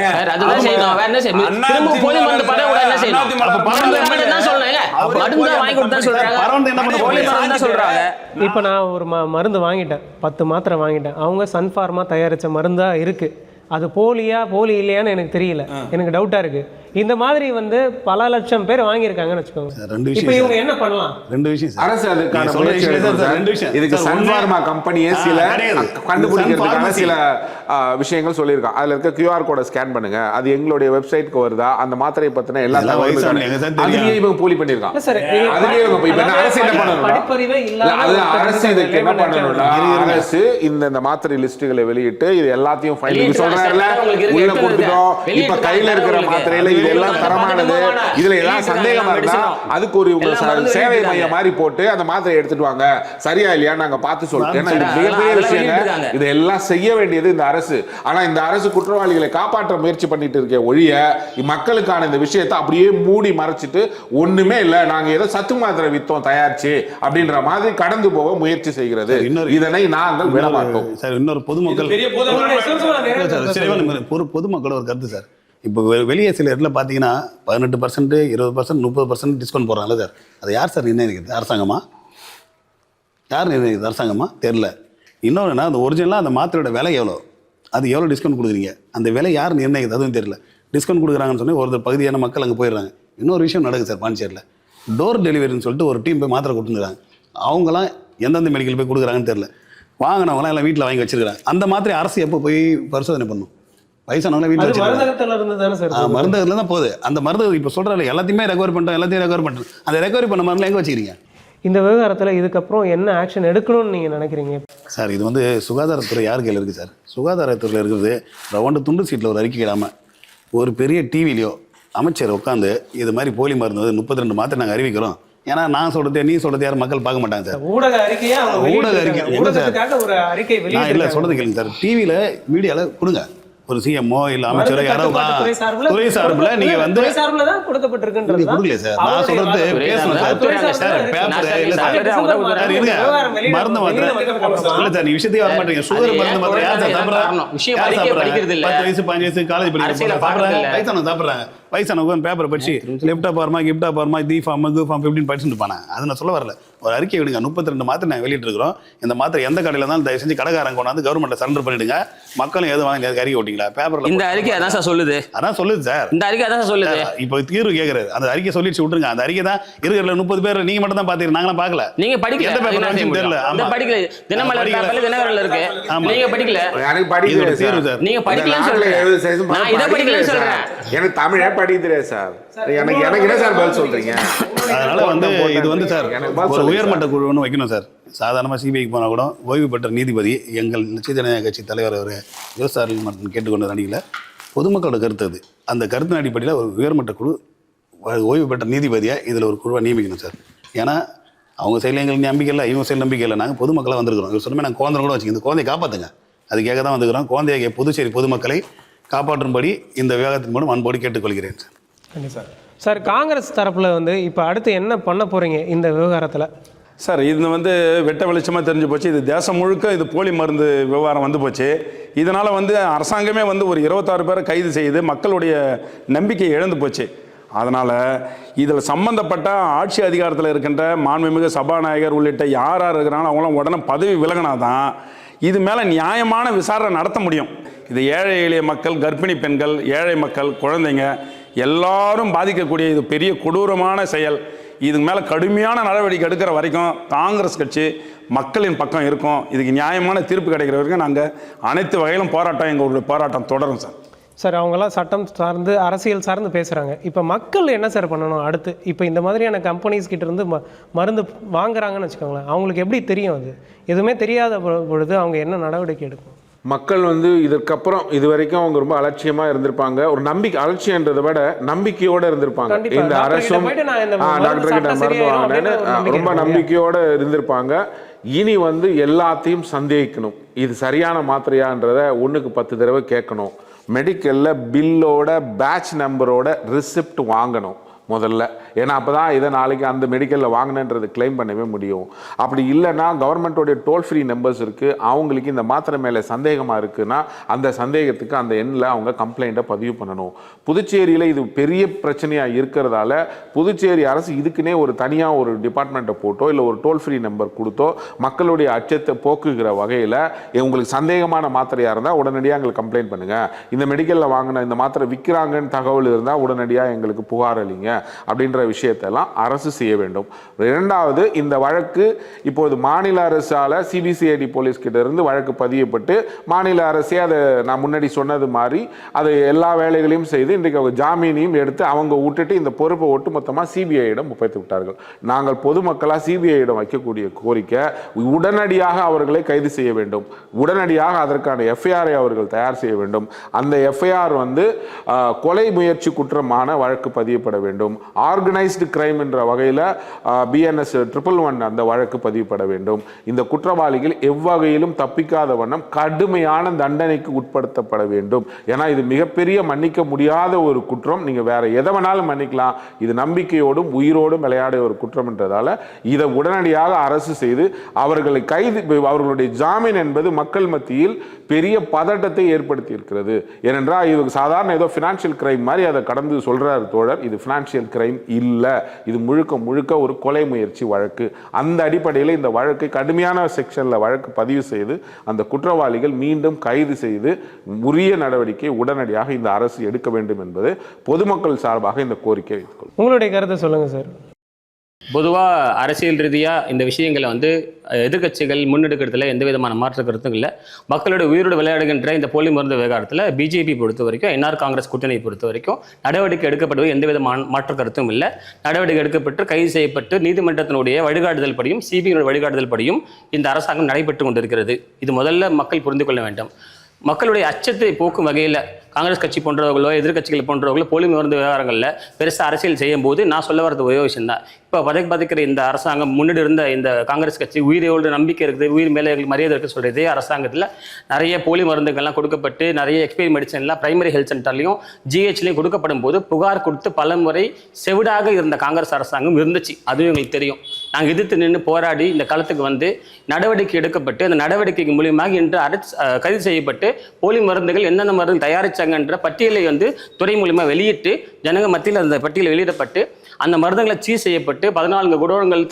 [SPEAKER 1] இப்போ நான் ஒரு மருந்து வாங்கிட்டேன், 10 மாத்திரை வாங்கிட்டேன். அவங்க சன்ஃபார்மா தயாரித்த மருந்தாக இருக்குது. அது போலி இல்லையான்னு எனக்கு தெரியல, எனக்கு டவுட்டா இருக்கு. இந்த மாதிரி வந்து பல லட்சம் பேர் வாங்கியிருக்காங்கன்னு வச்சுக்கோங்க. இப்போ இவங்க என்ன பண்ணலாம்?
[SPEAKER 2] 2 விஷயம்.
[SPEAKER 6] அரசு அதுக்கான இதுக்கு சன்ஃபார்மா கம்பெனியே சில கண்டுபிடிக்கிறதுக்கான சில விஷயங்கள் சொல்லியிருக்காங்க. அதுல இருக்க QR கோடை ஸ்கேன் பண்ணுங்க, அது எங்களுடைய வெப்சைட்க்கு வருதா, அந்த மாத்திரை பத்தின எல்லா அதுலயே இவங்க போலி பண்ணிருக்காங்க. அதுலயே இவங்க அரசு என்ன பண்ணணும், அரசு இதுக்கு என்ன பண்ணணும்னா, அரசு இந்த மாத்திரை லிஸ்டுகளை வெளியிட்டு இது எல்லாத்தையும் ஃபைல் சொல்றாருல உள்ள கொடுத்துட்டோம். இப்ப கையில இருக்கிற மாத்திரையில இதெல்லாம் தரமானது, இதுல எல்லாம் சந்தேகமா இருந்தா அதுக்கு ஒரு சேவை மையம் மாதிரி போட்டு அந்த மாத்திரை எடுத்துட்டு வாங்க, சரியா இல்லையா நாங்க பார்த்து சொல்றோம். ஏன்னா இது மிகப்பெரிய விஷயங்க, இதெல்லாம் செய்ய வேண்டியது இந்த அரசு. ஆனா இந்த அரசு குற்றவாளிகளை காப்பாற்ற முயற்சி பண்ணிட்டு இருக்க ஒழிய மக்களுக்கான இந்த விஷயத்தை அப்படியே மூடி மறைச்சிட்டு ஒண்ணுமே இல்ல, நாங்க ஏதோ சத்து மாத்திரை வித்தோம் தயாரிச்சு அப்படின்ற மாதிரி கடந்து போக முயற்சி செய்கிறது. இதனை நாங்கள் விட மாட்டோம்
[SPEAKER 2] சார். இன்னொரு பொதுமக்கள் பொதுமக்களோட ஒரு கருத்து சார். இப்போ வெளியே சில இடத்துல பார்த்தீங்கன்னா 18%, 20%, 30% டிஸ்கவுண்ட் போடுறாங்கல்ல சார். அது யார் சார் நிர்ணயிக்கிறது? அரசாங்கமா? யார் நிர்ணயிக்கிறது? அரசாங்கமா? தெரில. இன்னொன்று, அந்த ஒரிஜினலாக அந்த மாத்திரையோட விலை எவ்வளோ, அது எவ்வளோ டிஸ்கவுண்ட் கொடுக்குறீங்க, அந்த விலை யார் நிர்ணயிக்கிறது அதுவும் தெரியல. டிஸ்கவுண்ட் கொடுக்குறாங்கன்னு சொல்லி ஒரு பகுதியான மக்கள் அங்கே போயிடுறாங்க. இன்னொரு விஷயம் நடக்குது சார் பாண்டிச்சேரியில். டோர் டெலிவரின்னு சொல்லிட்டு ஒரு டீம் போய் மாத்திரை கொடுத்துருக்காங்க. அவங்களாம் எந்தெந்த மெடிக்கல் போய் கொடுக்குறாங்கன்னு தெரில. வாங்கினவங்களாம் எல்லாம் வீட்டில் வாங்கி வச்சிருக்காங்க. அந்த மாத்திரை அரசு எப்போ போய் பரிசோதனை பண்ணும்? வயசானவங்களே வீட்டில் வச்சிருக்காங்க. மருந்தகத்தில் தான் போகுது. அந்த மருந்து இப்போ சொல்கிறாங்க எல்லாத்தையுமே ரெக்கவர் பண்ணிட்டோம், எல்லாத்தையும் ரெக்கவர் பண்ணுறோம். அந்த ரெக்கவரி பண்ண மருந்துல எங்கே வச்சுக்கிறீங்க?
[SPEAKER 1] இந்த விவகாரத்தில் இதுக்கப்புறம் என்ன ஆக்ஷன் எடுக்கணும்னு நீங்கள் நினைக்கிறீங்க
[SPEAKER 2] சார்? இது வந்து சுகாதாரத்துறை யார் கையில் இருக்குது சார்? சுகாதாரத்துறையில் இருக்கிறது ரவுண்டு துண்டு சீட்டில் ஒரு அறிக்கை இடாமல் ஒரு பெரிய டிவிலையோ அமைச்சர் உட்காந்து இது மாதிரி போலி மருந்து 32 மாத்திரை நாங்கள் அறிவிக்கிறோம். ஏன்னா நான் சொல்றது நீ சொல்றது யாரும் மக்கள் பார்க்க மாட்டாங்க சார்.
[SPEAKER 1] ஊடக அறிக்கை
[SPEAKER 2] இல்லை சொல்றது கேளுங்க சார். டிவியில் மீடியாவில் கொடுங்க, ஒரு சிஎம்ஓ இல்ல அமைச்சரோ யாரோ துறை சார்பில் நீங்க வந்து கொடுக்கல சார். நான் சொல்றது பேசணும் சார். பேப்பர் இல்ல சார், மருந்து மாத்திரை இல்ல சார். நீ விஷயத்தையே வர மாட்டீங்க. சுகர் மருந்து மாத்திரை யார் சார் சாப்பிட்றாங்க? 10 வயசு 15 வயசு காலேஜ் படிக்கிறாங்க, வயசானவங்க சாப்பிட்றாங்க. வயசானவங்க பேப்பரை படிச்சு லெஃப்டா பாருமா கிஃப்டா பாருமா தி ஃபார்ம் கு ஃபார்ம் 15 படிச்சுட்டு இருப்பானே. அதை நான் சொல்ல வரல. ஒரு அறிக்கை விடுங்க. 32 மாத்திரை நான் வெளியிட்டு இருக்கிறோம். இந்த மாத்திரை எந்த கடையில் இருந்தாலும் தயவு செஞ்சு கடைக்காரங்க கொண்டாந்து கவர்மெண்ட்ல சரண்டர் பண்ணிடுங்க. மக்களும் எதுவும் வாங்கி அறிக்கை ஓட்டிங்களா பேப்பர்ல.
[SPEAKER 3] இந்த அறிக்கை அதான் சார் சொல்லுது.
[SPEAKER 2] அதான் சொல்லுது சார்.
[SPEAKER 3] இந்த அறிக்கை அதான் சொல்லுது.
[SPEAKER 2] இப்போ தீர்வு கேட்கறாரு. அந்த அறிக்கை சொல்லிட்டு விட்டுருங்க. அந்த அறிக்கை தான் இருக்கிற 30 பேர் நீங்க மட்டும் தான் பாத்தீங்க. நாங்களாம் பார்க்கல.
[SPEAKER 3] நீங்க படிக்கல.
[SPEAKER 2] எந்த பேப்பர் தெரியல.
[SPEAKER 3] அந்த படிக்கல. தினமலர் பேப்பர்ல தினகரன்ல இருக்கு. நீங்க படிக்கல.
[SPEAKER 4] எனக்கு படிக்கல சார்.
[SPEAKER 3] நீங்க படிக்கலன்னு சொல்றீங்க. நான் இத படிக்கலன்னு சொல்றேன்.
[SPEAKER 4] எனக்கு தமிழே படிக்க தெரியாது சார். எனக்கு என்ன சார் பதில் சொல்றீங்க?
[SPEAKER 2] அதனால வந்து இது வந்து சார் ஒரு உயர்மட்ட குழு ஒன்று வைக்கணும் சார். சாதாரணமாக சிபிஐக்கு போனால் கூட ஓய்வு பெற்ற நீதிபதி எங்கள் லட்சிய ஜனநாயக கட்சி தலைவர் அவர் ஜோஸ் சார்லஸ் மார்ட்டின் கேட்டுக்கொண்ட அடியில் பொதுமக்களோட கருத்து அது. அந்த கருத்தின் அடிப்படையில் ஒரு உயர்மட்ட குழு ஓய்வு பெற்ற நீதிபதியாக இதில் ஒரு குழுவை நியமிக்கணும் சார். ஏன்னா அவங்க சைடில் எங்களுக்கு நம்பிக்கை இல்லை, இவங்க சைடில் நம்பிக்கை இல்லை. நாங்கள் பொதுமக்களாக வந்திருக்கிறோம். இவர் சொன்னமே நாங்கள் குழந்தை கூட வச்சுக்கோங்க. இந்த குழந்தையை காப்பாற்றுங்க. அதுக்காக தான் வந்துக்கிறோம். குழந்தைய புதுச்சேரி பொதுமக்களை காப்பாற்றும்படி இந்த விவாதத்தின் மூலம் அன்போடு கேட்டுக்கொள்கிறேன் சார்.
[SPEAKER 1] கண்டிப்பாக சார். காங்கிரஸ் தரப்பில் வந்து இப்போ அடுத்து என்ன பண்ண போகிறீங்க இந்த விவகாரத்தில்?
[SPEAKER 5] சார் இது வந்து வெட்ட வெளிச்சமாக தெரிஞ்சு போச்சு. இது தேசம் முழுக்க இது போலி மருந்து விவகாரம் வந்து போச்சு. இதனால் வந்து அரசாங்கமே வந்து ஒரு 26 பேரை கைது செய்து மக்களுடைய நம்பிக்கை இழந்து போச்சு. அதனால் இதில் சம்பந்தப்பட்ட ஆட்சி அதிகாரத்தில் இருக்கின்ற மாண்புமிகு சபாநாயகர் உள்ளிட்ட யார் இருக்கிறாங்களோ அவங்களாம் உடனே பதவி விலகினாதான் இது மேலே நியாயமான விசாரணை நடத்த முடியும். இது ஏழை எளிய மக்கள், கர்ப்பிணி பெண்கள், ஏழை மக்கள், குழந்தைங்க எல்லாரும் பாதிக்கக்கூடிய இது பெரிய கொடூரமான செயல். இதுக்கு மேலே கடுமையான நடவடிக்கை எடுக்கிற வரைக்கும் காங்கிரஸ் கட்சி மக்களின் பக்கம் இருக்கும். இதுக்கு நியாயமான தீர்ப்பு கிடைக்கிற வரைக்கும் நாங்கள் அனைத்து வகையிலும் போராட்டம், எங்களுடைய போராட்டம் தொடரும் சார்.
[SPEAKER 1] சார் அவங்களாம் சட்டம் சார்ந்து அரசியல் சார்ந்து பேசுகிறாங்க. இப்போ மக்கள் என்ன சார் பண்ணணும் அடுத்து? இப்போ இந்த மாதிரியான கம்பெனிஸ் கிட்ட இருந்து மருந்து வாங்குறாங்கன்னு வச்சுக்கோங்களேன். அவங்களுக்கு எப்படி தெரியும்? அது எதுவுமே தெரியாத பொழுது அவங்க என்ன நடவடிக்கை எடுக்கும்?
[SPEAKER 6] மக்கள் வந்து இதற்கப்புறம் இது வரைக்கும் அவங்க ரொம்ப அலட்சியமா இருந்திருப்பாங்க. ஒரு நம்பிக்கை, அலட்சியன்றதை விட நம்பிக்கையோட இருந்திருப்பாங்க. இந்த அரசும் டாக்டர் கிட்ட மருந்து வாங்கினேன்னு ரொம்ப நம்பிக்கையோட இருந்திருப்பாங்க. இனி வந்து எல்லாத்தையும் சந்தேகிக்கணும். இது சரியான மாத்திரையான்றத 1க்கு 10 தடவை கேட்கணும். மெடிக்கலில் பில்லோட பேட்ச் நம்பரோட ரிசிப்ட் வாங்கணும் முதல்ல. ஏன்னா அப்போ தான் இதை நாளைக்கு அந்த மெடிக்கலில் வாங்கினன்றது கிளைம் பண்ணவே முடியும். அப்படி இல்லைன்னா கவர்மெண்ட்டோடைய டோல் ஃப்ரீ நம்பர்ஸ் இருக்குது. அவங்களுக்கு இந்த மாத்திரை மேலே சந்தேகமாக இருக்குன்னா அந்த சந்தேகத்துக்கு அந்த எண்ணில் அவங்க கம்ப்ளைண்ட்டை பதிவு பண்ணணும். புதுச்சேரியில் இது பெரிய பிரச்சனையாக இருக்கிறதால புதுச்சேரி அரசு இதுக்குன்னே ஒரு தனியாக ஒரு டிபார்ட்மெண்ட்டை போட்டோ இல்லை ஒரு டோல் ஃப்ரீ நம்பர் கொடுத்தோ மக்களுடைய அச்சத்தை போக்குகிற வகையில் உங்களுக்கு சந்தேகமான மாத்திரையாக இருந்தால் உடனடியாக எங்களுக்கு கம்ப்ளைண்ட் பண்ணுங்கள். இந்த மெடிக்கலில் வாங்கின இந்த மாத்திரை விற்கிறாங்கன்னு தகவல் இருந்தால் உடனடியாக எங்களுக்கு புகார் அளிங்க அப்படின்ற விஷயத்தெல்லாம் அரசு செய்ய வேண்டும். 2வது, இந்த வழக்கு இப்போது மாநில அரசால சிபிசிஐடி போலீஸ் கிட்ட இருந்து வழக்கு பதியப்பட்டு மாநில அரசே அதை நான் முன்னாடி சொன்னது மாதிரி அதை எல்லா வேலைகளையும் செய்து இன்றைக்கு அவங்க ஜாமீனையும் எடுத்து அவங்க விட்டுட்டு இந்த பொறுப்பை ஒட்டுமொத்தமாக சிபிஐயிடம் ஒப்படைத்து விட்டார்கள். நாங்கள் பொதுமக்களாக சிபிஐயிடம் வைக்கக்கூடிய கோரிக்கை உடனடியாக அவர்களை கைது செய்ய வேண்டும். உடனடியாக அதற்கான எஃப்ஐஆரை அவர்கள் தயார் செய்ய வேண்டும். அந்த எஃப்ஐஆர் வந்து கொலை முயற்சி குற்றமான வழக்கு பதியப்பட வேண்டும். ஆர்கனைஸ்டு கிரைம் என்ற வகையில் BNS 111 அந்த வழக்கு பதிவுப்பட வேண்டும். இந்த குற்றவாளிகள் எவ்வகையிலும் தப்பிக்காத வண்ணம் கடுமையான தண்டனைக்கு உட்படுத்தப்பட வேண்டும். ஏன்னா இது மிகப்பெரிய மன்னிக்க முடியாத ஒரு குற்றம். நீங்கள் வேற எதை வேணாலும் மன்னிக்கலாம். இது நம்பிக்கையோடும் உயிரோடும் விளையாட ஒரு குற்றம் என்றதால இதை உடனடியாக அரசு செய்து அவர்களை கைது, அவர்களுடைய ஜாமீன் என்பது மக்கள் மத்தியில் பெரிய பதட்டத்தை ஏற்படுத்தி இருக்கிறது. ஏனென்றால் இது சாதாரண ஏதோ ஃபினான்ஷியல் கிரைம் மாதிரி அதை கடந்து சொல்றாரு தோழர். இது ஃபினான்ஷியல் கிரைம் இல்லை, இது முழுக்க முழுக்க ஒரு கொலை முயற்சி வழக்கு. அந்த அடிப்படையில் இந்த வழக்கை கடுமையான செக்ஷனில் வழக்கு பதிவு செய்து அந்த குற்றவாளிகள் மீண்டும் கைது செய்து உரிய நடவடிக்கை உடனடியாக இந்த அரசு எடுக்க வேண்டும் என்பது பொதுமக்கள் சார்பாக இந்த கோரிக்கை வைத்துக்கொள்ளும்.
[SPEAKER 1] உங்களுடைய கருத்தை சொல்லுங்க சார்.
[SPEAKER 3] பொதுவாக அரசியல் ரீதியாக இந்த விஷயங்களை வந்து எதிர்க்கட்சிகள் முன்னெடுக்கிறதுல எந்த விதமான மாற்று கருத்தும் இல்லை. மக்களோட உயிரோடு விளையாடுகின்ற இந்த போலி மருந்து விவகாரத்தில் பிஜேபி பொறுத்த வரைக்கும் என்ஆர் காங்கிரஸ் கூட்டணியை பொறுத்த வரைக்கும் நடவடிக்கை எடுக்கப்படுவது எந்த விதமான மாற்று கருத்தும் இல்லை. நடவடிக்கை எடுக்கப்பட்டு கைது செய்யப்பட்டு நீதிமன்றத்தினுடைய வழிகாட்டுதல் படியும் சிபிஐ வழிகாட்டுதல் படியும் இந்த அரசாங்கம் நடைபெற்று கொண்டிருக்கிறது. இது முதல்ல மக்கள் புரிந்து கொள்ள வேண்டும். மக்களுடைய அச்சத்தை போக்கும் வகையில் காங்கிரஸ் கட்சி போன்றவர்களோ எதிர்கட்சிகள் போன்றவர்களோ போலி மருந்து விவகாரங்களில் பெருசாக அரசியல் செய்யும் போது நான் சொல்ல வரது ஒரே விஷயம் தான். இப்போ பதைக்கிற இந்த அரசாங்கம் முன்னாடி இருந்த இந்த காங்கிரஸ் கட்சி உயிரோடு நம்பிக்கை இருக்குது, உயிர் மேலே எங்களுக்கு மரியாதை இருக்குது சொல்கிற இதே அரசாங்கத்தில் நிறைய போலி மருந்துகள்லாம் கொடுக்கப்பட்டு நிறைய எக்ஸ்பைரி மெடிசன்லாம் பிரைமரி ஹெல்த் சென்டர்லையும் GHலையும் கொடுக்கப்படும் போது புகார் கொடுத்து பல முறை செவிடாக இருந்த காங்கிரஸ் அரசாங்கம் இருந்துச்சு. அதுவும் எங்களுக்கு தெரியும். நாங்கள் எதிர்த்து நின்று போராடி இந்த காலத்துக்கு வந்து நடவடிக்கை எடுக்கப்பட்டு அந்த நடவடிக்கைக்கு மூலியமாக இன்று கைது செய்யப்பட்டு போலி மருந்துகள் எந்தெந்த மருந்து தயாரித்த சங்கன்ற பட்டியலை வந்து துறை மூலியமாக வெளியிட்டு ஜனங்க மத்தியில் அந்த பட்டியல் வெளியிடப்பட்டு அந்த மருந்துகளை சீஸ் செய்யப்பட்டு 14 குடோன்கள்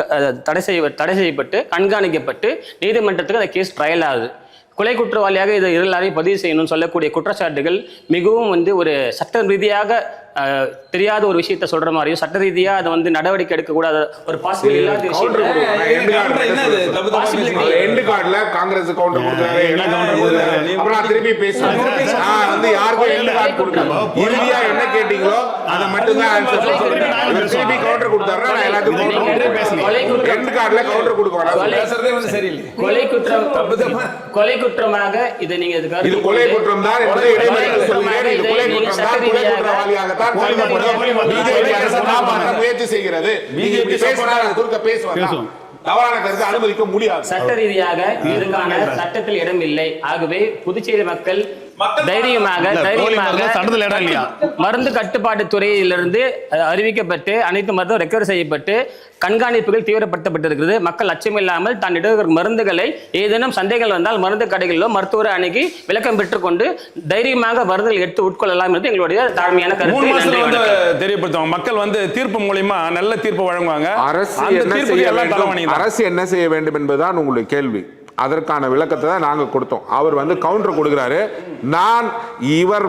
[SPEAKER 3] தடை செய்யப்பட்டு கண்காணிக்கப்பட்டு நீதிமன்றத்துக்கு அந்த கேஸ் ட்ரையல் ஆகுது. கொலை குற்றவாளியாக இதை எல்லாரையும் பதிவு செய்யணும்னு சொல்லக்கூடிய குற்றச்சாட்டுகள் மிகவும் வந்து ஒரு சட்ட ரீதியாக தெரியாத ஒரு விஷயத்த சொல்ற மாதிரியும் சட்ட ரீதியா அதை வந்து நடவடிக்கை எடுக்கக்கூடாத ஒரு பாசிபிள் இல்லாத
[SPEAKER 6] காங்கிரஸ் கவுண்டர் கொடுக்குறாரு. அப்புறம் திருப்பி பேசுறேன் வந்து யாருக்கும் எண்டு கார்டு கொடுக்கணும். இறுதியா என்ன கேட்டீங்களோ அதை மட்டும் தான் ஆன்சர் சொல்றேன். திருப்பி கவுண்டர் கொடுத்தாருன்னா நான் எல்லாத்துக்கும் எண்டு கார்டுல கவுண்டர் கொடுக்கணும்.
[SPEAKER 3] கொலை குற்றமாக இதை நீங்க
[SPEAKER 6] இது கொலை குற்றம் தான் என்பதை இடைமறித்து சொல்கிறேன். இது கொலை குற்றம் தான். கொலை குற்றவாளியாக பிஜேபி அரசு முயற்சி செய்கிறது. பிஜேபி பேசினால் குறுக்க பேசுவாங்க. தவறான கருத்து அனுமதிக்க முடியாது.
[SPEAKER 3] சட்ட ரீதியாக இதுக்கான சட்டத்தில் இடம் இல்லை. ஆகவே புதுச்சேரி மக்கள் தைரியமாக மருந்து கட்டுப்பாட்டு துறையிலிருந்து அறிவிக்கப்பட்டு அனைத்து மருந்தும் ரெக்கவர் செய்யப்பட்டு கண்காணிப்புகள் தீவிரப்படுத்தப்பட்டிருக்கிறது. மக்கள் அச்சமில்லாமல் தான் எடுக்கிற மருந்துகளை ஏதேனும் சந்தேகங்கள் வந்தால் மருந்து கடைகளிலோ மருத்துவரை அணுகி விளக்கம் பெற்றுக்கொண்டு தைரியமாக மருந்துகள் எடுத்து உட்கொள்ளலாம் என்று எங்களுடைய தாழ்மையான கருத்து
[SPEAKER 5] தெரியப்படுத்துவாங்க. மக்கள் வந்து தீர்ப்பு மூலமா நல்ல தீர்ப்பு வழங்குவாங்க.
[SPEAKER 6] அரசு என்ன செய்ய வேண்டும் என்பதுதான் உங்களுடைய கேள்வி. அதற்கான விளக்கத்தை தான் நாங்கள் கொடுத்தோம். அவர் வந்து கவுண்டர் கொடுக்கிறாரு. நான் இவர்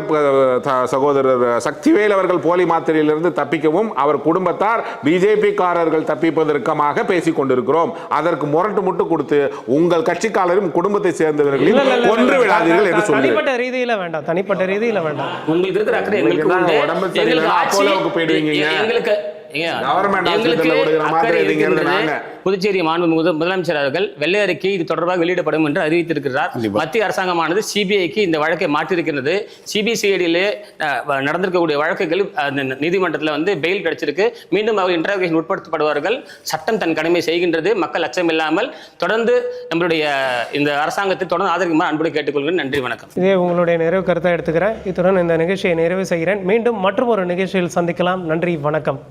[SPEAKER 6] சகோதரர் சக்திவேல் அவர்கள் போலி மாத்திரையிலிருந்து தப்பிக்கவும் அவர் குடும்பத்தார் பிஜேபி காரர்கள் தப்பிப்பதற்காக பேசிக் கொண்டிருக்கிறோம். அதற்கு முரட்டு கொடுத்து உங்கள் கட்சிக்காரரும் குடும்பத்தை சேர்ந்தவர்களையும் கொன்று விடாதீர்கள் என்று சொல்லி
[SPEAKER 1] தனிப்பட்ட ரீதியில வேண்டாம். தனிப்பட்ட ரீதியில வேண்டாம்.
[SPEAKER 3] உங்களுக்கு இருக்கிற அக்கறை எங்களுக்கு
[SPEAKER 6] உடம்பு சரியில்லைன்னா அப்போலோவுக்கு போயிடுவீங்க.
[SPEAKER 3] எங்களுக்கு புதுச்சேரி முதலமைச்சர் அவர்கள் வெள்ளை அறிக்கை இது தொடர்பாக வெளியிடப்படும் என்று அறிவித்திருக்கிறார். மத்திய அரசாங்கமானது சிபிஐக்கு இந்த வழக்கை மாற்றிருக்கிறது. சிபிசிஐடியிலே நடந்திருக்கக்கூடிய வழக்குகள் நீதிமன்றத்தில் வந்து பெயில் கிடைச்சிருக்கு. மீண்டும் அவர் இன்டர்வியூஷன் உட்படுத்தப்படுவார்கள். சட்டம் தன் கடமை செய்கின்றது. மக்கள் அச்சம் இல்லாமல் தொடர்ந்து நம்மளுடைய இந்த அரசாங்கத்தை தொடர்ந்து ஆதரிக்குமாறு அன்புடன் கேட்டுக்கொள்கிறேன். நன்றி, வணக்கம்.
[SPEAKER 1] இதே உங்களுடைய நிறைவு கருத்தை எடுத்துக்கிறேன். இத்துடன் இந்த நிகழ்ச்சியை நிறைவு செய்கிறேன். மீண்டும் மற்றும் ஒரு நிகழ்ச்சியில் சந்திக்கலாம். நன்றி, வணக்கம்.